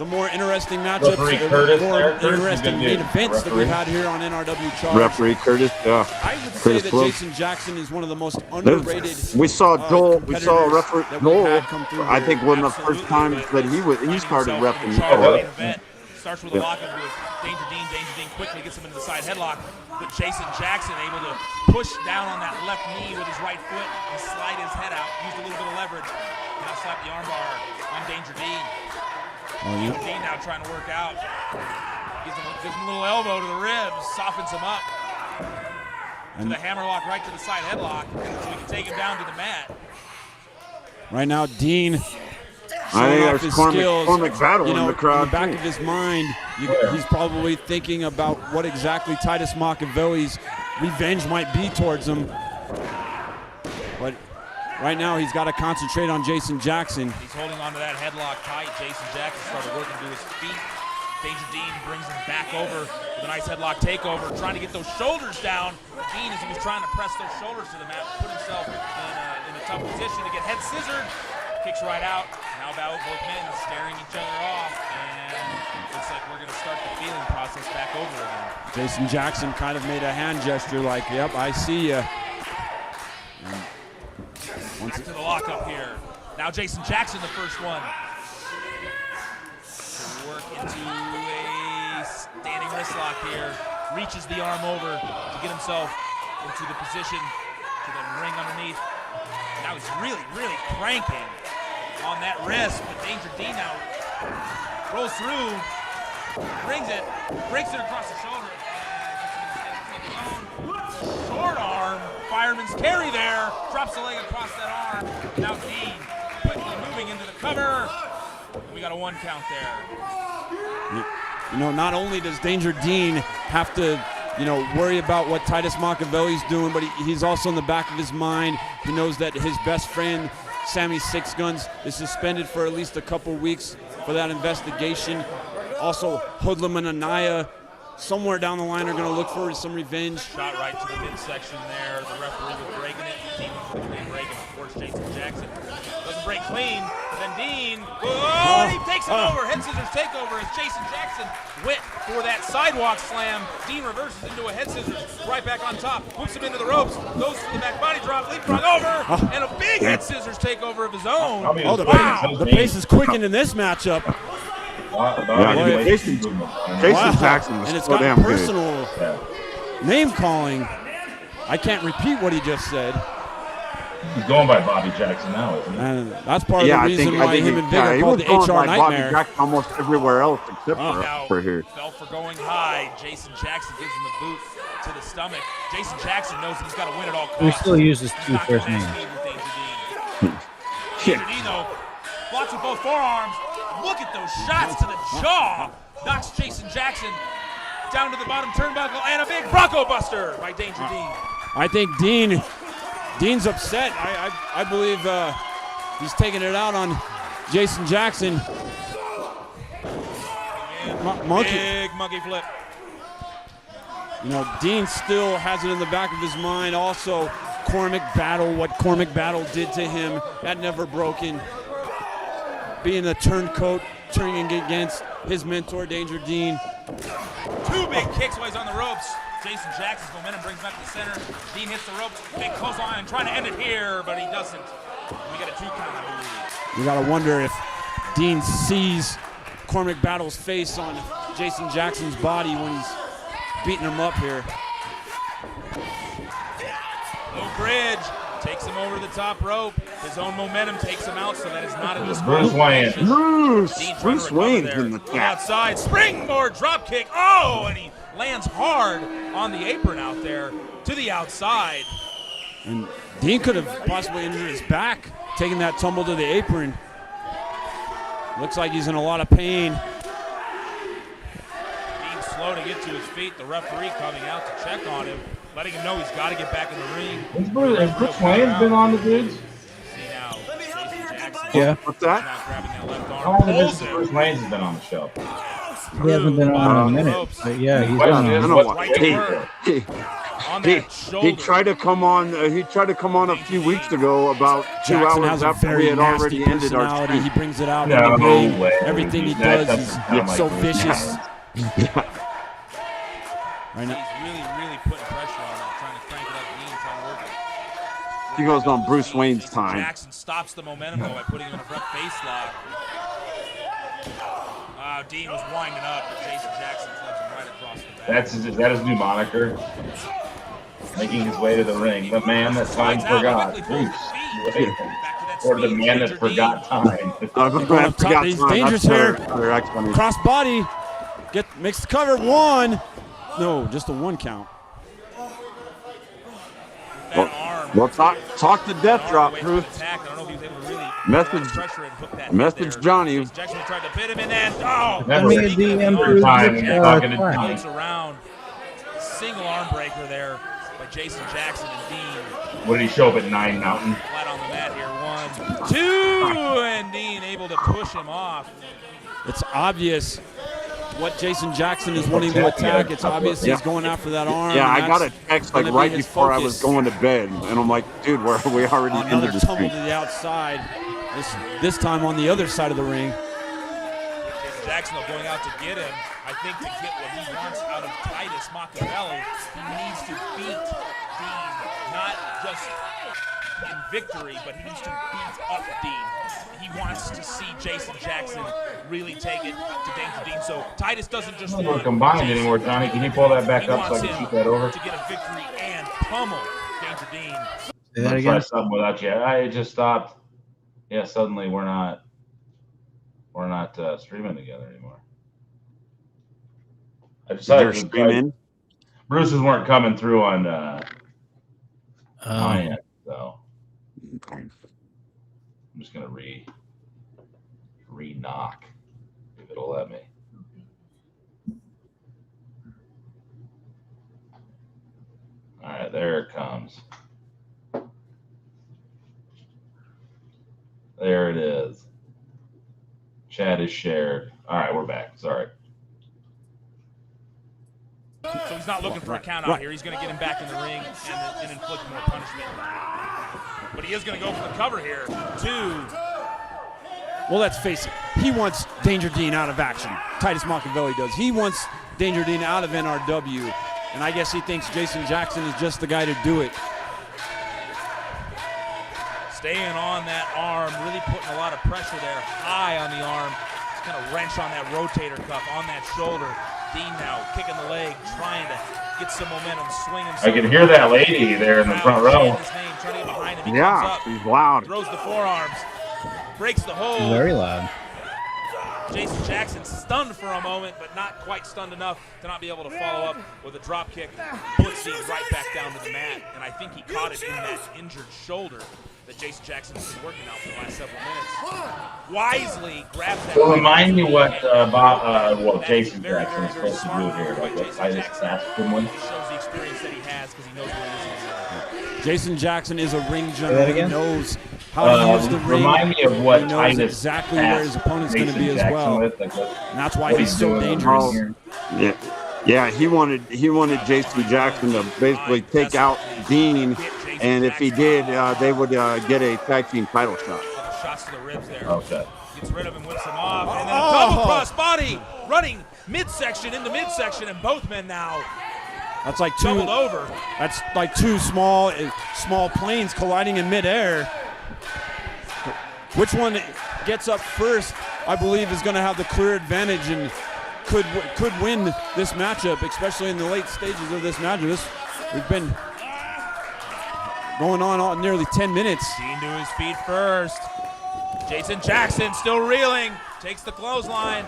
more interesting matchups, Referee Curtis more there, Curtis, interesting main events that we've had here on NRW Charge. Referee Curtis, yeah. I would say Curtis that Close. Jason Jackson is one of the most underrated. We saw Joel. We saw competitors referee that we've Joel. had come through I here. think one of the first times that he started repping. Starts with a lockup with Danger Dean. Danger Dean quickly gets him into the side headlock, but Jason Jackson able to push down on that left knee with his right foot and slide his head out. Used a little bit of leverage. Now slap the armbar on Danger Dean. Danger Dean now trying to work out. Gives him a little elbow to the ribs, softens him up. To the hammerlock right to the side headlock, so we can take him down to the mat. Right now, Dean I think off there's his Cormac skills. Battle in the crowd. In the back of his mind, he's probably thinking about what exactly Titus Machiavelli's revenge might be towards him. But right now, he's got to concentrate on Jason Jackson. He's holding on to that headlock tight. Jason Jackson started working to his feet. Danger Dean brings him back over with a nice headlock takeover, trying to get those shoulders down. Dean, as he was trying to press those shoulders to the mat, put himself in a tough position to get head scissored. Kicks right out. Now both men staring each other off, and looks like we're going to start the feeling process back over again. Jason Jackson kind of made a hand gesture like, yep, I see you. Back to the lockup here. Now Jason Jackson, the first one. Work into a standing wrist lock here. Reaches the arm over to get himself into the position to the ring underneath. Now he's really, really cranking on that wrist. But Danger Dean now rolls through, brings it, breaks it across the shoulder. Short arm, fireman's carry there. Drops the leg across that arm. Now Dean quickly moving into the cover. We got a 1 count there. You know, not only does Danger Dean have to, worry about what Titus Machiavelli's doing, but he's also in the back of his mind. He knows that his best friend, Sammy Six Guns, is suspended for at least a couple weeks for that investigation. Also, Hoodlum and Anaya, somewhere down the line, are going to look for some revenge. Shot right to the midsection there. The referee was breaking it. Dean was breaking it. Of course, Jason Jackson doesn't break clean. Then Dean, he takes it over. Head scissors takeover as Jason Jackson went for that sidewalk slam. Dean reverses into a head scissors right back on top. Whoops him into the ropes. Goes for the back body drop. Leapfrog over. And a big head scissors takeover of his own. The pace is quickened in this matchup. Jason Jackson was and it's so got damn personal name calling. I can't repeat what he just said. He's going by Bobby Jackson now, isn't he? And that's part of the reason why him and Big are called the HR Nightmare. Bobby Jackson almost everywhere else except for here. Fell for going high. Jason Jackson gives him the boot to the stomach. Jason Jackson knows he's got to win at all costs. We still use his 2 first names. Danger Dean, though, blocks with both forearms. Look at those shots to the jaw. Knocks Jason Jackson down to the bottom turnbuckle, and a big Bronco Buster by Danger Dean. I think Dean's upset. I believe he's taking it out on Jason Jackson. Big monkey flip. Dean still has it in the back of his mind. Also, Cormac Battle, what Cormac Battle did to him, that never broken. Being a turncoat, turning against his mentor, Danger Dean. 2 big kicks while he's on the ropes. Jason Jackson's momentum brings him back to the center. Dean hits the ropes. Big clothesline, trying to end it here, but he doesn't. We got a 2 count, I believe. You got to wonder if Dean sees Cormac Battle's face on Jason Jackson's body when he's beating him up here. bridge. Takes him over the top rope. His own momentum takes him out, so that is not a Bruce Wayne. Bruce Wayne's in the Going outside, springboard drop kick. Oh, and he lands hard on the apron out there to the outside. And Dean could have possibly injured his back, taking that tumble to the apron. Looks like he's in a lot of pain. Dean's slow to get to his feet. The referee coming out to check on him, letting him know he's got to get back in the ring. Has Bruce Wayne been on the dudes? Yeah. What's that? How long has Bruce Wayne's been on the show? He hasn't been on in a minute, but yeah, he's Well, on. I don't know he tried to come on. He tried to come on a few weeks ago, about 2 Jackson hours has a after very we had already nasty ended our personality. streak. He brings it out No in the ring. way. Everything he That does doesn't is sound so like vicious. He's really putting pressure on him, trying to crank it up. Dean trying to work it. He goes on Bruce Wayne's time. Jackson stops the momentum though by putting him in a front face lock. Dean was winding up, but Jason Jackson flips him right across the back. Is that his new moniker? Making his way to the ring. The man that time forgot. Bruce. Or the man that forgot time. He's dangerous here. Cross body. Makes the cover. One. No, just a 1 count. Well, talk the death drop, Bruce. Message Johnny. Jackson tried to pit him in and moves around. Single arm breaker there by Jason Jackson and Dean. What did he show up at 9 Mountain? Flat on the mat here. 1, 2, and Dean able to push him off. It's obvious what Jason Jackson is wanting to attack. It's obvious he's going after that arm. Yeah, I got a text like right before I was going to bed, and I'm like, dude, we already another ended the tumble streak. to the outside. This time on the other side of the ring. Jason Jackson going out to get him. I think to get what he wants out of Titus Machiavelli, he needs to beat Dean, not just in victory, but he needs to beat up Dean. He wants to see Jason Jackson really take it to Danger Dean. So Titus doesn't just want We're combined anymore, Johnny. Can you pull that back up so I can shoot that over? To get a victory and pummel Danger Dean. Say that I'll again. try something without you. I just stopped. Yeah, suddenly we're not streaming together anymore. I decided They're streaming. Bruce's weren't coming through on my end, so I'm just gonna re-knock if it'll let me. All right, there it comes. There it is. Chat is shared. All right, we're back. Sorry. So he's not looking for a count out here. He's going to get him back in the ring and inflict more punishment. But he is going to go for the cover here. 2. Well, let's face it. He wants Danger Dean out of action. Titus Machiavelli does. He wants Danger Dean out of NRW. And I guess he thinks Jason Jackson is just the guy to do it. Staying on that arm, really putting a lot of pressure there, high on the arm. Just kind of wrench on that rotator cuff, on that shoulder. Dean now kicking the leg, trying to get some momentum, swinging. I can hear that lady there in the front row. Yeah, she's loud. Throws the forearms, breaks the hold. Very loud. Jason Jackson stunned for a moment, but not quite stunned enough to not be able to follow up with a drop kick. Puts Dean right back down to the mat, and I think he caught it in that injured shoulder that Jason Jackson has been working out for the last several minutes. Wisely grabs that. Well, remind me what Jason Jackson is supposed to do here. Like what Titus Jackson one. Shows the experience that he has because he knows where he is. Jason Jackson is a ring general. He knows how to use the ring. Remind me of what he knows Titus exactly where his opponent's going to be as well. And that's why he's so dangerous. Yeah, he wanted Jason Jackson to basically take out Dean, and if he did, they would get a tag team title shot. Shots to the ribs there. Okay. Gets rid of him, whips him off, and then a double cross body running midsection into midsection, and both men now. That's like doubled over. That's like two small planes colliding in midair. Which one gets up first, I believe, is going to have the clear advantage and could win this matchup, especially in the late stages of this matchup. going on nearly 10 minutes. Dean to his feet first. Jason Jackson still reeling. Takes the clothesline.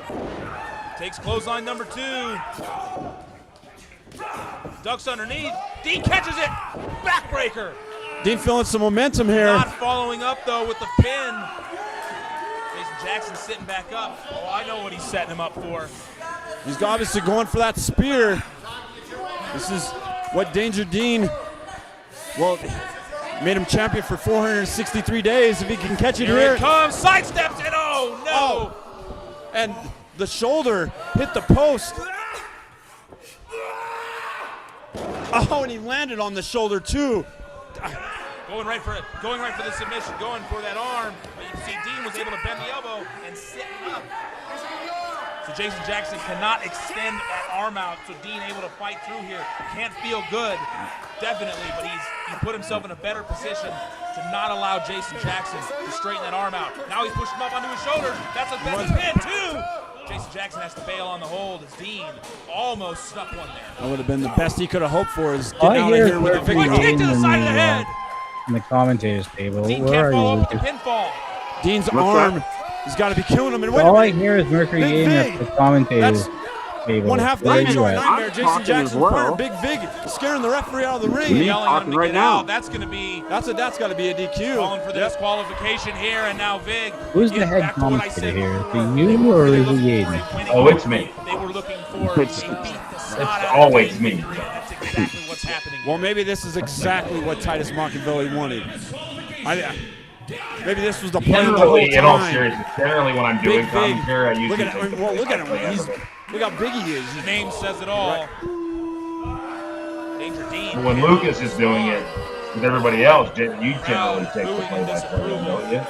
Takes clothesline number 2. Ducks underneath. Dean catches it. Backbreaker. Dean feeling some momentum here. Not following up, though, with the pin. Jason Jackson sitting back up. Oh, I know what he's setting him up for. He's obviously going for that spear. This is what Danger Dean, well, made him champion for 463 days. If he can catch it here. Here it comes. Sidesteps it. Oh, no. Oh. And the shoulder hit the post. Oh, and he landed on the shoulder, too. Going right for the submission, going for that arm. But you see Dean was able to bend the elbow and sit up. So Jason Jackson cannot extend that arm out. So Dean able to fight through here. Can't feel good, definitely, but he put himself in a better position to not allow Jason Jackson to straighten that arm out. Now he's pushed him up onto his shoulders. That's a pin too. Jason Jackson has to bail on the hold as Dean almost snuck one there. That would have been the best he could have hoped for, is getting out of here with a victory. Kick to the side of the head. In the commentators table. Dean Where can't are follow you? up with the pinfall. Dean's arm, he's got to be killing him. And wait All a I minute. hear is Mercury Big Gamer Vig. at the commentators table. One half Where are damage you on at? Nightmare. I'm Jason talking Jackson's as well. partner, Big Vig, scaring the referee out of the ring. Me Yelling at him talking to right get now. out. That's going to be That's got to be a DQ. calling for the disqualification here, and now Vig. Who's the getting head back to what I commentator said here? Is before. it you or is it Yaden? Oh, it's me. They were looking for. It's- They beat the snot It's out of always Dean me. Victory, and that's exactly what's happening. Well, maybe this is exactly what Titus Machiavelli wanted. Maybe this was the plan the whole Generally, in all time. seriousness, generally when I'm doing Big Vig. commentary, I usually Look at take him. the Well, look at play-by-play him. out of it. Look how big he is. His name says it all. Danger Dean. But when Lucas is doing it with everybody else, you generally take the booing and play-by-play, disapproval. don't you?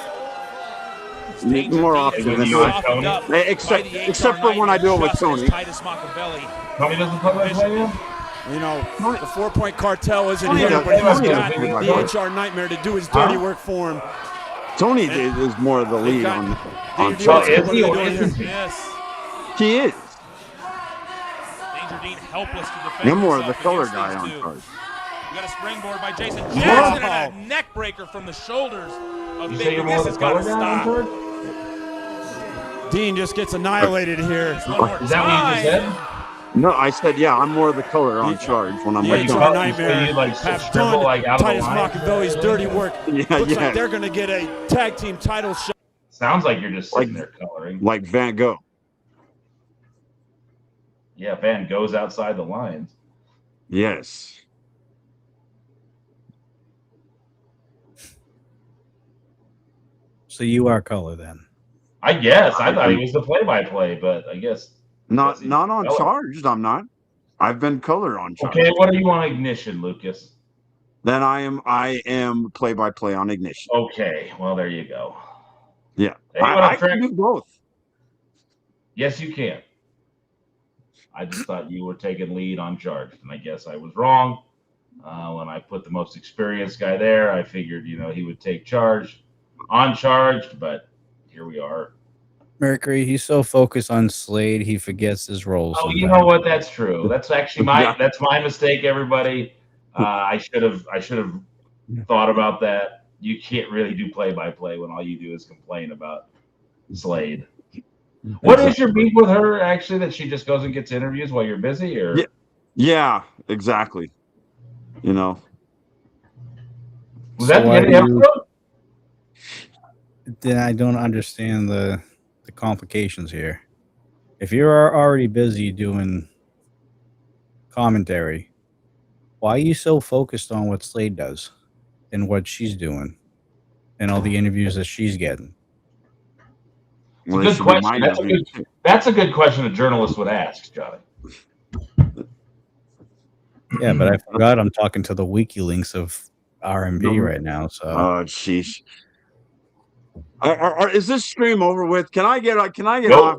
More often When than you and not. Tony, Except for when I do it with Tony. Titus Machiavelli. Tony doesn't play-by-play yet? You know, the 4-point cartel isn't Tony here, does- but he's Tony got does the play-by-play. HR Nightmare to do his dirty work for him. Tony is more of the lead got- on Well, charge. is he or What are they doing isn't he? Yes. He is. Danger Dean helpless to defend You're more of the himself color against guy these on two. charge. We got a springboard by Jason Jackson and a neck breaker from the shoulders of You Big say you're Vig. more This of has the got color to guy on stop. charge? Dean just gets annihilated here. Is that what you just said? No, I said, yeah, I'm more of the color on charge when I'm The with HR you Tony. Nightmare you like have scribble, done like, out of the Titus line? Machiavelli's dirty work. Yeah, Looks yeah. like they're going to get a tag team title shot. Sounds like you're just sitting there coloring. Like Van Gogh. Yeah, Van goes outside the lines. Yes. So you are color then. I guess. I thought he was the play-by-play, but I guess. Not on color. charged, I'm not. I've been color on charge. Okay, what are you on Ignition, Lucas? Then I am play by play on Ignition. Okay, well, there you go. Yeah. Hey, what I I'm can trying- do both. Yes, you can. I just thought you were taking lead on charged, and I guess I was wrong. When I put the most experienced guy there, I figured, he would take charge on charged, but here we are. Mercury, he's so focused on Slade, he forgets his roles. Oh, you know what? That's true. That's actually that's my mistake, everybody. I should have thought about that. You can't really do play-by-play when all you do is complain about Slade. What is your beef with her, actually, that she just goes and gets interviews while you're busy? Or Yeah, exactly. Was that the end of the episode? Then I don't understand the complications here. If you're already busy doing commentary, why are you so focused on what Slade does and what she's doing and all the interviews that she's getting? It's a good question. That's a good question a journalist would ask, Johnny. Yeah, but I forgot I'm talking to the WikiLeaks of R&B right now. So, oh, sheesh. Is this stream over with? Can I get off? Nope.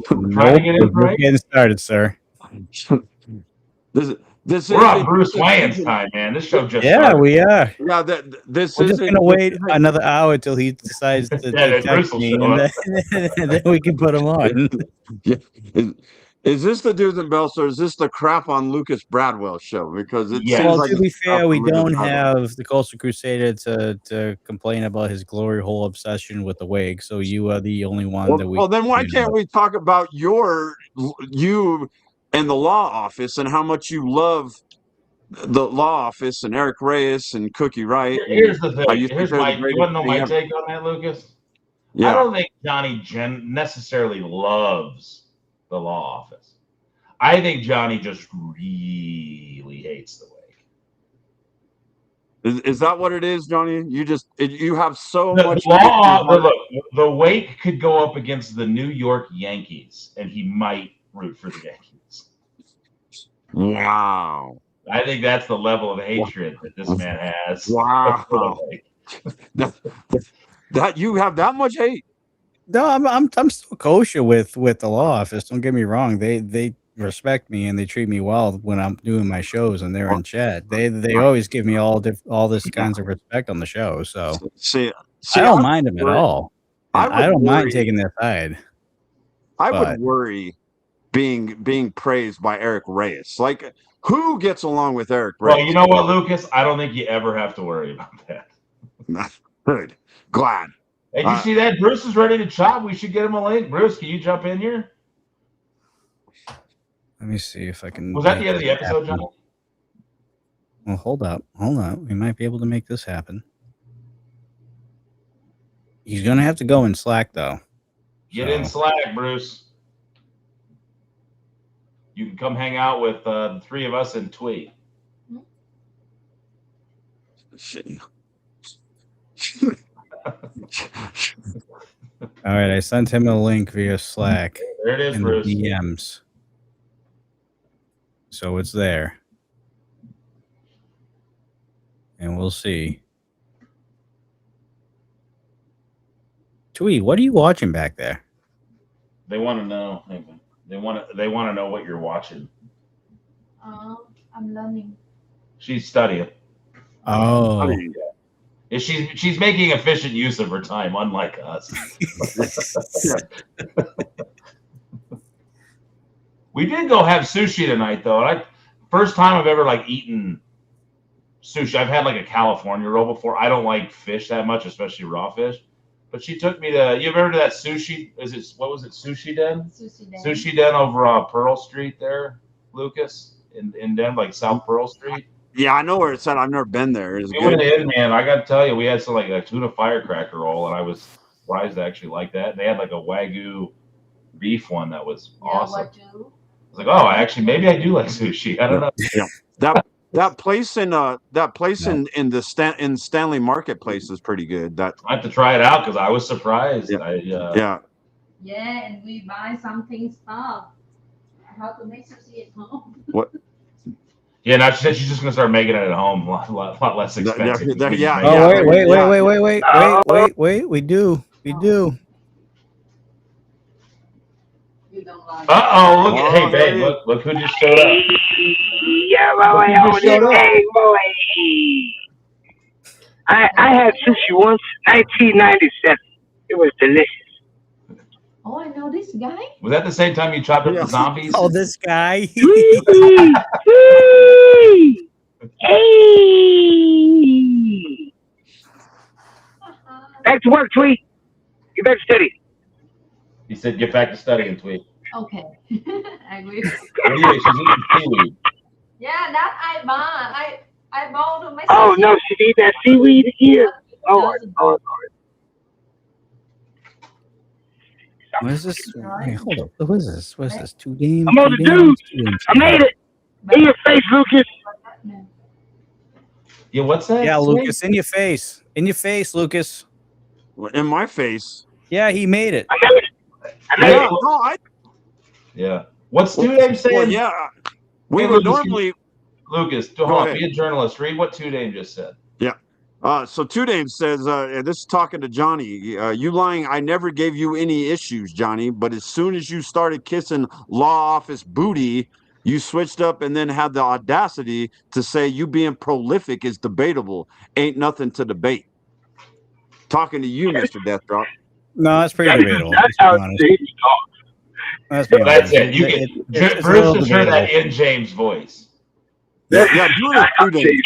We're getting started, sir. We're on Bruce Wayne's time, man. This show just Yeah, started. we are. Yeah, this We're just gonna wait another hour till he decides to Yeah, text Bruce will me, show and up. then we can put him on. Yeah. Is this the Dudes and Belts, or is this the crap on Lucas Bradwell show? Because it seems Well, like to be it's crap fair, we on Lucas don't Bradwell. have the Coastal Crusader to complain about his glory hole obsession with the wig. So you are the only one that we. Well, then why complain can't about. we talk about you and the law office and how much you love the law office and Eric Reyes and Cookie Wright and Here's the how thing. you think Here's they're the my. You greatest want to know thing my ever? take on that, Lucas? I Yeah. don't think Johnny necessarily loves the law office. I think Johnny just really hates the wake. Is that what it is, Johnny? You have so The much hate in your law, heart. look, the wake could go up against the New York Yankees, and he might root for the Yankees. Wow. I think that's the level of hatred that this man has. Wow. that you have that much hate. No, I'm still kosher with the law office. Don't get me wrong. They respect me and they treat me well when I'm doing my shows and they're in chat. They always give me all this kinds of respect on the show. So See, I don't I mind them at would- all. And I would don't mind worry. taking their side. I but- would worry being praised by Eric Reyes. Like, who gets along with Eric Reyes? Well, you know what, Lucas? I don't think you ever have to worry about that. Good. Glad. Hey, you see that? Bruce is ready to chop. We should get him a link. Bruce, can you jump in here? Let me see if I can. Was that the make end of the this episode, happen. John? Well, hold up. We might be able to make this happen. He's gonna have to go in Slack though. Get in Slack, Bruce. You can come hang out with the three of us in Tweet. All right, I sent him a link via Slack. There it is, in Bruce. The DMs. So it's there. And we'll see. Tweet, what are you watching back there? They want to know. They want to know what you're watching. I'm learning. She's studying. Oh. She's making efficient use of her time, unlike us. We did go have sushi tonight, though. First time I've ever eaten sushi. I've had a California roll before. I don't like fish that much, especially raw fish. But she took me to. You ever heard of that sushi? What was it? Sushi Den. Sushi Den over Pearl Street there, Lucas, in Denver, South Pearl Street. Yeah, I know where it's at. I've never been there. It's We good. went in, man. I got to tell you, we had some a tuna firecracker roll, and I was surprised to actually like that. They had a Wagyu beef one that was awesome. I was like, oh, maybe I do like sushi. I don't know. Yeah, that place in in Stanley Marketplace is pretty good. I have to try it out because I was surprised. Yeah. Yeah, and we buy something stuff. How to make sushi at home. What? Yeah, now she said she's just gonna start making it at home, a lot less expensive. Wait. We do. Look at hey babe, look who just showed up. Yeah, boy. I had sushi once, 1997. It was delicious. Oh, I know this guy. Was that the same time you chopped up the zombies? Oh, this guy. Hey. Back to work, Tweet. Get back to study. He said, "Get back to studying, Tweet." Okay. I will. What are you? She's eating seaweed. Yeah, that I buy. I bought to my Oh sushi. no, she ate that seaweed again. Oh. What is this? Wait, hold up. What is this? What is this? Two games? I'm on the dude. I made it. In your face, Lucas. Yeah, what's that? Yeah, Lucas, in your face. In your face, Lucas. In my face. Yeah, he made it. Yeah. What's Two Dame saying? Well, yeah. We would normally. Lucas, Go hold on, ahead. be a journalist. Read what Two Dame just said. Yeah. So Two Dame says, and this is talking to Johnny, you lying, I never gave you any issues, Johnny, but as soon as you started kissing law office booty, you switched up and then had the audacity to say you being prolific is debatable. Ain't nothing to debate. Talking to you, Mr. Death Drop. No, that's pretty debatable. That's how James talks. Let's be That's honest. it. You can. Bruce just heard that in James voice. Yeah, do it in 2 days.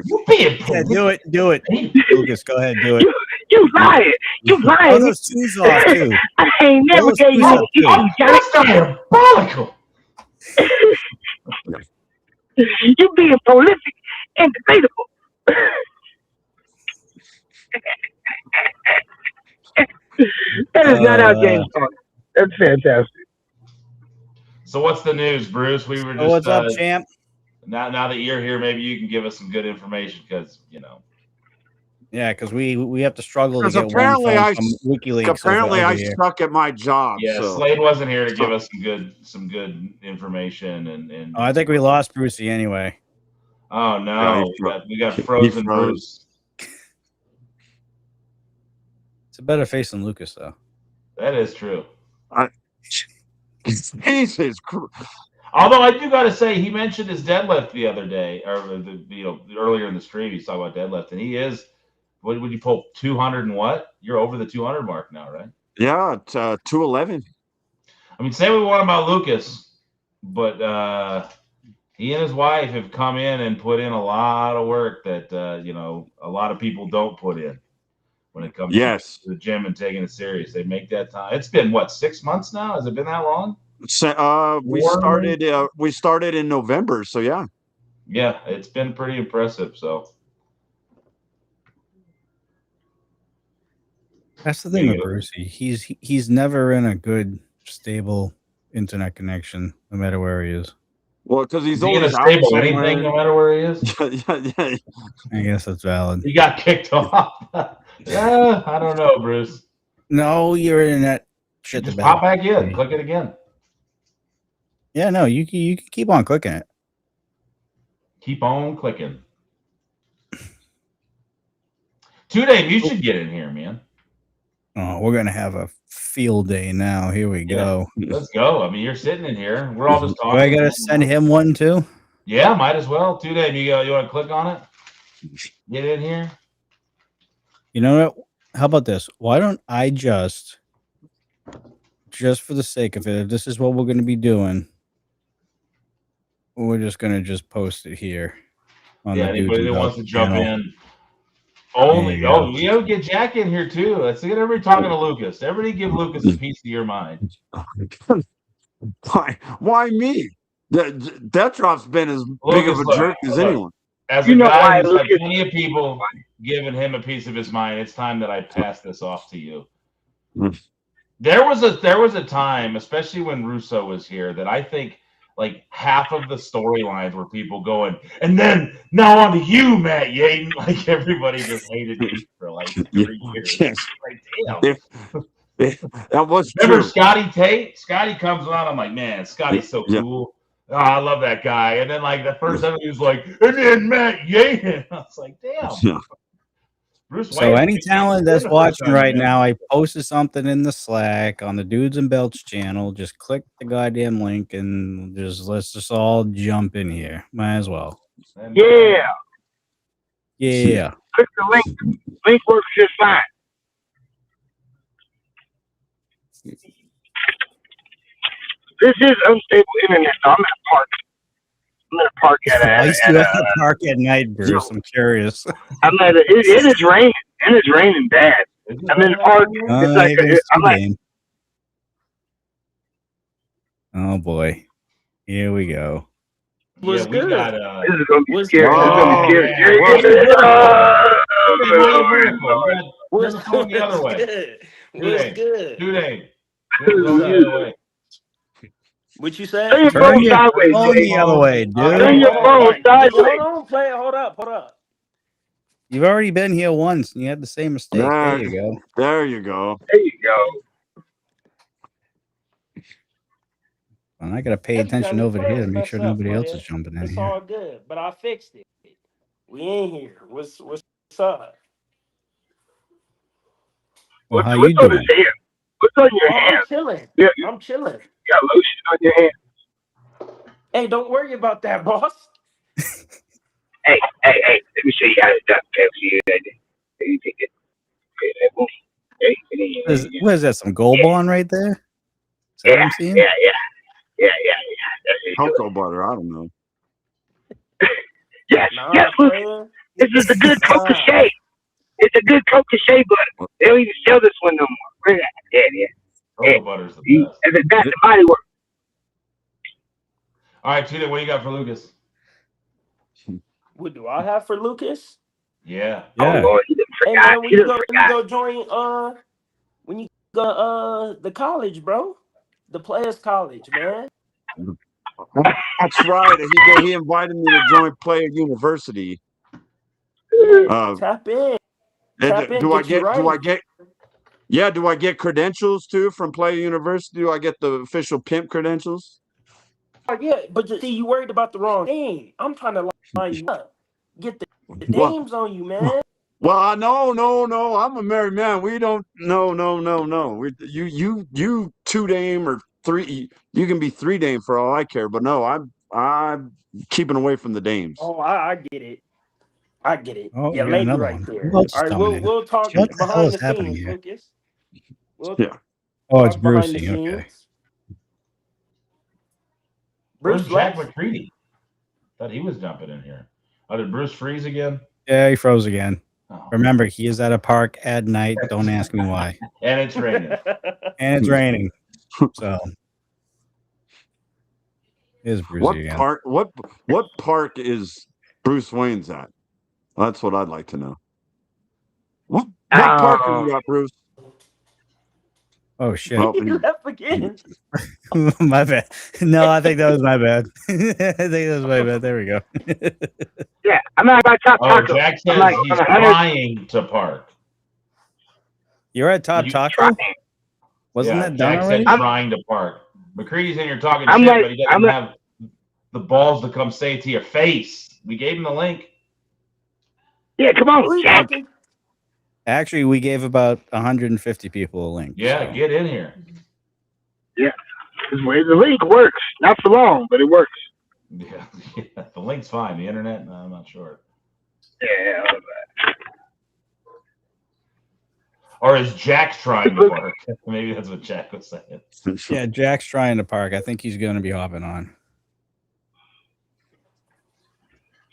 You being Yeah, do it. Lucas, go ahead, do it. You lying. You lying. Oh, those shoes off too. I ain't never those gave you shoes any off, too. issues, Johnny. Diabolical. You being prolific and debatable. That is not how James talks. That's fantastic. So what's the news, Bruce? We were just. What's up, champ? Now that you're here, maybe you can give us some good information because Yeah, because we have to struggle to Because get one apparently from WikiLeaks. apparently over I here. suck at my job. Yeah, so. Slade wasn't here to give us some good information and. Oh, I think we lost Brucey anyway. Oh no, we got frozen Bruce. It's a better face than Lucas, though. That is true. Jesus Christ. Although I do got to say, he mentioned his deadlift the other day, or earlier in the stream, he's talking about deadlift, and he is. What would you pull? 200 and what? You're over the 200 mark now, right? Yeah, it's 211. I mean, say we want about Lucas, but he and his wife have come in and put in a lot of work that a lot of people don't put in when it comes to the gym and taking it serious. They make that time. It's been what, 6 months now? Has it been that long? We started in November, so yeah. Yeah, it's been pretty impressive. So that's the thing with Brucey. He's never in a good, stable internet connection, no matter where he is. Well, because he's always out somewhere. Anything, no matter where he is. yeah. I guess that's valid. He got kicked off. Yeah, I don't know, Bruce. No, your internet shit. Just pop back in. Click it again. Yeah, no, you can keep on clicking it. Keep on clicking. 2 Dave, you should get in here, man. Oh, we're gonna have a field day now. Here we go. Let's go. I mean, you're sitting in here. We're all just talking. Do I gotta send him one too? Yeah, might as well. 2 Dave, you want to click on it? Get in here. You know what? How about this? Why don't I just for the sake of it, if this is what we're gonna be doing, we're just gonna post it here. On the anybody that wants to jump channel. in. We gotta get Jack in here too. Let's get everybody talking to Lucas. Everybody give Lucas a piece of your mind. Why me? That drop's been as big of a jerk as anyone. As a guy who's had plenty of people giving him a piece of his mind, it's time that I pass this off to you. There was a time, especially when Russo was here, that I think like half of the storylines were people going, and then now on to you, Matt Yaden. Like everybody just hated me for like 3 years. Like, damn. That was Remember true. Scotty Tate? Scotty comes on. I'm like, man, Scotty's so cool. Oh, I love that guy. And then like the first time he was like, and then Matt Yaden. I was like, damn. Bruce So Wayne, any talent that's watching right now, I posted something in the Slack on the Dudes and Belts channel. Just click the goddamn link and let's just all jump in here. Might as well. Yeah. Yeah. Click the link. Link works just fine. This is unstable internet, so I'm gonna park. I'm gonna park I used to have to park at night, Bruce. I'm curious. I'm at it is raining, and it's raining bad. I'm in the park. It's like I'm like, oh boy, here we go. What's good? Got, this is gonna be scary. What's going the other way? What's good? 2 Dave. Going the other way. What you say? Turn your phone sideways. Phone the other way, dude. Turn your phone sideways. Hold on, play it. Hold up. You've already been here once, and you had the same mistake. There you go. There you go. And I gotta pay attention over here to make sure nobody else is jumping in It's here. all good, but I fixed it. We ain't here. What's up? Well, how you doing? What's on your hand? I'm chilling. Yeah. I'm chilling. You got lotion on your hand. Hey, don't worry about that, boss. Hey, let me show you how to duck Pepsi. You take it. What is that? Some gold bond right there? Is that what I'm seeing? Yeah. Cocoa butter. I don't know. Yes, Nah, yes, Luke. player. This is the good Coca Nah. Shea. It's a good Coca Shea butter. They don't even sell this one no more. Where's that? Yeah. Cocoa butter's the best. It's a Bath and Body Works. All right, Tita, what do you got for Lucas? What do I have for Lucas? Yeah. Oh Lord, he done Hey forgot. man, He done forgot. go join when you go the college, bro. The players college, man. That's right. He invited me to join Player University. Yeah, tap in. Tap in, Do I get you get? right. Do I get credentials too from Player University? Do I get the official pimp credentials? Yeah, but see, you worried about the wrong thing. I'm trying to line you up. Get the Well, names on you, man. well, no. I'm a married man. We don't. No. You 2 dame or 3. You can be 3 dame for all I care. But no, I'm keeping away from the dames. Oh, I get it. I get it. Oh, Yeah, we got lady another right one. there. Who else is All right, coming in? we'll talk What the hell behind is the happening scenes, here? Lucas. We'll Yeah. Oh, it's talk behind the Brucey. scenes. Okay. Where's Bruce Jack left? McCready? Thought he was jumping in here. Oh, did Bruce freeze again? Yeah, he froze again. Oh. Remember, he is at a park at night. Don't ask me why. And it's raining. And it's raining. So it is Brucey again. What park is Bruce Wayne's at? That's what I'd like to know. What park are you at, Bruce? Oh shit! Oh, He left again. My bad. No, I think that was my bad. I think that was my bad. There we go. Yeah, I'm not about Top Oh, Taco. Jack I'm says like he's 100. trying to park. You're at Top Taco? Wasn't Yeah, that done Jack already? said trying to park. McCready's in here talking I'm shit, like- but he doesn't have the balls to come say it to your face. We gave him the link. Yeah, come on, Jack. Actually, we gave about 150 people a link. Yeah, so. get in here. Yeah, the link works. Not for long, but it works. Yeah, the link's fine. The internet, no, I'm not sure. Yeah. Or is Jack trying to park? Maybe that's what Jack was saying. Yeah, Jack's trying to park. I think he's going to be hopping on.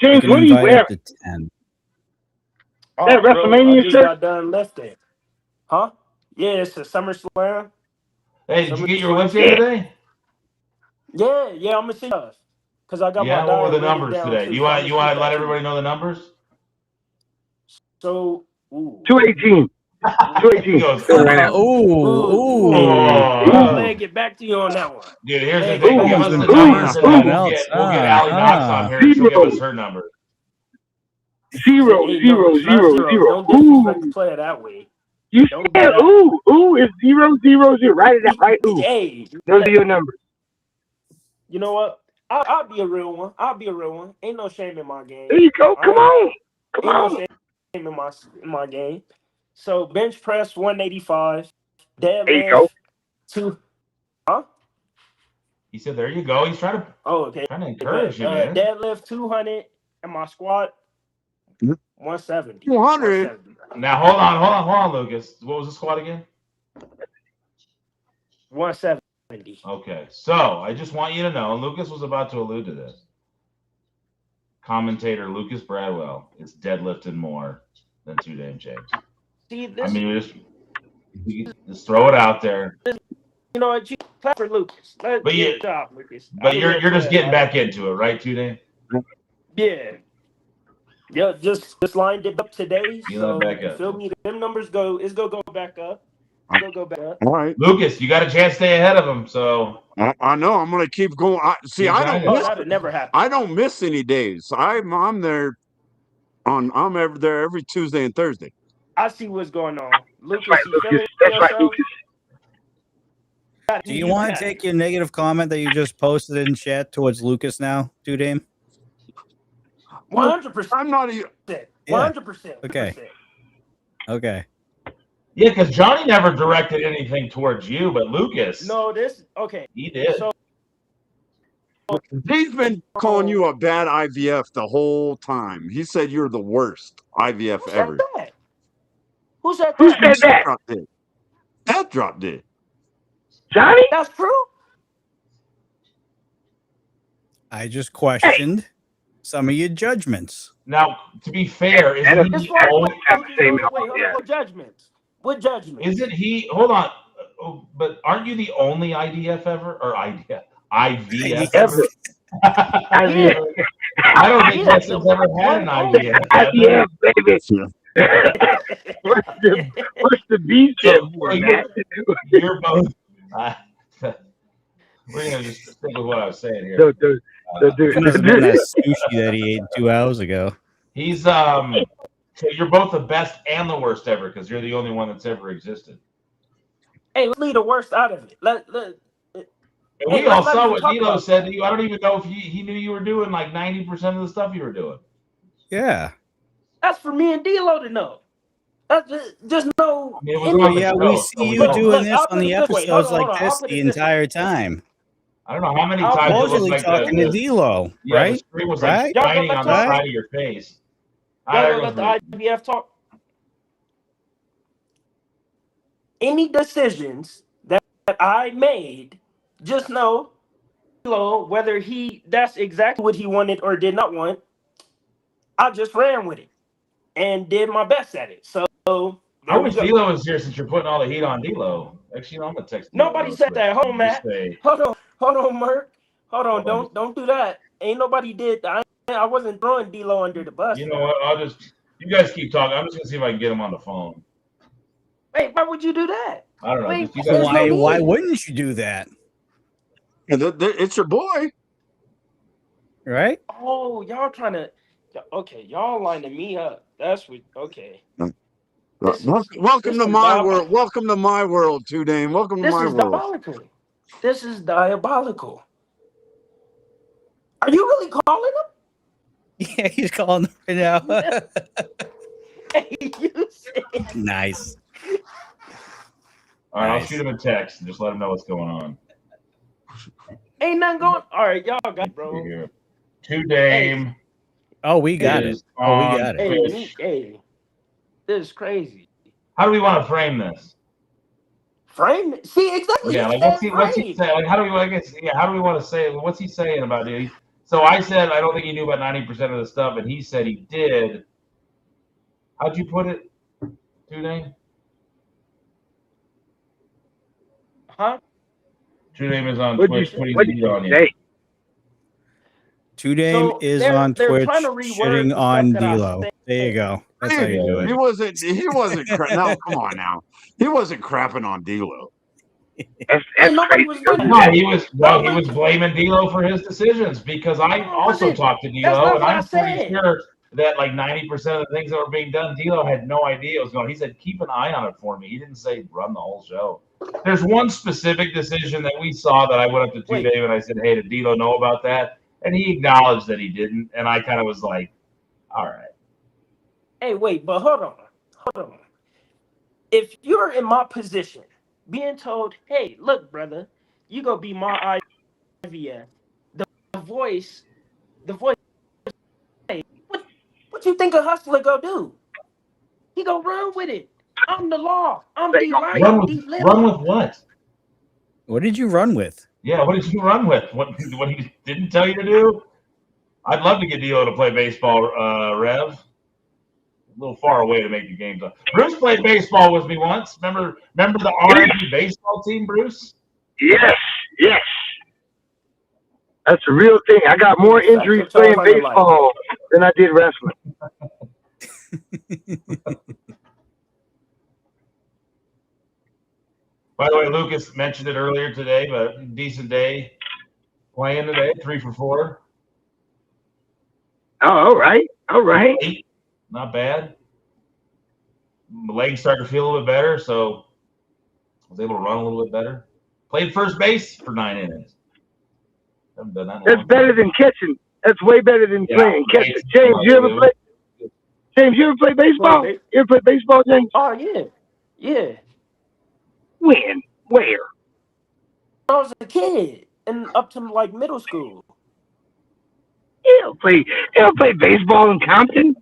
James, can what are you invite wearing? up to 10. Oh, That bro, WrestleMania I just shirt? got done lifting. Huh? Yeah, it's a SummerSlam. Hey, did you get your lift in today? Yeah, I'm gonna see us. Cause I got Yeah, my what were diet the written numbers down today? too, You so want I'ma to let shoot that everybody too. know the numbers? So, 218. 218. He goes, I'll let get back to you on that one. Dude, here's the Let thing. get Give back us to the you on that numbers, one. and then we'll get Allie Knox on here, and she'll give us her numbers. Zero. Hey, no, it's not zeros. Don't disrespect the player that way. You Don't do said that. ooh is 000. Write it out, right? Ooh. Hey, Those are your numbers. you know what? I'll be a real one. Ain't no shame in my game. There you go. Come on. Ain't no shame in my game. So bench press 185, There you go. deadlift 2. Huh? He said, "There you go." He's trying to encourage you, man. Deadlift 200 and my squat 170. 200. Now hold on, Lucas. What was the squat again? 170. Okay, so I just want you to know, and Lucas was about to allude to this. Commentator Lucas Bradwell is deadlifting more than 2 Dame James. See this? I mean, just throw it out there. You know what? You clap for Lucas. Good job, Lucas. But you're just getting back into it, right, 2 Dame? Yeah. Yeah, just lined it up today. You So back you up. feel me? Them numbers it's gonna go back up. It's gonna go back up. All right, Lucas, you got a chance to stay ahead of him. So I know I'm going to keep going. That'd never happen. I don't miss any days. I'm there there every Tuesday and Thursday. I see what's going on. Lucas, right, you Lucas. feeling That's right, yourself? Lucas. Do you want to take your negative comment that you just posted in chat towards Lucas now, 2Dame? 100%. I'm not even. 100%. Okay. yeah, because Johnny never directed anything towards you, but Lucas, No, he did. So He's been calling you a bad IVF the whole time. He said you're the worst IVF ever. Who said Who that? said that? That drop did. Johnny? That's true. I just questioned some of your judgments. Now, to be fair, isn't he As the far as only? what judgments? What judgments? Isn't he? Hold on, but aren't you the only IDF ever or IVF ever? IVF. I don't think Weston's ever had an IVF. IVF, baby. what's the B stand for, man? You're both. We're gonna just stick with what I was saying here. It must have been that sushi that he ate 2 hours ago. He's so you're both the best and the worst ever because you're the only one that's ever existed. Hey, let's leave the worst out of it. And we all saw what D'Lo said to you. I don't even know if he knew you were doing like 90% of the stuff you were doing. Yeah. That's for me and D'Lo to know. Just know. We see you doing this on the episodes like this the entire time. I don't know how many times it Supposedly looked talking to D'Lo, right? The screen was like Right? shining on the side of your face. Y'all gonna let the IBF talk? Any decisions that I made, just know, whether that's exactly what he wanted or did not want, I just ran with it and did my best at it. So I wish D'Lo was here since you're putting all the heat on D'Lo. Actually, I'm gonna text. Nobody said that. Hold on, Matt. Hold on, Merc. Hold on. Don't do that. Ain't nobody did. I wasn't throwing D'Lo under the bus. You know what? You guys keep talking. I'm just gonna see if I can get him on the phone. Hey, why would you do that? I don't know. Wait, Why wouldn't you do that? It's your boy, right? Oh, y'all trying to? Okay, y'all lining me up. That's what. Okay. Welcome to my world. Welcome to my world, Dame. Welcome to my world. Diabolical. This is diabolical. Are you really calling him? Yeah, he's calling him right now. Hey, you said. Nice. All right, I'll shoot him a text and just let him know what's going on. Ain't nothing going. All right, y'all got it, bro. Dame. Hey. Oh, we got it. Oh, we got it. Hey, this is crazy. How do we want to frame this? Frame it? See, exactly. Yeah, like what's he saying? Like, how do we want to say? What's he saying about it? So I said I don't think he knew about 90% of the stuff, and he said he did. How'd you put it, Dame? Huh? Dame is on Twitch putting heat on you. Dame is on Twitch shitting on D'Lo. There you go. That's how you do it. He wasn't. No, come on now. He wasn't crapping on D'Lo. Nobody was doing that. He was blaming D'Lo for his decisions because I also talked to D'Lo, and I'm pretty sure that like 90% of the things that were being done, D'Lo had no idea it was going. He said, "Keep an eye on it for me." He didn't say run the whole show. There's one specific decision that we saw that I went up to Dave and I said, "Hey, did D'Lo know about that?" And he acknowledged that he didn't, and I kind of was like, "All right." Hey, wait, but hold on. If you're in my position, being told, "Hey, look, brother, you gonna be my IVF," the voice. Hey, what you think a hustler gonna do? He gonna run with it. I'm the law. I'm the light. Run with what? What did you run with? Yeah, what did you run with? What he didn't tell you to do? I'd love to get D'Lo to play baseball, Rev. A little far away to make the games up. Bruce played baseball with me once. Remember the R&B baseball team, Bruce? Yes. That's a real thing. I got more injuries playing baseball than I did wrestling. By the way, Lucas mentioned it earlier today, but decent day playing today, 3 for 4. Oh, all right. 8, not bad. My legs started to feel a little bit better, so I was able to run a little bit better. Played first base for 9 innings. Haven't done that. That's better than catching. That's way better than playing catching. James, you ever play baseball? You ever play baseball, James? Oh yeah. When? Where? I was a kid and up to like middle school. You don't play baseball in Compton?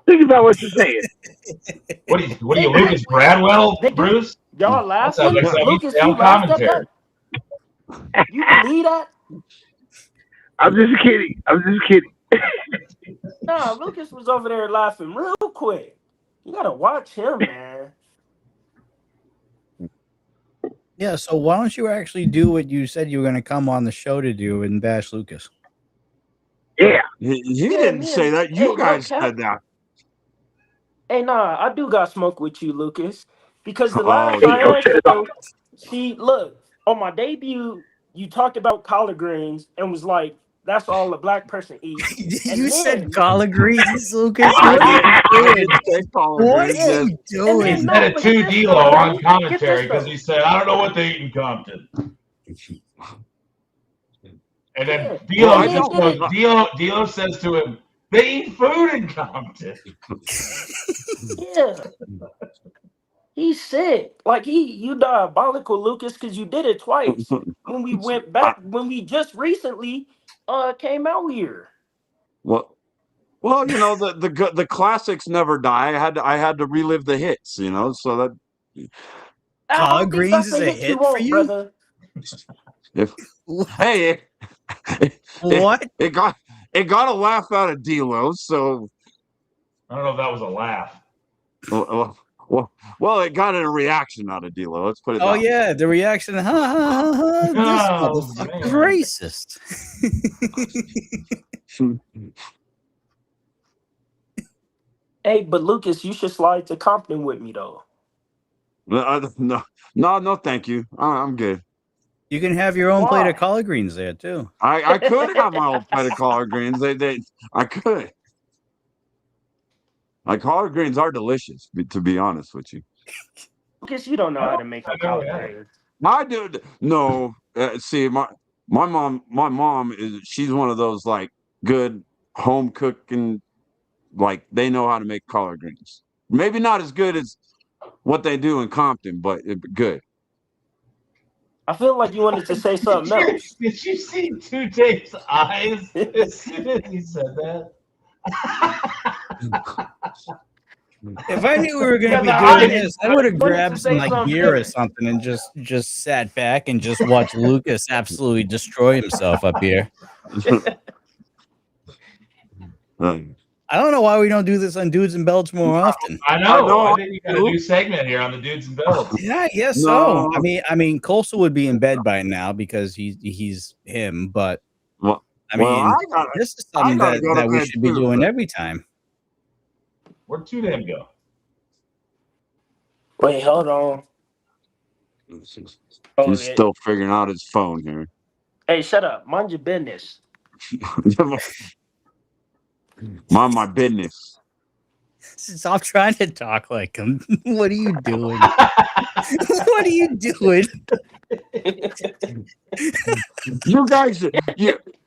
Think about what you're saying. What are you, Lucas Bradwell, Bruce? Y'all That sounds laughing? like something you Lucas, say you on laughed at commentary. that? You believe that? I'm just kidding. I'm just kidding. Nah, Lucas was over there laughing real quick. You gotta watch him, man. Yeah, so why don't you actually do what you said you were going to come on the show to do and bash Lucas? Yeah. He Yeah, didn't me say and that. You hey, no guys cap. said that. Hey, nah, I do got smoke with you, Lucas, because the Oh, last Hey, you yo, Cheyenne shut it off. show, see, look, on my debut, you talked about collard greens and was like, "That's all a black person eat," You and said then collard greens, Lucas. I What are did. you I did doing? say collard What greens. are yeah, Yes. you and He then doing? said no, it but to get this though, D'Lo on Ray, get this commentary because though, he said, "I don't know what they eat in Compton." And then yeah, Well, D'Lo and I then just don't. get goes, it. D'Lo says to him, "They eat food in Compton." Yeah, he's sick. Like you diabolical, Lucas, because you did it twice. When we went I, back, when we just recently came out here. well, well, the classics never die. I had to relive the hits. So that I Collard don't think greens that's is the a hit you hit for want, you? brother. if What? hey, it, What? it got a laugh out of D'Lo. So I don't know if that was a laugh. well, it got a reaction out of D'Lo. Let's put it Oh that way. yeah, the reaction. Ha ha ha ha! This Oh motherfucker's man. racist. Hey, but Lucas, you should slide to Compton with me though. No, thank you. I'm good. You can have your own plate of Why? collard greens there too. I could have my own plate of collard greens. I could. Like collard greens are delicious, to be honest with you. Lucas, you don't know I how don't to make I a never collard had it. green. I do. No, see, my mom she's one of those like good home cooking, like they know how to make collard greens. Maybe not as good as what they do in Compton, but good. I feel like you wanted to say something else. Did you see Two Dave's eyes as soon as he said that? If I knew we were going Yeah, to be the doing eyes. this, I would have Wanted to grabbed some say like something beer or different. something and just sat back and just watched Lucas absolutely destroy himself up here. I don't know why we don't do this on Dudes and Belts more often. I know. I think you got a new segment here on the Dudes and Belts. Yeah, I guess so. No. I mean, Coastal would be in bed by now because he's him. But Well, I well, mean, I gotta, this is I something gotta that go to we bed should be too. doing every time. Where'd Two Dave go? Wait, hold on. Oh, He's still figuring out his phone here. hey, shut up. Mind your business. Mind my business. Stop trying to talk like him. What are you doing? What are you doing? You guys,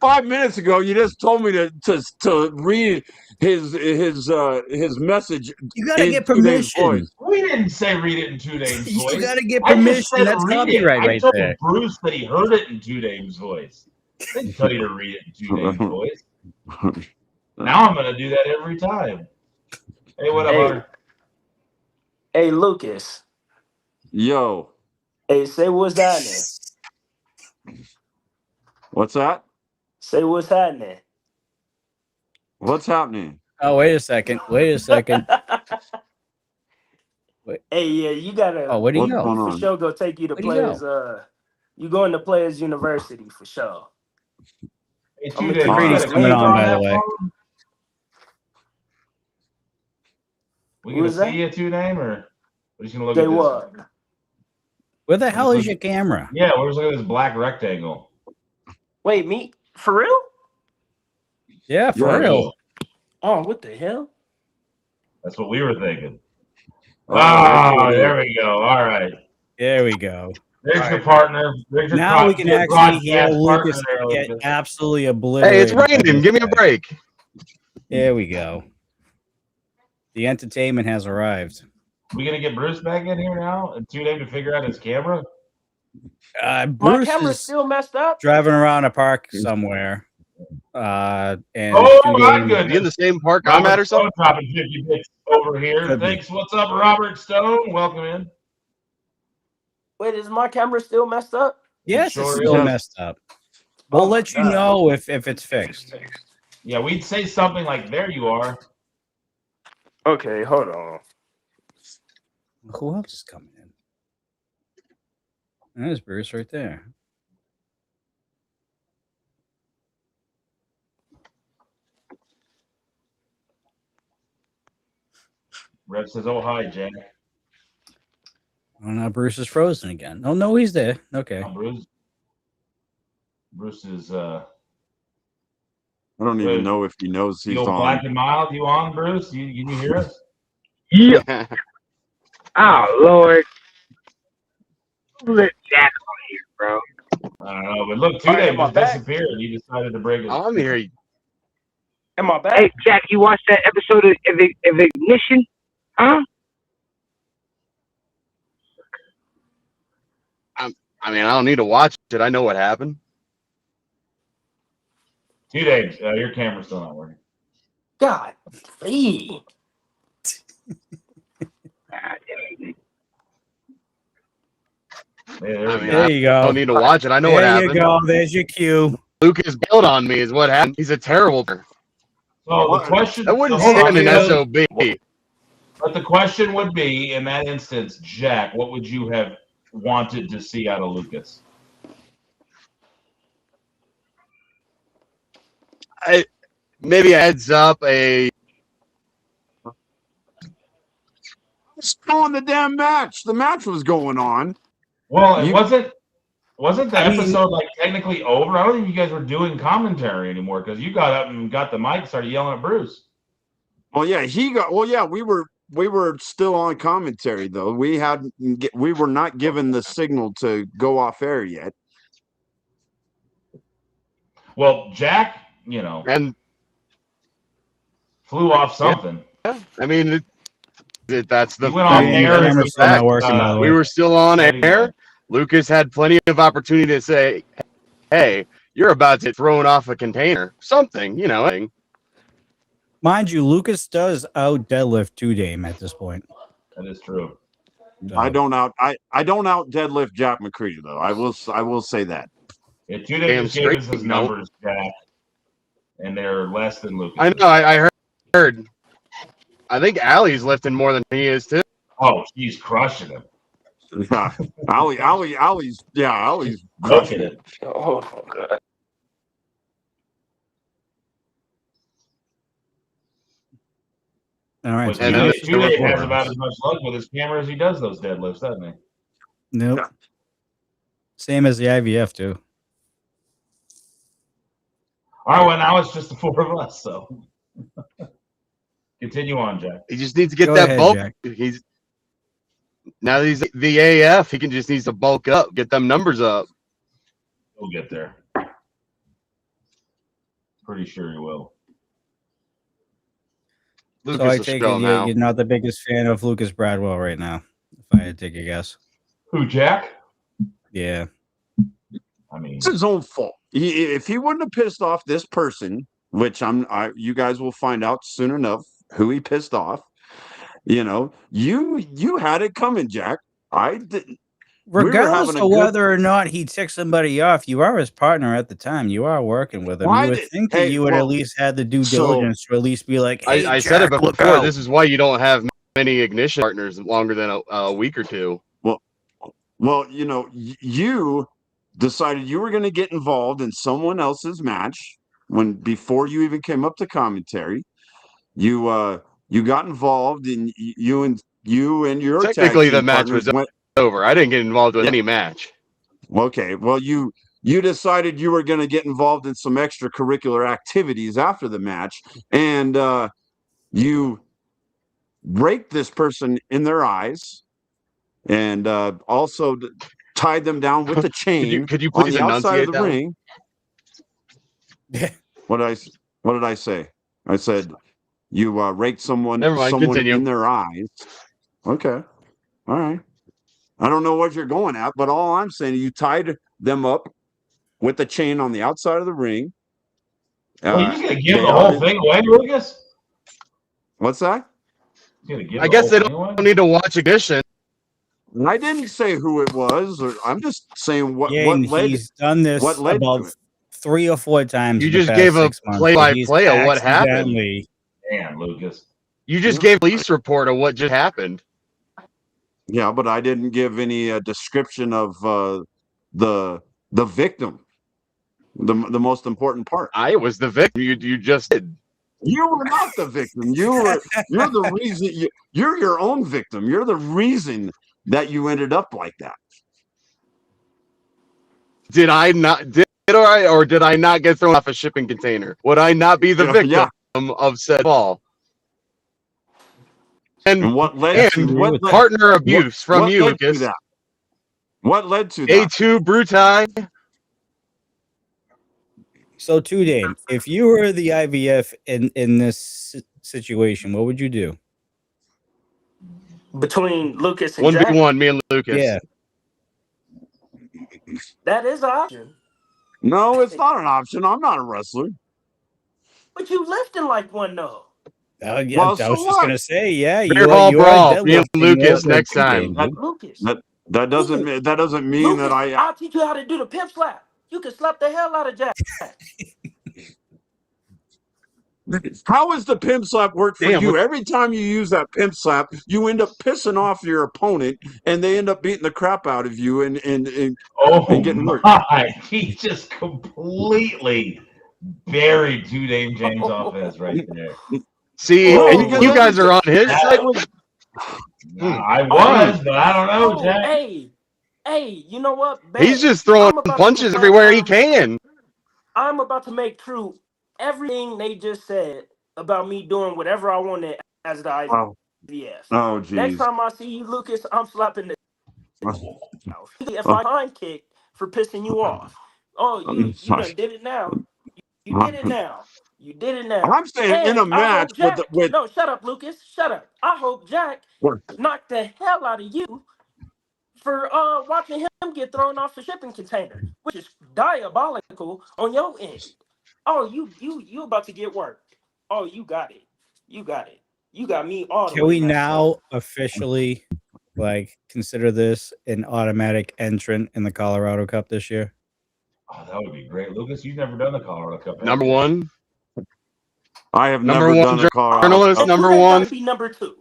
5 minutes ago, you just told me to read his message. You gotta in get Two Dave's permission. voice. We didn't say read it in Two Dave's You voice. gotta get I just permission. said That's read it. copyright I right told there. Bruce that he heard it in Two Dave's voice. I didn't tell you to read it in Two Dave's voice. Now I'm gonna do that every time. Hey, what up, Hunter? Hey, Lucas. Yo, Hey, say what's happening. what's that? Say what's happening. What's happening? Oh, wait a second. Wait a second. Wait. Hey, yeah, you gotta. Oh, where'd he What's go? going For on? sure, go take you to Where'd he go? Players. You going to Players University for sure. Hey, I'm Two gonna Dave, take you you Brady's got to a coming camera on, on by the that way. phone? We Who gonna is that? see you, Two Name, or we're just gonna look Say at this? what? Where the hell is look your camera? Yeah, we're just looking at this black rectangle. Wait, me? For real? Yeah, for Yeah, real. Oh, what the hell? That's what we were thinking. Oh, There we go. All right. There we go. There's your partner. There's your Now we can your actually hear broadcast partner Lucas there, get Lucas. absolutely Hey, obliterated. it's raining. Give me a break. There we go. The entertainment has arrived. We gonna get Bruce back in here now and Two Name to figure out his camera? My Bruce camera's is still messed up. driving around a park somewhere. And Oh Two my Dave- goodness! You in the same park I'm at or something? Dropping 50 bits over here. Could be. Thanks. What's up, Robert Stone? Welcome in. Wait, is my camera still messed up? Yes, sure it's is. still Yes. messed up. We'll let you know if it's fixed. Yeah, we'd say something like, "There you are." Okay, hold on. Who else is coming in? There's Bruce right there. Rev says, "Oh hi, Jack." Oh, now Bruce is frozen again. Oh no, he's there. Okay. Bruce is I don't even know if he knows the he's old on. Black and Mild. You on, Bruce? Can you hear us? Yeah. Oh Lord. Let Jack on here, bro. I don't know, but look, All right, 2Day am I just back? disappeared. He decided to break it. I'm here. Am I back? Hey, Jack, you watched that episode of Ignition? Huh? I mean, I don't need to watch it. I know what happened. 2Day, your camera's still not working. God, please. There you go. I don't need to watch it. I know what There you happened. go. There's your cue. Lucas bailed on me is what happened. He's a terrible player. So the question I wouldn't hold send on, an SOB. But the question would be, in that instance, Jack, what would you have wanted to see out of Lucas? Maybe a heads up, Just on the damn match. The match was going on. Well, it wasn't the I mean- episode like technically over? I don't think you guys were doing commentary anymore because you got up and got the mic and started yelling at Bruce. Well, yeah, we were still on commentary though. We were not given the signal to go off air yet. Well, Jack, and flew off something. Yeah, I mean, that's the He went on air. The camera's still not working, by the way. We were still on Heavy air. line. Lucas had plenty of opportunity to say, "Hey, you're about to get thrown off a container." Something, Mind you, Lucas does out deadlift 2Dame at this point. That is true. I don't out deadlift Jack McCready though. I will say that. Yeah, 2Day just gave us his numbers, Jack, and they're less than Lucas. I know. I heard. I think Allie's lifting more than he is too. Oh, he's crushing him. Allie's crushing it. Oh, God. All right. But So now 2Day has about as much luck with his camera as he does those deadlifts, doesn't he? Nope. Same as the IVF too. All right, well, now it's just the four of us, so continue on, Jack. He just needs to get Go that ahead, bulk. Jack. Now that he's the AF, he just needs to bulk up, get them numbers up. We'll get there. Pretty sure he will. So I take it you're not the biggest fan of Lucas Bradwell right now, if I had to take a guess. Who, Jack? Yeah. I mean, It's his own fault. If he wouldn't have pissed off this person, which you guys will find out soon enough who he pissed off. You had it coming, Jack. I didn't. Regardless of whether or not he ticked somebody off, you are his partner at the time. You are working with him. You would think that you would at least have the due diligence to at least be like, hey, I said it before. This is why you don't have many ignition partners longer than a week or two. Well, you decided you were going to get involved in someone else's match before you even came up to commentary. You got involved in you and your Technically tag team the match partners was over. I didn't get involved with any match. Okay, well you decided you were going to get involved in some extracurricular activities after the match, and you raked this person in their eyes, and also tied them down with the chain could you on please the outside of the enunciate ring. What did I say? I said you raked someone continue. in their eyes. Okay, all right. I don't know what you're going at, but all I'm saying is you tied them up with the chain on the outside of the ring. Well, you're just gonna give the whole thing away, Lucas? What's that? I guess they don't need to watch ignition. I didn't say who it was. Or I'm just saying Again, he's done what this led about to it. 3 or 4 times You in the just past gave a 6 months. So he's play-by-play of what happened. accidentally. Damn, Lucas. You just gave a police report of what just happened. Yeah, but I didn't give any description of the victim. The most important part. I was the victim. You just did. You were not the victim. You're the reason. You're your own victim. You're the reason that you ended up like that. Did I not? Did I or did I not get thrown off a shipping container? Would I not be the victim of said fall? And what led to partner abuse from what you, led to Lucas? that? What led to that? A2 Brutai. So, Two Dame, if you were the IVF in this situation, what would you do? Between Lucas and Jack. 1v1, me and Lucas. Yeah. That is an option. No, it's not an option. I'm not a wrestler. But you lifting like one though. Yeah, Well, I so was just what? gonna say, yeah, Bear hall brawl. Me and deadlifting Lucas over next Two time. Dame, dude. Lucas. That doesn't mean Lucas, that I. I'll teach you how to do the pimp slap. You can slap the hell out of Jack. How does the pimp slap work for Damn, you? what- Every time you use that pimp slap, you end up pissing off your opponent, and they end up beating the crap out of you and getting hurt. My, he just completely buried Two Dame James' offense right there. See, and you guys are on his side. I was, but I don't know, Jack. Hey, you know what? He's just throwing punches everywhere he can. I'm about to make true everything they just said about me doing whatever I wanted as the IVF. Oh, Next geez. time I see you, Lucas, I'm slapping the if I fine kick for pissing you off. Oh, you done did it now. You did it now. You did it now. I'm saying and in a I match hope Jack, with no, shut up, Lucas. Shut up. I hope Jack knocked the hell out of you for watching him get thrown off the shipping container, which is diabolical on your end. Oh, you about to get worked. Oh, you got it. You got it. You got me all the Can way we messed up. now officially consider this an automatic entrant in the Colorado Cup this year? Oh, that would be great, Lucas. You've never done the Colorado Cup. Number one. I have Number never one done a Colorado journalist. Cup. Number Two one. gotta be number two.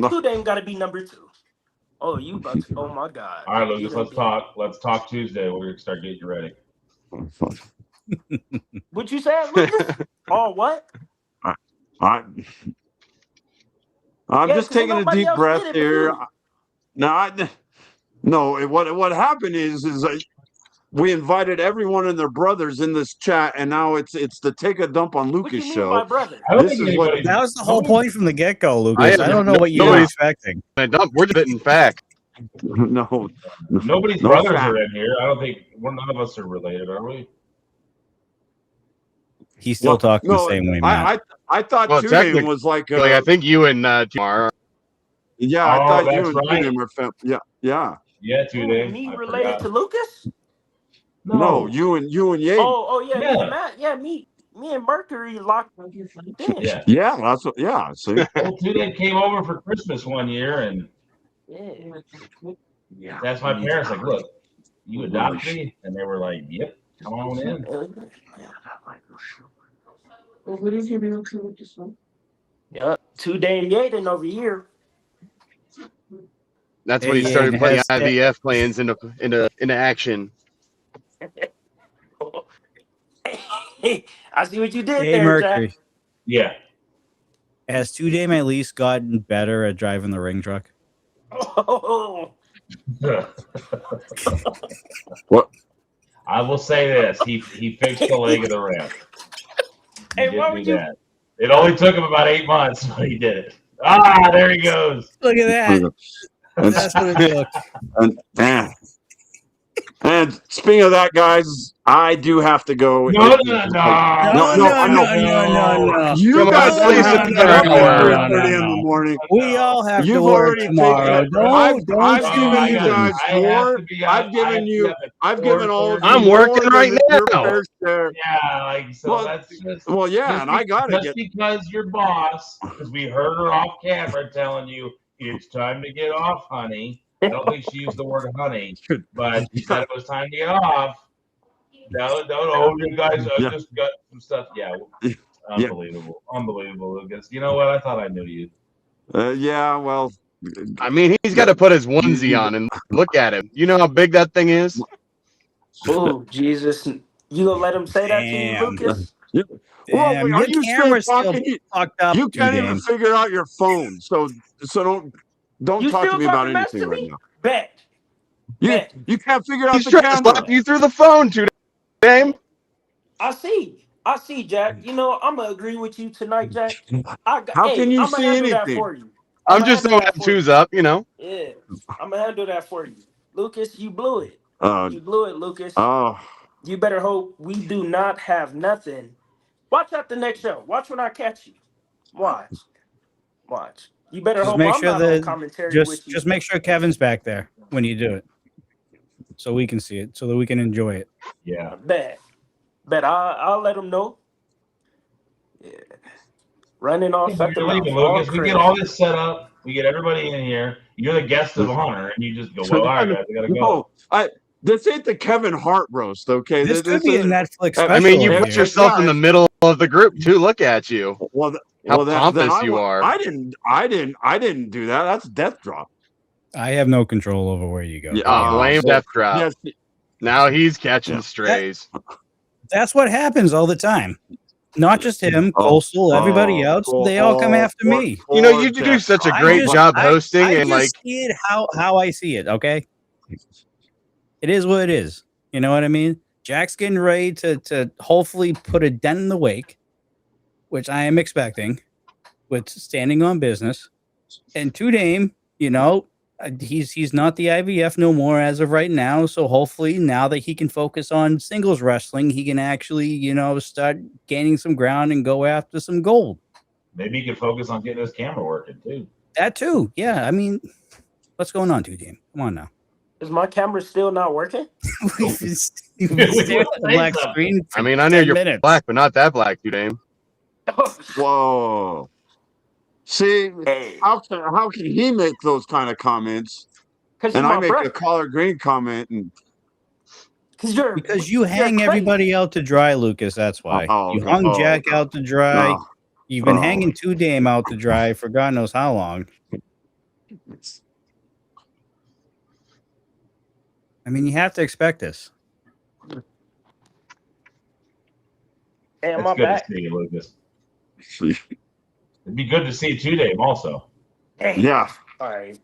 Two Dame gotta be number two. Oh, you about to? Oh my God. All right, Lucas. Let's talk. Let's talk Tuesday. We're gonna start getting you ready. What you said, Lucas? Oh, what? I'm Yeah, just 'cause taking a nobody deep else breath did it but here. you. No. What happened is we invited everyone and their brothers in this chat, and now it's the Take a Dump on What Lucas you mean, show. my brother? This is what That was the whole point from the get-go, Lucas. I don't know what you were expecting. We're spitting facts. No, Nobody's no brothers fact. are in here. I don't think none of us are related, are we? He's still talking the no, same way, man. I thought Well, Two Dame was like I think you and are. Yeah, I Oh, thought you that's and Two right. Dame were yeah. Yeah, Two Dame. Me I related forgot. to Lucas? No, you and Ye. Oh yeah, me Yeah. and Matt. Yeah, me and Mercury locked in. Yeah. Yeah, that's what. Yeah, see. Well, Two Dame came over for Christmas one year, and Yeah. that's my parents. Like, look, you adopt me, and they were like, "Yep, come on in." Yeah, 2 Dame Yaden over here. That's when he Hey, started Yaden putting has- IVF plans into action. I see what you did Hey, there, Mercury. Jack. Yeah. Has Two Dame at least gotten better at driving the ring truck? Oh, What? I will say this: he fixed the leg of the ramp. He Hey, did why do would you? that. It only took him about 8 months, but he did it. Ah, there he goes. Look at that. That's what it took. And speaking of that, guys, I do have to go. No. I know. You Come on, guys don't please have to sit get up down. at 3:30 in the morning. We all have You've to work already tomorrow. taken. Don't I've given you even. guys more. I've given all of you I'm more working than right your now. fair share. Yeah, like so. Well, That's just well, yeah, just and I gotta just get. because your boss, because we heard her off camera telling you it's time to get off, honey. I don't think she used the word honey, but she said it was time to get off. No, you guys just got some stuff. Yeah, unbelievable, Lucas. You know what? I thought I knew you. Yeah, well, I mean, he's got to put his onesie on and look at him. You know how big that thing is? Oh, Jesus. You gonna let him say that to you, Damn. Lucas? Well, Damn, are your you still camera's still talking? fucked up, You can't even Dame. figure out your phone, so don't You talk to still me about talking mess anything to right me? now. Bet. You can't figure out He's the trying to camera. slap you through the phone today. I see, Jack. You know, I'm gonna agree with you tonight, Jack. How can you I'm gonna see handle that anything? for you. I'm I'm gonna just handle throwing that for twos you. up, you know. Yeah, I'm gonna handle that for you, Lucas. You blew it. Uh, You blew it, Lucas. oh, You better hope we do not have nothing. Watch out the next show. Watch when I catch you. Watch. You better Just hope make I'm sure not on that commentary with you. just make sure Kevin's back there when you do it, so we can see it, so that we can enjoy it. Yeah. Bet. I'll let him know. Yeah. Running off at the You're mouth. leaving, All Lucas. We get crazy. all this set up. We get everybody in here. You're the guest of honor, and you just go, "Well, all right, guys, I gotta go." no, this ain't the Kevin Hart roast, okay? This could This be a isn't. Netflix I mean, special you right put here. yourself in the middle of the group too. Look at you. How Then pompous you are. I didn't do that. That's Death Drop. I have no control over where you go. Yeah. to be honest. Blame Death Drop. Yes. Now he's catching Yeah. strays. That's what happens all the time. Not just him, Oh, Coastal, everybody else. They all come after me. You know, you do such a great job hosting, I and like, just see it how I see it. Okay, it is what it is. You know what I mean? Jack's getting ready to hopefully put a dent in the wake, which I am expecting, with standing on business. And to Dame, you know, he's not the IVF no more as of right now. So hopefully now that he can focus on singles wrestling, he can actually, you know, start gaining some ground and go after some gold. Maybe he can focus on getting his camera working too. That too. Yeah. I mean, what's going on, to Dame? Come on now. Is my camera still not working? We've been staring at the black screen for I mean, I know 10 you're minutes. black, but not that black, dude. Dame. Whoa. See, how can he make those kind of comments, and I make a collard green comment, and Because you hang everybody out to dry, Lucas. That's why you okay. hung Jack Okay. out to dry. No. You've been Oh. hanging two Dame out to dry for God knows how long. I mean, you have to expect this. Hey, am It's I good back? to see you, Lucas. It'd be good to see you too, Dave. Also. Hey. Yeah. All right.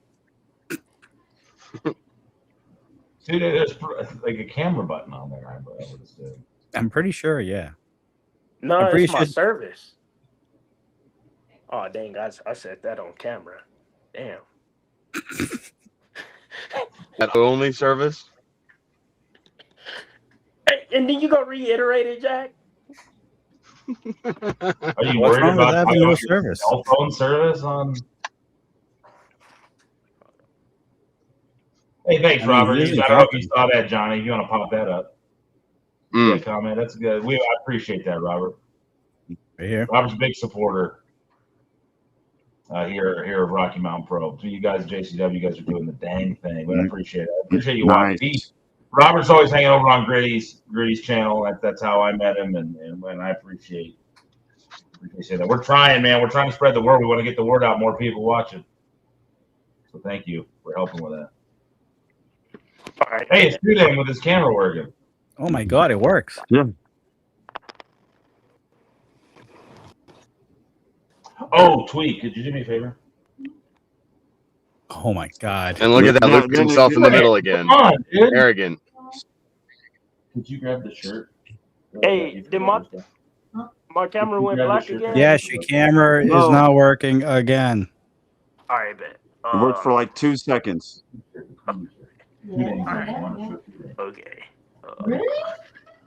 Dude, there's like a camera button on there. I would assume. I'm pretty sure, yeah. No, I'm pretty it's my sure- service. Oh dang! I said that on camera. Damn. That only service. Hey, and then you gonna reiterate it, Jack? Are you What's worried wrong with about having your no service? cell phone service on? Hey, thanks, I mean, Robert. he isn't I don't know if you talking. saw that, Johnny. If you want to pop that up. Yeah, comment. That's good. I appreciate that, Robert. Right here. Robert's a big supporter here of Rocky Mountain Pro. So you guys, JCW, you guys are doing the dang thing. But I appreciate it. I appreciate you watching. Robert's always hanging over on Gritty's channel. That's how I met him, and I appreciate that. We're trying, man. We're trying to spread the word. We want to get the word out. More people watching. So thank you for helping with that. All right. Hey, it's Stu with his camera working. Oh my God, it works. Yeah. Oh, Tweet, could you do me a favor? Oh my God. And look at that, Lucas himself in the middle again. Come on, dude. Arrogant. Could you grab the shirt? Hey, did my camera went black again? Yes, your camera is not working again. All right, bet. It worked for like 2 seconds. Okay. Really?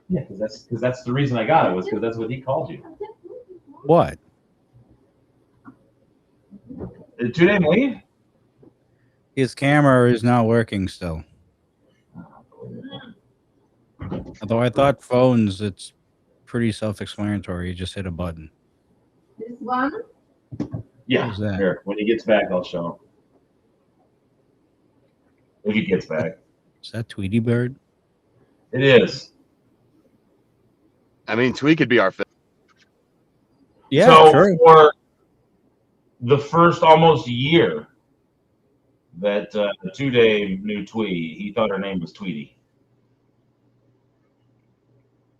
Yeah, because that's the reason I got it, was because that's what he called you. What? Did 2 Dame leave? His camera is not working still. Although I thought phones, it's pretty self-explanatory. You just hit a button. This one? Yeah. Who's that? Here, when he gets back, I'll show if he gets back. Is that Tweety Bird? It is. I mean, Twee could be our fifth. Yeah, so sure. For the first almost year that Two-Day knew Twee, he thought her name was Tweety.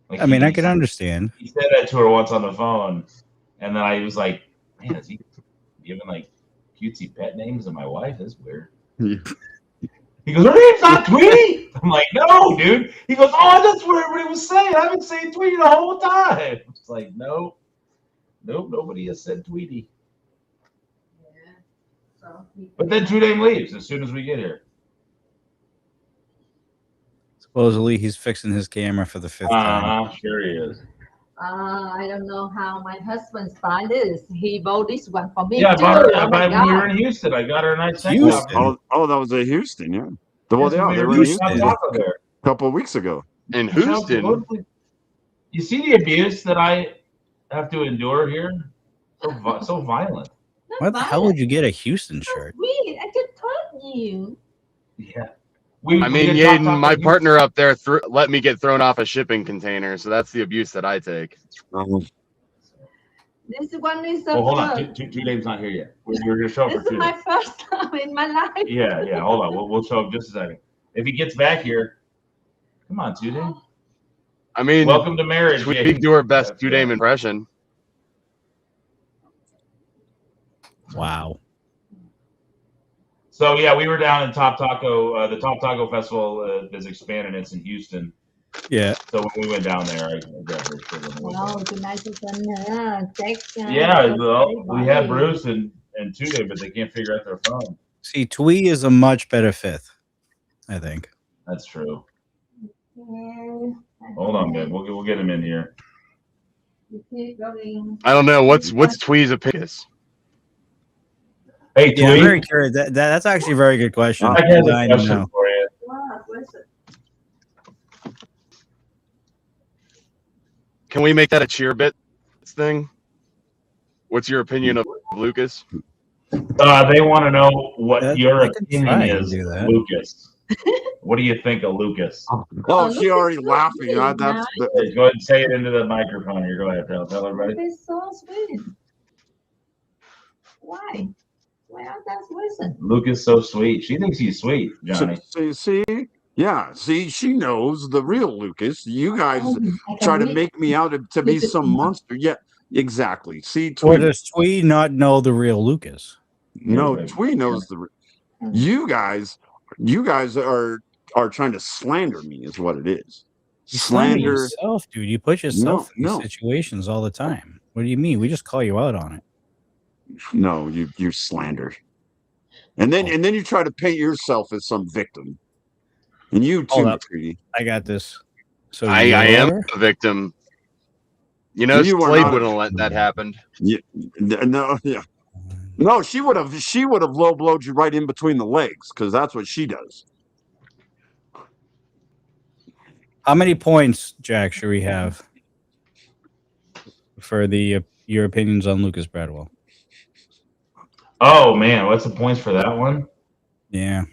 Like I mean, I can understand. He said that to her once on the phone, and then I was like, man, is he giving like cutesy pet names to my wife? That's weird. He goes, her name's not Tweety. I'm like, no, dude. He goes, oh, that's what everybody was saying. I've been saying Tweety the whole time. It's like, nope, nobody has said Tweety. But then Two-Day leaves as soon as we get here. Supposedly, he's fixing his camera for the 5th time. Sure he is. I don't know how my husband found this. He bought this one for me Yeah, too. I bought when we were in Houston. I got her a nice Houston. Oh, that was in Houston, yeah. Well, Yes, they were in Houston a couple of weeks ago. In Houston? You see the abuse that I have to endure here? So violent. Why the hell would you get a Houston shirt? Wait, I just told you. Yeah. I mean, Yaden, my partner up there let me get thrown off a shipping container, so that's the abuse that I take. This one is Well, hold on. first. Two-Day's not here yet. We're going to show up This for is 2 my days. first time in my life. Yeah. Hold on. We'll show up just a second. If he gets back here, come on, Two-Day. I mean, welcome to marriage. We can do our best Two-Day impression. Wow. So yeah, we were down in Top Taco. The Top Taco Festival is expanding. It's in Houston. Yeah. So when we went down there, I got her. Wow, tonight is Yeah, well, we had Bruce and Two-Day, but they can't figure out their phone. See, Twee is a much better 5th, I think. That's true. Hold on, man. We'll get him in here. I don't know what's Twee's opinion. Hey, yeah, I'm Twee. very curious. That's actually a very good question. I have a I don't question know. for you. Can we make that a cheer bit thing? What's your opinion of Lucas? They want to know what your opinion try to is, do that. Lucas. What do you think of Lucas? Oh, she already laughing. That's Go ahead and say it into the microphone here. Go ahead, tell everybody. It's so sweet. Why? Why aren't that listen? Lucas so sweet. She thinks he's sweet, Johnny. See, yeah. See, she knows the real Lucas. You guys try to make me out to be some monster. Yeah, exactly. See, Or does Twee not know the real Lucas? No, Twee knows the. You guys are trying to slander me, is what it is. You slander Slander. yourself, dude. You put yourself in No. these situations all the time. What do you mean? We just call you out on it. No, you slander. And then you try to paint yourself as some victim. And you too, Hold up. Tweety. I got this. So I am a victim. You know, You are Slade not- wouldn't have let that happen. Yeah, no, she would have low blowed you right in between the legs, because that's what she does. How many points, Jack, should we have for the your opinions on Lucas Bradwell? Oh man, what's the points for that one? Yeah.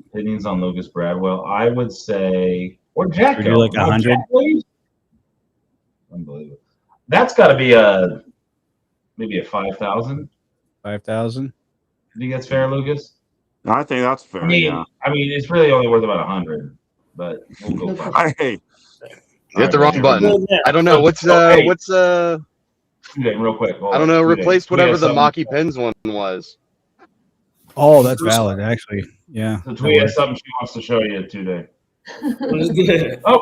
Opinions on Lucas Bradwell. I would say, or Jack. Would you like 100? Unbelievable. That's got to be maybe a 5,000. 5,000. You think that's fair, Lucas? I think that's fair. I mean, yeah. It's really only worth about 100, but we'll go. Hey, You hit the wrong button. I don't know. What's Two-Day, real quick. I don't know. Two-Day. Replaced Tweet whatever us the something. Mocky Pins one was. Oh, that's valid, actually. Yeah. So Tweet has something she wants to show you today. Good. Oh,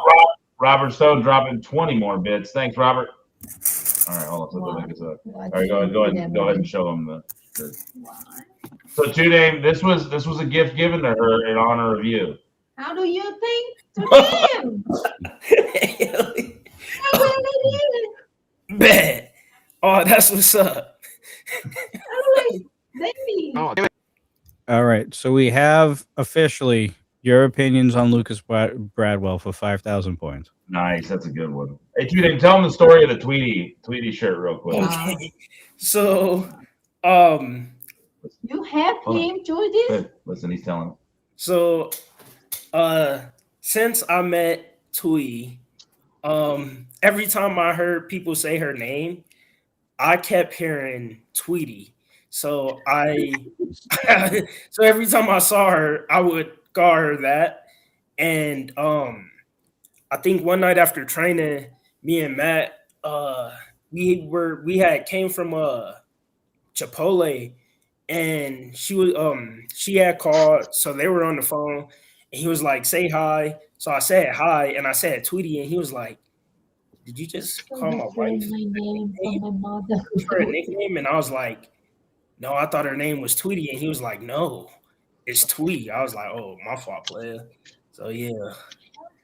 Robert Stone dropping 20 more bits. Thanks, Robert. All right, hold on. All right, go ahead and show them the. So Two-Day, this was a gift given to her in honor of you. How do you think to him? Bet. Oh, that's what's up. Baby. Oh, All right. So we have officially your opinions on Lucas Bradwell for 5,000 points. Nice, that's a good one. Hey, Tweety, tell them the story of the Tweety shirt real quick. Okay. So, You have him do this? Good. Listen, he's telling. So Since I met Twee, every time I heard people say her name, I kept hearing Tweety. So so every time I saw her, I would call her that. And I think one night after training, me and Matt, we had came from Chipotle, and she had called, so they were on the phone, and he was like, "Say hi." So I said hi, and I said Tweety, and he was like, "Did you just call my wife my name from my mother. for a nickname?" And I was like, "No, I thought her name was Tweety," and he was like, "No, it's Tweet." I was like, "Oh, my fault, player." So yeah.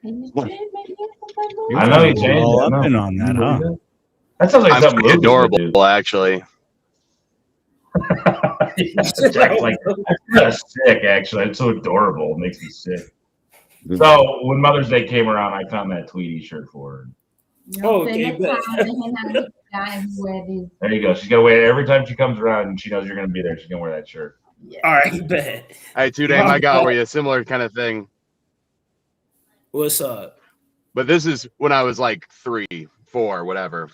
Can you change my name from my You're I mother? know trying you to go changed all it. up I and know. on that, huh? That sounds like I'm something pretty Lucas would adorable, do. actually. Jack's like, that's kind of sick, actually. It's so adorable. It makes me sick. So when Mother's Day came around, I found that Tweety shirt for her. No, Okay, next time I have guys wear this. There you go. She's gonna wear it every time she comes around, and she knows you're gonna be there. She's gonna wear that shirt. All right, bet. Hey, Two-Dame, I got for you a similar kind of thing. What's up? But this is when I was like 3, 4, whatever.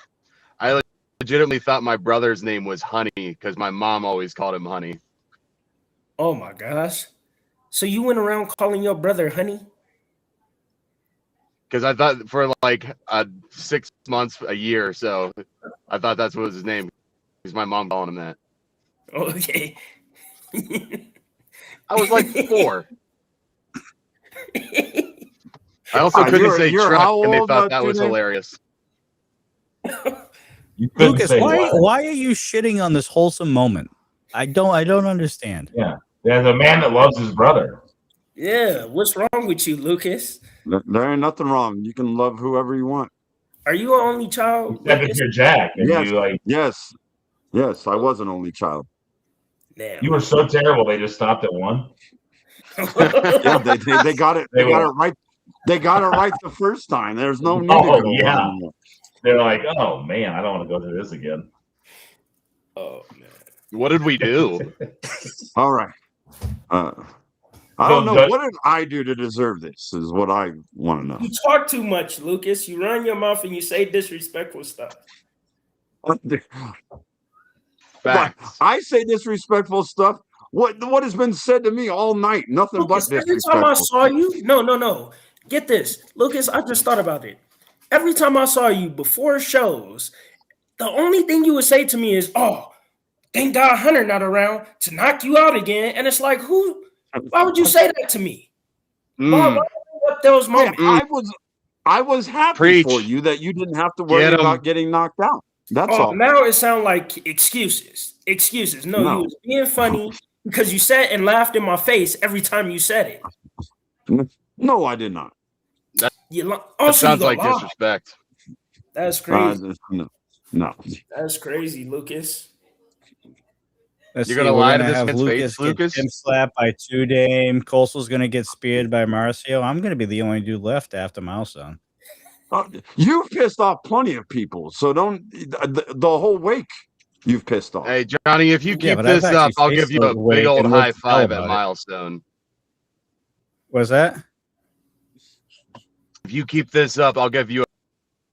I legitimately thought my brother's name was Honey because my mom always called him Honey. Oh my gosh. So you went around calling your brother Honey? Because I thought for like 6 months, a year or so, I thought that's what was his name. Because my mom calling him that. Okay. I was like 4. I also couldn't say you're truck, how and they old, thought that was Two-Dame? hilarious. You couldn't Lucas, say why what? why are you shitting on this wholesome moment? I don't understand. Yeah. There's a man that loves his brother. Yeah, what's wrong with you, Lucas? There ain't nothing wrong. You can love whoever you want. Are you an only You child, said if Lucas? you're Jack, and Yes, you like, yes. I was an only child. Damn. you were so terrible, they just stopped at 1. Yeah, they got it. They They got were- it right. They got it right the first time. There's no need to Oh go yeah. on anymore. They're like, oh man, I don't want to go through this again. Oh man. What did we do? All right. I don't know. What did I do to deserve this? Is what I want to know. You talk too much, Lucas. You run your mouth and you say disrespectful stuff. Facts. I say disrespectful stuff. What has been said to me all night? Nothing Lucas, but every disrespectful. time I saw you, no. Get this, Lucas. I just thought about it. Every time I saw you before shows, the only thing you would say to me is, "Oh, thank God Hunter not around to knock you out again." And it's like, who? Why would you say that to me? Why bring up those moments? I was happy for you that you didn't have to worry about getting knocked out. That's all. Now it sounds like excuses. Excuses. No, you was being funny because you sat and laughed in my face every time you said it. No, I did not. That you sounds like lie. disrespect. That's crazy. No. That's crazy, Lucas. Let's You're see, gonna we're lie to gonna this have man's Lucas face, get Lucas? gym slapped by Two-Dame. Coastal's gonna get speared by Marcio. I'm gonna be the only dude left after Milestone. You've pissed off plenty of people, so don't the whole wake. You've pissed off. Hey, Johnny, if you Yeah, keep but I've this up, actually I'll give faced you the a big wake old and high lived to tell five at about it. Milestone. What's that? If you keep this up, I'll give you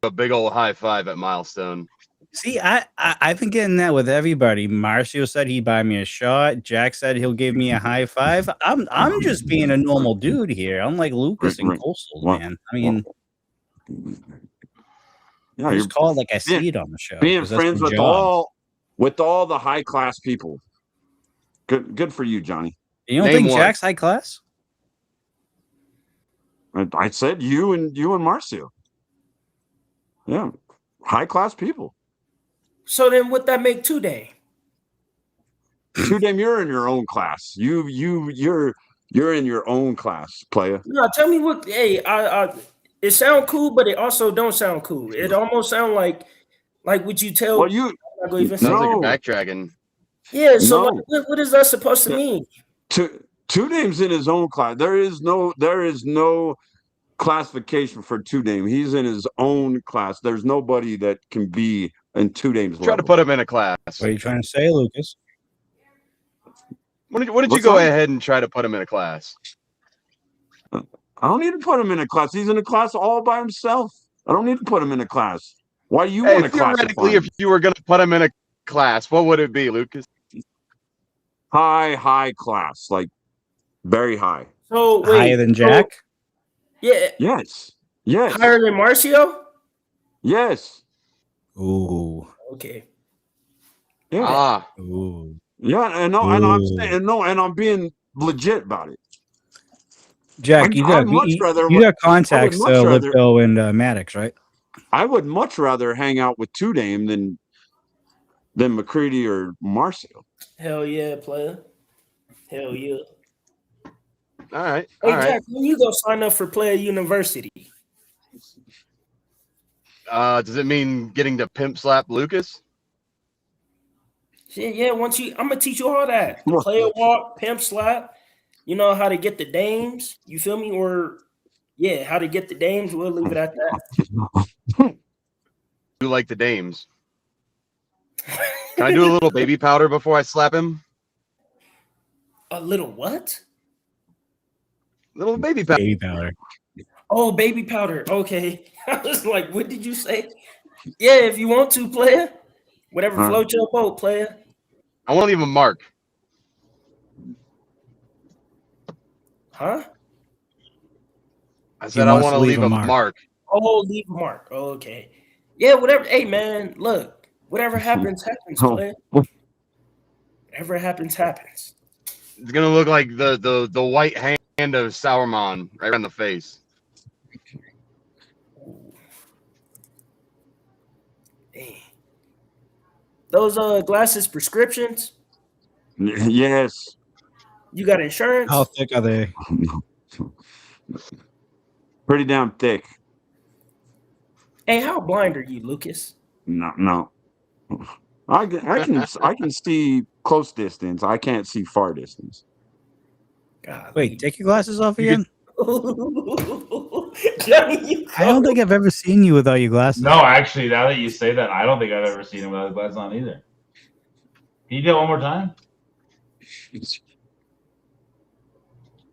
a big old high five at Milestone. See, I've been getting that with everybody. Marcio said he'd buy me a shot. Jack said he'll give me a high five. I'm just being a normal dude here. I'm like Lucas and Coastal, man. I mean, yeah, just call it like I see it on the show. Being 'cause that's friends my with job. all the high class people. Good for you, Johnny. You don't think Jack's high class? I said you and Marcio. Yeah, high class people. So then, what that make Two-Dame? Two-Dame, you're in your own class. You're in your own class, player. No, tell me what. Hey, it sound cool, but it also don't sound cool. It almost sound like what you tell. Well, you I'm not gonna even Sounds say. like you're backtracking. Yeah. So No. what is that supposed to mean? Two-Dame's in his own class. There is no classification for Two-Dame. He's in his own class. There's nobody that can be in Two-Dame's level. Try to put him in a class. What are you trying to say, Lucas? What did you What's go that? ahead and try to put him in a class? I don't need to put him in a class. He's in a class all by himself. I don't need to put him in a class. Why do you want to classify theoretically, him? if you were going to put him in a class, what would it be, Lucas? High class, like very high. So wait, Higher than Jack? Yeah. Yes. Yes. Higher than Marcio? Yes. Ooh. Okay. Yeah. Ooh. Yeah, and I'm saying and I'm being legit about it. Jack, you got you got contacts, Lipto and Maddox, right? I would much rather hang out with Two Dame than McCready or Marcio. Hell yeah, player. Hell yeah. All right. Hey, all right. Jack, when you go sign up for Player University? Does it mean getting to pimp slap Lucas? Yeah, once I'm gonna teach you all that. The player walk, pimp slap, you know how to get the dames, you feel me? Or yeah, how to get the dames, we'll leave it at that. You like the dames. Can I do a little baby powder before I slap him? A little what? Little baby powder. Baby powder. Oh, baby powder. Okay. I was like, what did you say? Yeah, if you want to, player. Whatever floats your boat, player. I won't leave a mark. Huh? I said I want to leave a mark. Oh, leave a mark. Okay. Yeah, whatever. Hey, man, look. Whatever happens, player. Whatever happens, happens. It's gonna look like the white hand of Sauron right around the face. Dang. Those glasses prescriptions? Yes. You got insurance? How thick are they? Pretty damn thick. Hey, how blind are you, Lucas? No. I can see close distance. I can't see far distance. God. Wait, take your glasses off again? Johnny, I don't think I've ever seen you without your glasses. No, actually, now that you say that, I don't think I've ever seen him without his glasses on either. Can you do it one more time?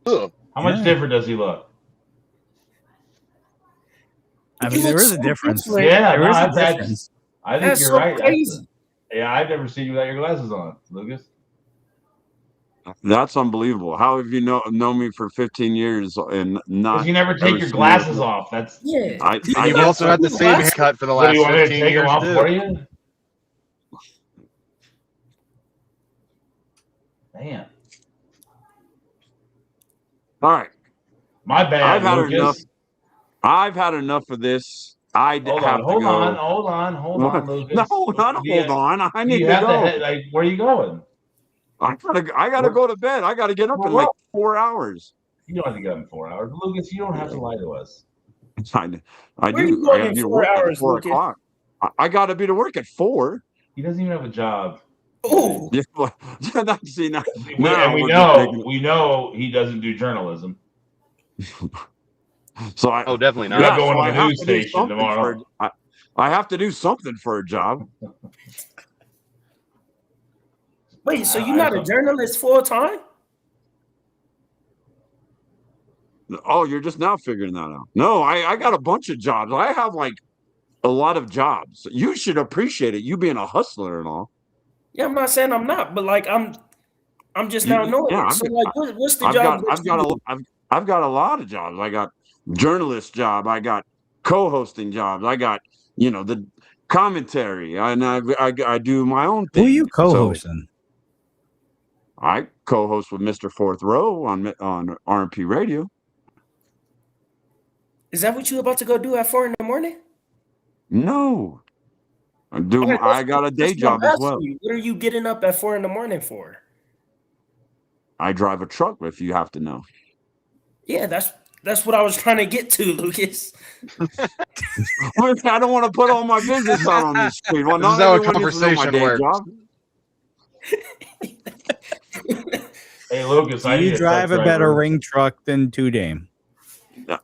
How much different does he look? I mean, there is a difference. Yeah, there is a difference. I think That's you're so right. crazy. Yeah, I've never seen you without your glasses on, Lucas. That's unbelievable. How have you known me for 15 years and not? Because you never take your glasses off. That's yeah. And you've also had the same haircut for the last 15 years. Do you want me to take them off for you? Man. All right. My bad, I've had Lucas. enough. I've had enough of this. Hold on, Lucas. No, not hold on. I need to go. Where are you going? I gotta go to bed. I gotta get up in like 4 hours. You don't have to get up in 4 hours, Lucas. You don't have to lie to us. I Where do. are you I going gotta in be to 4 work hours, at 4 Lucas? o'clock. I gotta be to work at 4. He doesn't even have a job. Oh, Yeah, well, see now. And we know he doesn't do journalism. So definitely not. You're not going to the news station tomorrow. I have to do something for a job. wait, so you're not a journalist full time? Oh, you're just now figuring that out. No, I got a bunch of jobs. I have like a lot of jobs. You should appreciate it. You being a hustler and all. Yeah, I'm not saying I'm not, but like I'm just now knowing it. So like, what's the job? I've got a lot of jobs. I got journalist job. I got co-hosting jobs. I got the commentary, and I do my own thing. Who are you co-hosting? So I co-host with Mr. Fourth Row on RMP Radio. Is that what you about to go do at 4 in the morning? No, I got a day job as well. What are you getting up at 4 in the morning for? I drive a truck, if you have to know. Yeah, that's what I was trying to get to, Lucas. I don't want to put all my business out on this street. Well, this is how a conversation works. Hey, Lucas, do you drive a better ring truck than Two Dame? I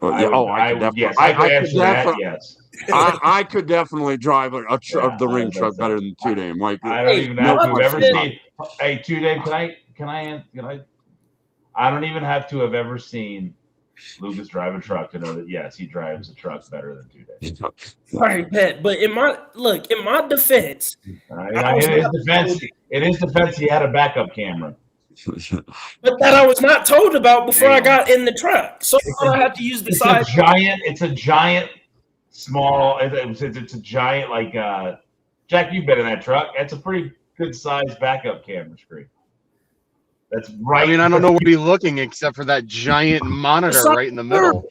could definitely drive the ring truck better than Two Dame. Like, I don't even have to have ever seen. Hey, Two Dame, can I? I don't even have to have ever seen Lucas drive a truck to know that yes, he drives a truck better than 2 days. All right, bet. But in my defense, In his defense, he had a backup camera. But that I was not told about before I got in the truck. So I had to use the side. It's a giant, small. It's a giant like. Jack, you've been in that truck. That's a pretty good sized backup camera screen. That's right. I mean, I don't know where to be looking except for that giant monitor right in the middle.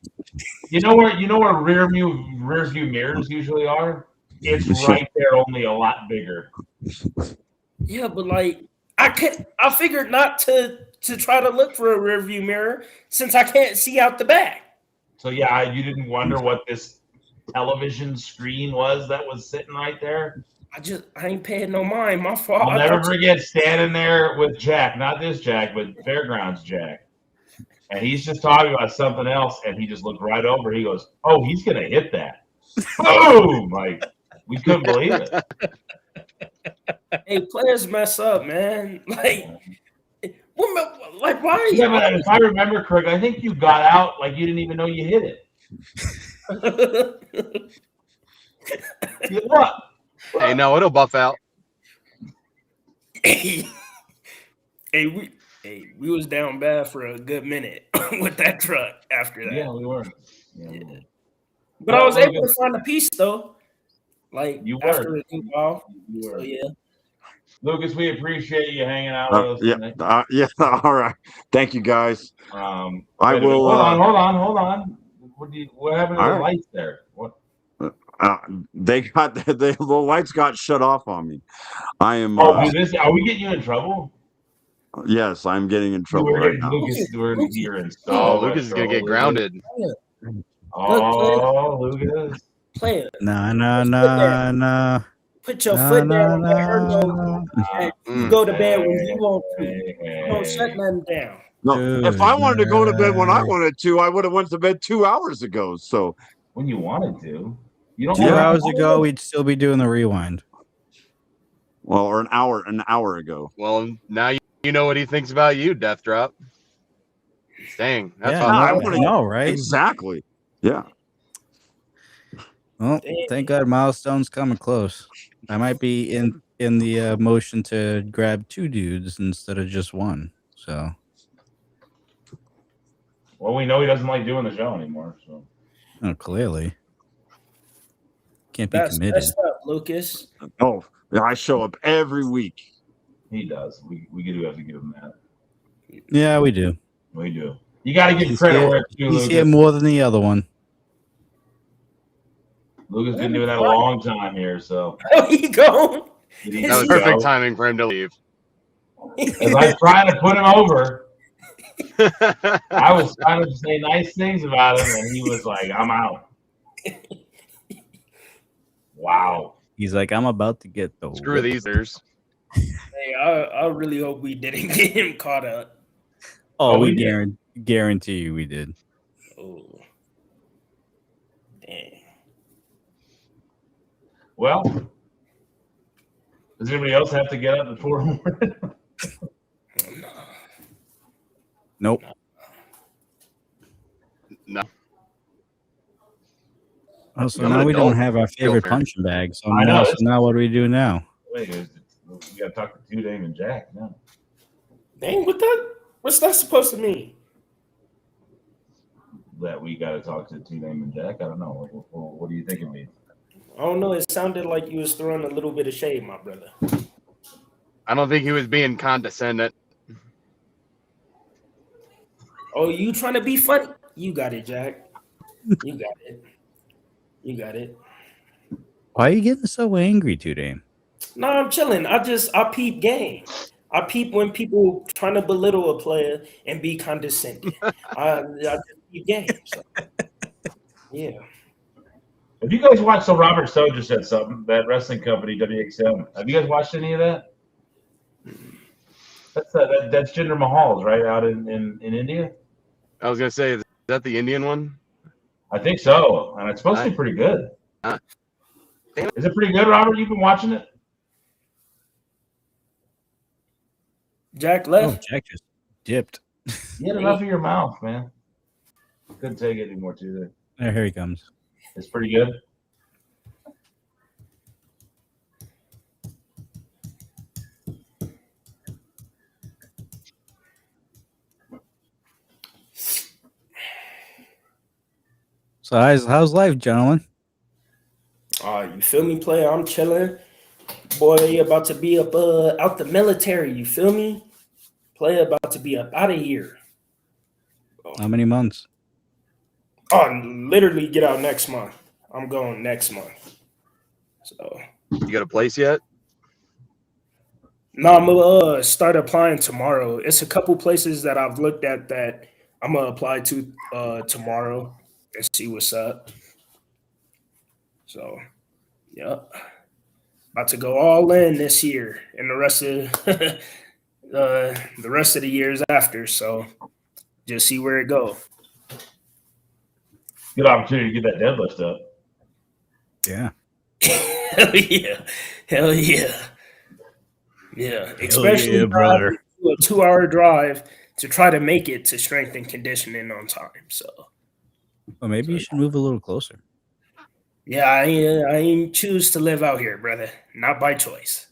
You know where rear view mirrors usually are? It's right there, only a lot bigger. Yeah, but like I figured not to try to look for a rear view mirror since I can't see out the back. So yeah, you didn't wonder what this television screen was that was sitting right there? I ain't paying no mind. My fault. I'll never forget standing there with Jack, not this Jack, but Fairgrounds Jack. And he's just talking about something else, and he just looked right over. He goes, "Oh, he's gonna hit that!" Boom! Like we couldn't believe it. Hey, players mess up, man. Like why? Yeah, but if I remember correctly, I think you got out like you didn't even know you hit it. What? Hey, no, it'll buff out. Hey, we was down bad for a good minute with that truck after that. Yeah, we were. Yeah. But I was able to find a piece though. Like you after were. it took off. You were. So, yeah. Lucas, we appreciate you hanging out with us. Yeah. All right. Thank you, guys. I will. Hold on. What happened to the lights there? What? The lights got shut off on me. I am. Are we getting you in trouble? Yes, I'm getting in trouble right now. Lucas is gonna get grounded. Oh, Lucas. Play it. No. Put your foot down. Let her know that you go to bed when you want to. Don't shut nothing down. No, if I wanted to go to bed when I wanted to, I would have went to bed 2 hours ago. So when you wanted to, you don't. 2 hours ago, we'd still be doing the rewind. Well, or an hour ago. Well, now you know what he thinks about you, Death Drop. Dang, that's I want to know, right? Exactly. Yeah. Well, thank God Milestone's coming close. I might be in the motion to grab 2 dudes instead of just 1. So. Well, we know he doesn't like doing the show anymore. So. Oh, clearly. Can't be committed. That's up, Lucas. Oh, I show up every week. He does. We do have to give him that. Yeah, we do. We do. You got to give credit where it's due, He's Lucas. here more than the other one. Lucas been doing that a long time here, so. Oh, he gone. That was perfect timing for him to leave. As I was trying to put him over, I was trying to say nice things about him, and he was like, "I'm out." Wow. He's like, I'm about to get the screw these ears. Hey, I really hope we didn't get him caught up. Oh, we guarantee you we did. Oh, dang. Well, does anybody else have to get up at 4 in the morning? Nope. No. Oh, so now we don't have our favorite punching bag. So now what do we do now? Wait, we got to talk to 2 Dame and Jack now. Dang, what's that supposed to mean? That we got to talk to 2 Dame and Jack? I don't know. What do you think it means? I don't know. It sounded like you was throwing a little bit of shade, my brother. I don't think he was being condescending. Oh, you trying to be funny? You got it, Jack. You got it. You got it. Why are you getting so angry today? No, I'm chilling. I peep game. I peep when people trying to belittle a player and be condescending. I just peep game. So. Yeah. Have you guys watched? So Robert Stowe just said something. That wrestling company WXM. Have you guys watched any of that? That's Jinder Mahal's right out in India. I was gonna say, is that the Indian one? I think so, and it's supposed to be pretty good. Is it pretty good, Robert? You've been watching it? Jack left. Oh, Jack just dipped. You had enough of your mouth, man. Couldn't take it anymore, too. Here he comes. It's pretty good. So how's life, gentlemen? You feel me, player? I'm chilling. Boy, about to be up out the military. You feel me? Player about to be up out of here. How many months? Oh, literally get out next month. I'm going next month. So You got a place yet? no, I'm gonna start applying tomorrow. It's a couple places that I've looked at that I'm gonna apply to tomorrow and see what's up. So, yeah, about to go all in this year and the rest of the years after. So, just see where it go. Good opportunity to get that deadlift up. Yeah. Hell yeah. Hell yeah. Yeah. Hell Especially yeah, brother. a 2-hour drive to try to make it to strength and conditioning on time. So Well, maybe you should move a little closer. yeah, I ain't choose to live out here, brother. Not by choice.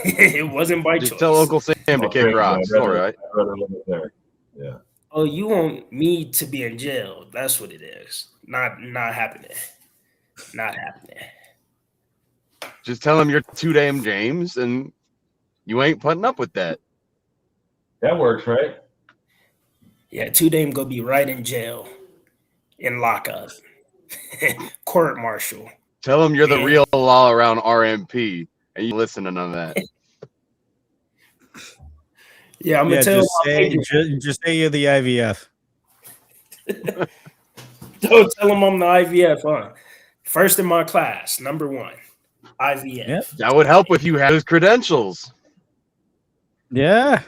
It wasn't by Just choice. tell Uncle Sam to kick rocks. All right. I'd rather live there. Yeah. Oh, you want me to be in jail? That's what it is. Not happening. Not happening. Just tell him you're too damn James, and you ain't putting up with that. That works, right? Yeah, 2 Dame gonna be right in jail, in lockup, court martial. Tell him you're the real law around RMP, and you listen to none of that. Yeah, I'm gonna tell just say you're the IVF. Don't tell him I'm the IVF, huh? First in my class, number 1, IVF. Yep. That would help if you had his credentials. Yeah.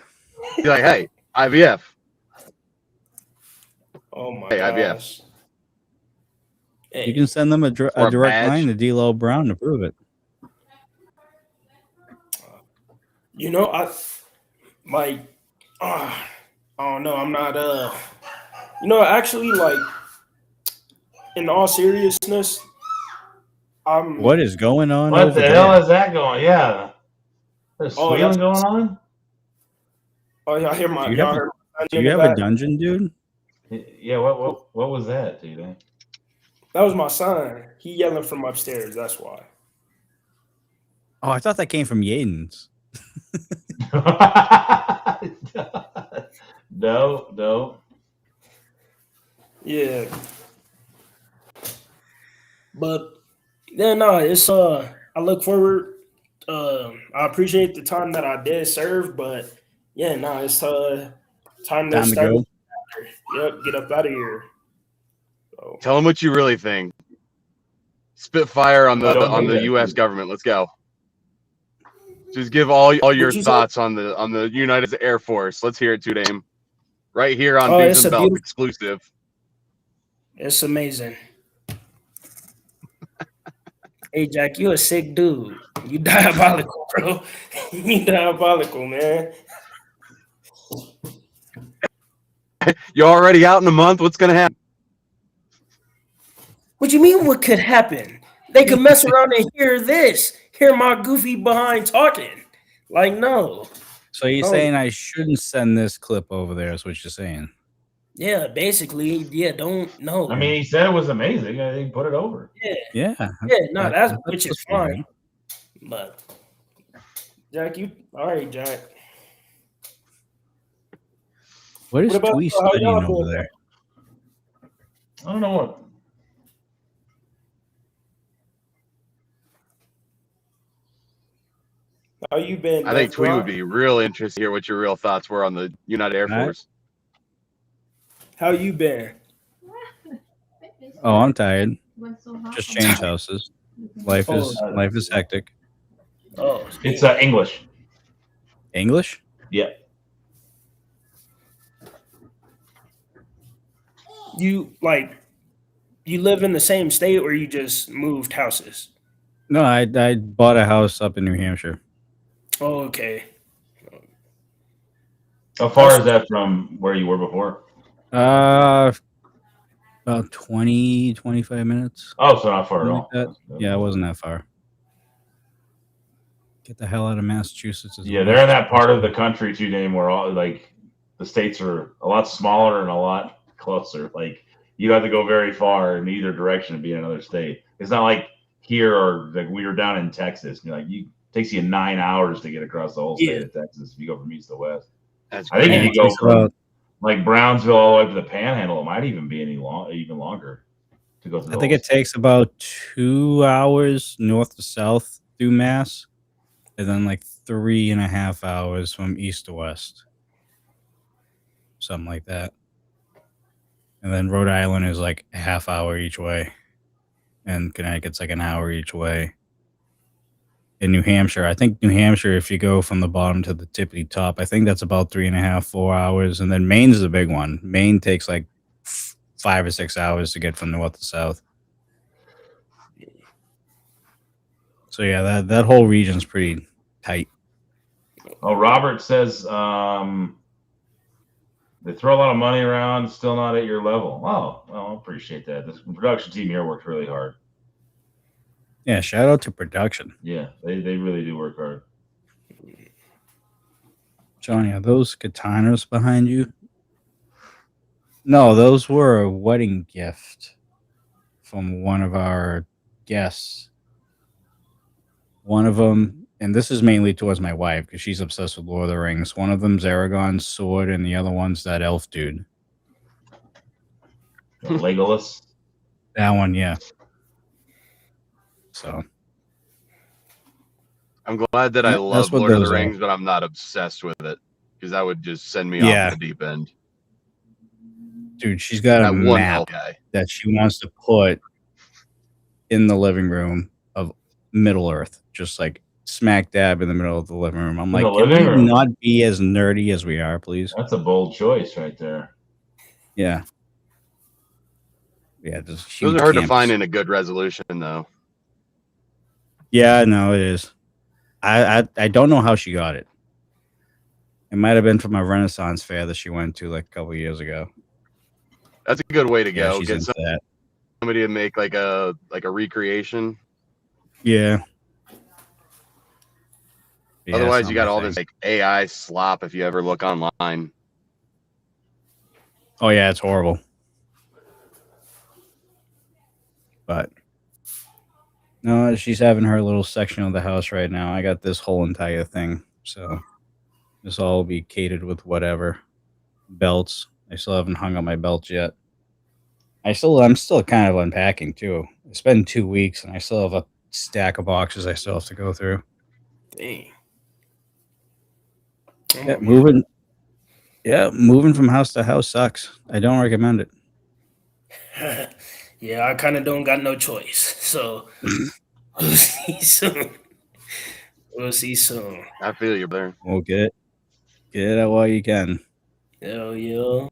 Be like, hey, IVF. Oh my Hey, gosh. IVF. You can send them a direct badge. line to D-Lo Brown to prove it. You know, I don't know, I'm not actually, like, in all seriousness, What is going on What over the there? hell is that going? Yeah. There's squealing going on? Oh, y'all hear my Do you have, heard my do you have a dungeon, dude? Yeah, what was that, dude? That was my son. He yelling from upstairs, that's why. Oh, I thought that came from Yaden's. No. Yeah. But yeah, no, it's I look forward. I appreciate the time that I did serve, but yeah, no, it's time to Time to start. go. Yep, get up out of here. Tell him what you really think. Spit fire on Don't the do that, U.S. dude. government. Let's go. Just give all your What'd you say? thoughts on the United Air Force. Let's hear it, 2 Dame. Right here on Oh, Dudes it's and a Belt beautiful- exclusive. It's amazing. Hey Jack, you a sick dude. You diabolical, bro. You diabolical, man. You're already out in a month. What's gonna happen? What you mean? What could happen? They could mess around and hear my goofy behind talking. Like, no. So you're No. saying I shouldn't send this clip over there? Is what you're saying? Yeah, basically, yeah. Don't know. I mean, he said it was amazing. I think put it over. Yeah, Yeah. no, That's which is fine. But Jack, you all right, Jack? What is What about Twee how studying y'all over doing? there? I don't know what. How you been? I think Death Twee Rock? would be real interested to hear what your real thoughts were on the United Air All right. Force. How you been? Oh, I'm tired. Just change houses. Life is hectic. Oh, It's English. English? Yeah. You live in the same state, or you just moved houses? No, I bought a house up in New Hampshire. Oh, okay. How far is that from where you were before? About 20, 25 minutes. Oh, so not far at Something all. like that. Yeah, it wasn't that far. Get the hell out of Massachusetts. Yeah, they're in that part of the country too, Dame, where all like the states are a lot smaller and a lot closer. Like you have to go very far in either direction to be in another state. It's not like here or like we were down in Texas. It takes you 9 hours to get across the whole state of Texas if you go from east to west. I think if you go from like Brownsville all the way up to the Panhandle, it might even be even longer to go through. I think it takes about 2 hours north to south through Mass, and then like 3.5 hours from east to west. Something like that. And then Rhode Island is like a half hour each way. And Connecticut's like an hour each way. In New Hampshire, I think New Hampshire, if you go from the bottom to the tippity top, I think that's about 3.5, 4 hours. And then Maine's the big one. Maine takes like 5 or 6 hours to get from north to south. So yeah, that whole region's pretty tight. Oh, Robert says they throw a lot of money around, still not at your level. Oh, well, I appreciate that. The production team here worked really hard. Yeah, shout out to production. Yeah, they really do work hard. Johnny, are those katanas behind you? No, those were a wedding gift from one of our guests. One of them, and this is mainly towards my wife because she's obsessed with Lord of the Rings. One of them's Aragorn's sword, and the other one's that elf dude. Legolas? That one, yeah. So I'm glad that I Yep, that's love what Lord of the those are. Rings, but I'm not obsessed with it because that would just send me Yeah. off the deep end. Dude, she's got a That one map elf guy. that she wants to put in the living room of Middle Earth, just like smack dab in the middle of the living room. I'm In like, the can living we room? not be as nerdy as we are, please? That's a bold choice right there. Yeah. Yeah, just Those huge are hard to campus. find in a good resolution, though. Yeah, no, it is. I don't know how she got it. It might have been from a Renaissance fair that she went to like a couple years ago. That's a good way to Yeah, go. she's Get into that. somebody to make like a recreation. Yeah. Yeah, Otherwise, it's you not got my all thing. this like AI slop if you ever look online. Oh yeah, it's horrible. But no, she's having her little section of the house right now. I got this whole entire thing, so this all will be catered with whatever belts. I still haven't hung up my belts yet. I'm still kind of unpacking too. It's been 2 weeks, and I still have a stack of boxes I still have to go through. Dang. Yeah, moving. Yeah, moving from house to house sucks. I don't recommend it. Yeah, I kind of don't got no choice. So we'll see soon. We'll see soon. I feel you there. Well, get it out while you can. Hell yeah.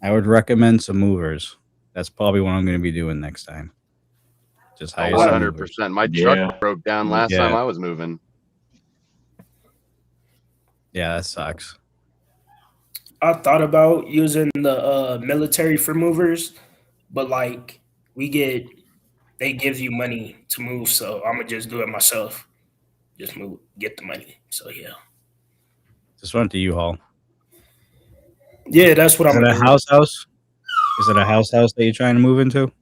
I would recommend some movers. That's probably what I'm going to be doing next time. Just hire some movers. 100%. My Yeah. truck broke down last Yeah. time I was moving. Yeah, that sucks. I thought about using the military for movers, but like they give you money to move, so I'm gonna just do it myself. Just move, get the money. So yeah, Just went to U-Haul. yeah, that's what Is I'm it gonna a do. house? Is it a house that you're trying to move into?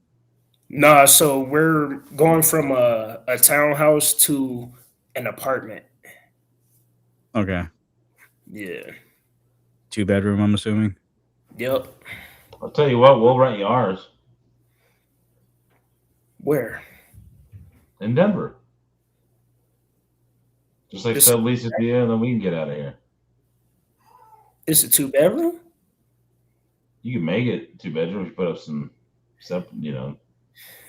Nah, so we're going from a townhouse to an apartment. Okay. Yeah. 2-bedroom, I'm assuming. Yep. I'll tell you what, we'll rent you ours Where? in Denver. Just like This- sublease it to you, and then we can get out of here. It's a 2-bedroom? You can make it 2 bedrooms. Put up some, I'm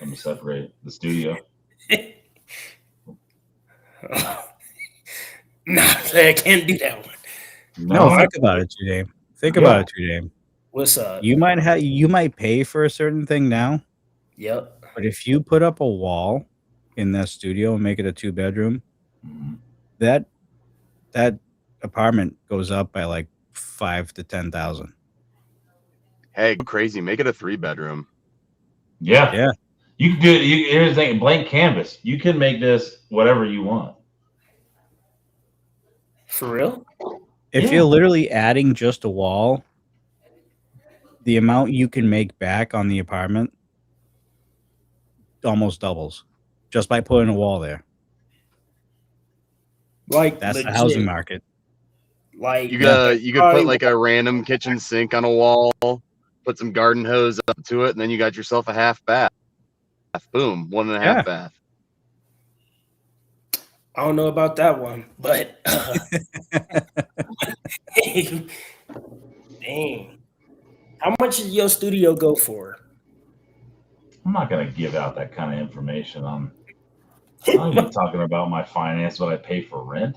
gonna separate the studio. Nah, I can't do that one. No, think about it, Dame. Think Yeah. about it, Dame. What's up? You might pay for a certain thing now, Yep. but if you put up a wall in that studio and make it a 2-bedroom, that apartment goes up by like 5 to 10,000. Hey, go crazy. Make it a 3-bedroom. Yeah. Yeah. You can do it. Here's the thing: blank canvas. You can make this whatever you want. For real? If Yeah. you're literally adding just a wall, the amount you can make back on the apartment almost doubles just by putting a wall there. Like That's the housing legit. market. Like You could put like a random kitchen sink on a wall, put some garden hose up to it, and then you got yourself a half bath. Boom, 1.5 Yeah. bath. I don't know about that one, but dang. How much did your studio go for? I'm not gonna give out that kind of information. I'm not even talking about my finance, what I pay for rent.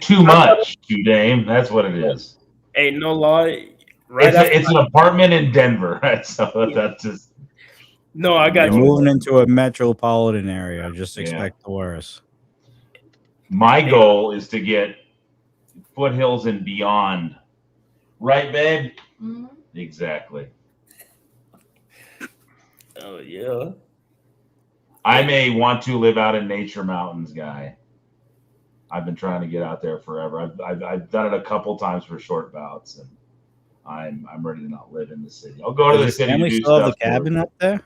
Too much, too Dame. That's what it is. Hey, no lie. Right It's an apartment in Denver. So that's just no, I got You're you. moving into a metropolitan area. Just expect the worst. My goal is to get foothills and beyond. Right, babe? Mm-hmm. Exactly. Oh yeah. I may want to live out in nature mountains, guy. I've been trying to get out there forever. I've done it a couple times for short bouts, and I'm ready to not live in the city. I'll go to the Does your city to family do still have the stuff. for it. cabin up there?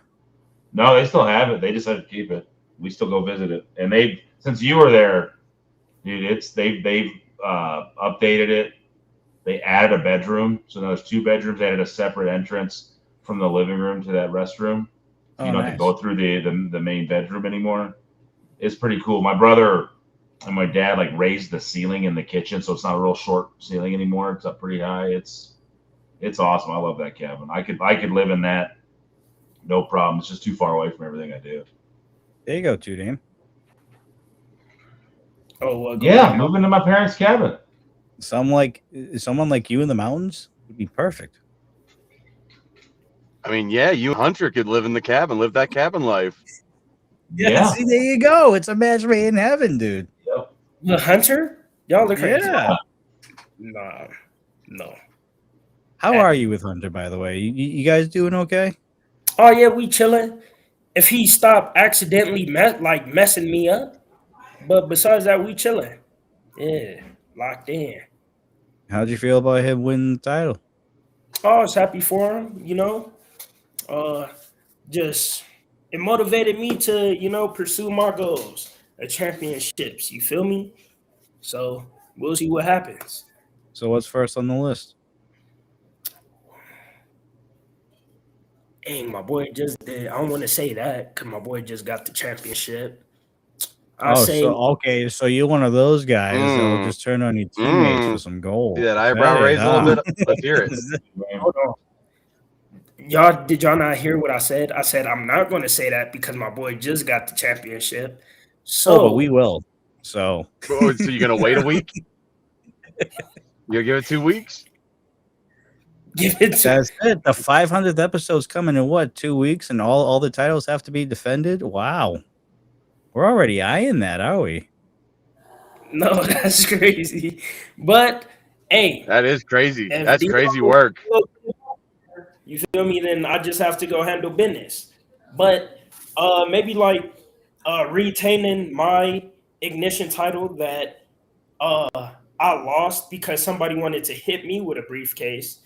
No, they still have it. They decided to keep it. We still go visit it, and they since you were there, dude. They've updated it. They added a bedroom, so now there's 2 bedrooms. They added a separate entrance from the living room to that restroom. So you Oh, don't have to nice. go through the main bedroom anymore. It's pretty cool. My brother and my dad like raised the ceiling in the kitchen, so it's not a real short ceiling anymore. It's up pretty high. It's awesome. I love that cabin. I could live in that, no problem. It's just too far away from everything I do. There you go, Two Dame. Oh, well, Yeah, moving to my parents' cabin. Someone like you in the mountains would be perfect. I mean, yeah, you and Hunter could live in the cabin, live that cabin life. Yeah. See, there you go. It's a match made in heaven, dude. Yep. The Hunter? Y'all are crazy. Yeah. Nah, no. How are you with Hunter, by the way? You guys doing okay? Oh yeah, we chilling. If he stopped accidentally messing me up, but besides that, we chilling. Yeah, locked in. How'd you feel about him winning the title? Oh, I was happy for him. Just it motivated me to pursue my goals, a championships. You feel me? So we'll see what happens. So what's first on the list? Hey, my boy just did. I don't want to say that because my boy just got the championship. I say, So you're one of those guys that will just turn on your teammates for some gold. See that eyebrow raise a little bit? Let's hear it. hold on. Did y'all not hear what I said? I said I'm not going to say that because my boy just got the championship. So, but we will. So you're gonna wait a week? You'll give it 2 weeks? Give it. That's it. The 500th episode's coming in what, 2 weeks, and all the titles have to be defended. Wow, we're already eyeing that, are we? No, that's crazy. But hey, that is crazy. That's crazy work. You feel me? Then I just have to go handle business. But maybe retaining my ignition title that I lost because somebody wanted to hit me with a briefcase.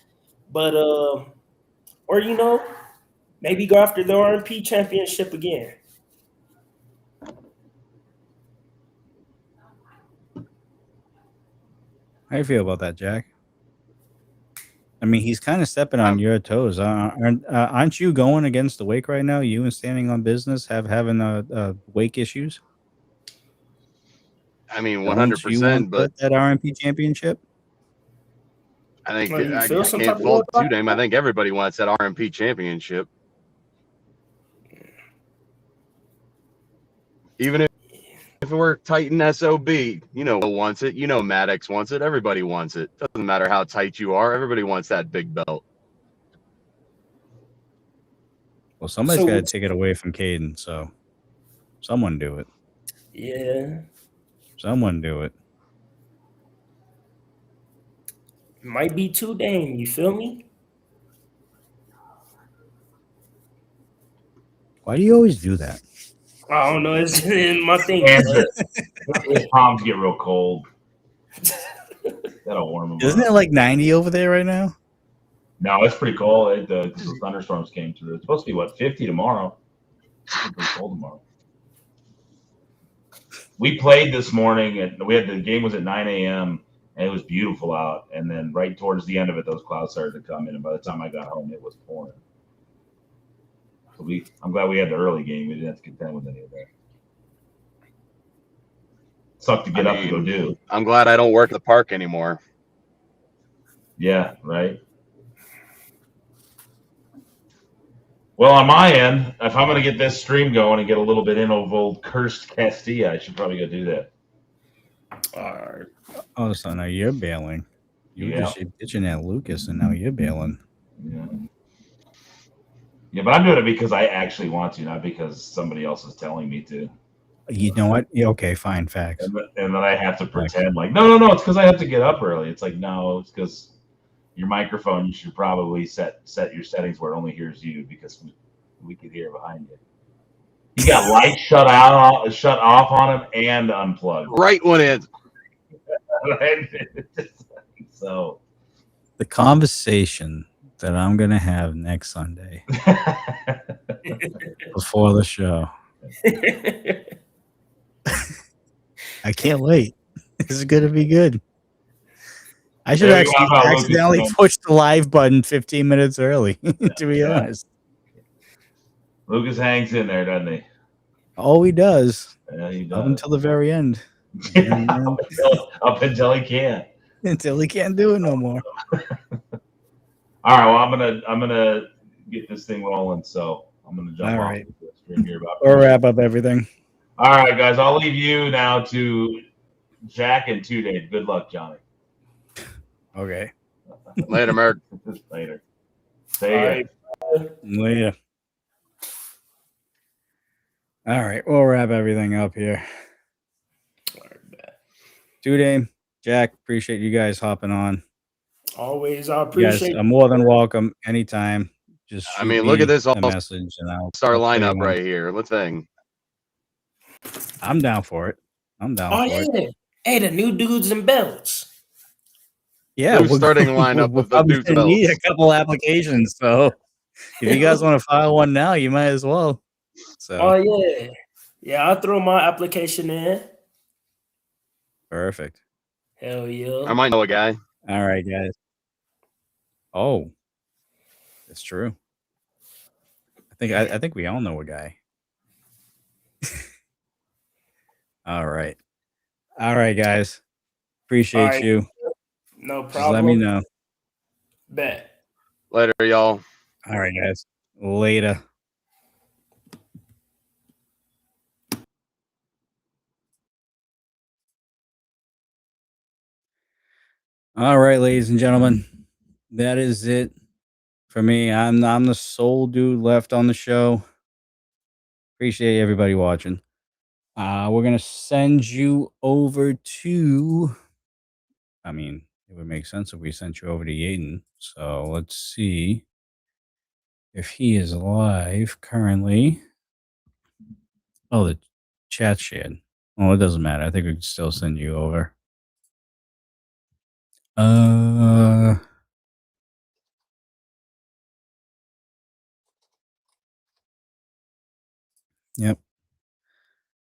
But or maybe go after the RMP championship again. How you feel about that, Jack? I mean, he's kind of stepping on your toes. Aren't you going against the Wake right now? You and Standing on Business having Wake issues? I mean, 100%. But that RMP championship. I think Well, I feel some can't type of fault way Two Dame. I think everybody wants that RMP championship. Even if we're Titan SOB, wants it. Maddox wants it. Everybody wants it. Doesn't matter how tight you are. Everybody wants that big belt. Well, somebody's got to take it away from Caden, so someone do it. Yeah. Someone do it. Might be too Dame. You feel me? Why do you always do that? I don't know. It's in my thing. Answer. His palms get real cold. That'll warm him Isn't up. it like 90 over there right now? No, it's pretty cold. The thunderstorms came through. It's supposed to be, what, 50 tomorrow? It's pretty cold tomorrow. We played this morning, and the game was at 9 a.m., and it was beautiful out. And then right towards the end of it, those clouds started to come in, and by the time I got home, it was pouring. So I'm glad we had the early game. We didn't have to contend with any of that. Sucked to get up to go do. I'm glad I don't work at the park anymore. Yeah, right. Well, on my end, if I'm going to get this stream going and get a little bit in of old cursed Castilla, I should probably go do that. All right. Oh, so now you're bailing. You were just bitching at Lucas, and now you're bailing. Yeah. Yeah, but I'm doing it because I actually want to, not because somebody else is telling me to. You know what? Yeah, okay, fine, facts. And then I have to pretend like, no, it's because I have to get up early. It's like, no, it's because your microphone, you should probably set your settings where it only hears you, because we could hear behind you. You got lights shut off on him and unplugged. Right when it. So the conversation that I'm gonna have next Sunday before the show. I can't wait. This is gonna be good. I should actually accidentally push the live button 15 minutes early, to be honest. Lucas hangs in there, doesn't he? Oh, he does. Yeah, he does. Up until the very end. Up until he can't. Until he can't do it no more. All right, well, I'm gonna get this thing rolling, so I'm gonna jump off the stream here. We'll wrap up everything. All right, guys, I'll leave you now to Jack and 2 Dave. Good luck, Johnny. Okay. Later, Merc. Later. See ya. Later. All right, we'll wrap everything up here. 2 Dame, Jack, appreciate you guys hopping on. Always, I appreciate. You guys are more than welcome anytime. Just look at this message and all-star lineup right here. Let's thing. I'm down for it. I'm down for it. Hey, the new dudes and belts. Yeah, we're starting lineup with the dudes and belts. Need a couple applications, so if you guys want to file one now, you might as well. So. Oh yeah, I'll throw my application in. Perfect. Hell yeah. I might know a guy. All right, guys. Oh, that's true. I think we all know a guy. All right, guys. Appreciate you. No problem. Just let me know. Bet. Later, y'all. All right, guys. Later. All right, ladies and gentlemen, that is it for me. I'm the sole dude left on the show. Appreciate everybody watching. We're gonna send you over to. I mean, it would make sense if we sent you over to Yaden. So let's see if he is live currently. Oh, the chat shared. Oh, it doesn't matter. I think we can still send you over. Yep.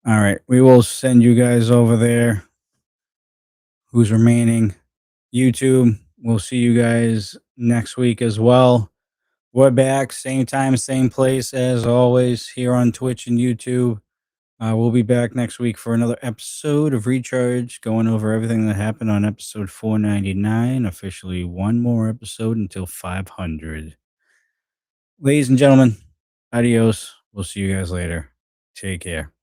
All right. We will send you guys over there. Who's remaining? YouTube. We'll see you guys next week as well. We're back. Same time, same place as always here on Twitch and YouTube. We'll be back next week for another episode of Recharge, going over everything that happened on episode 499. Officially one more episode until 500. Ladies and gentlemen, adios. We'll see you guys later. Take care.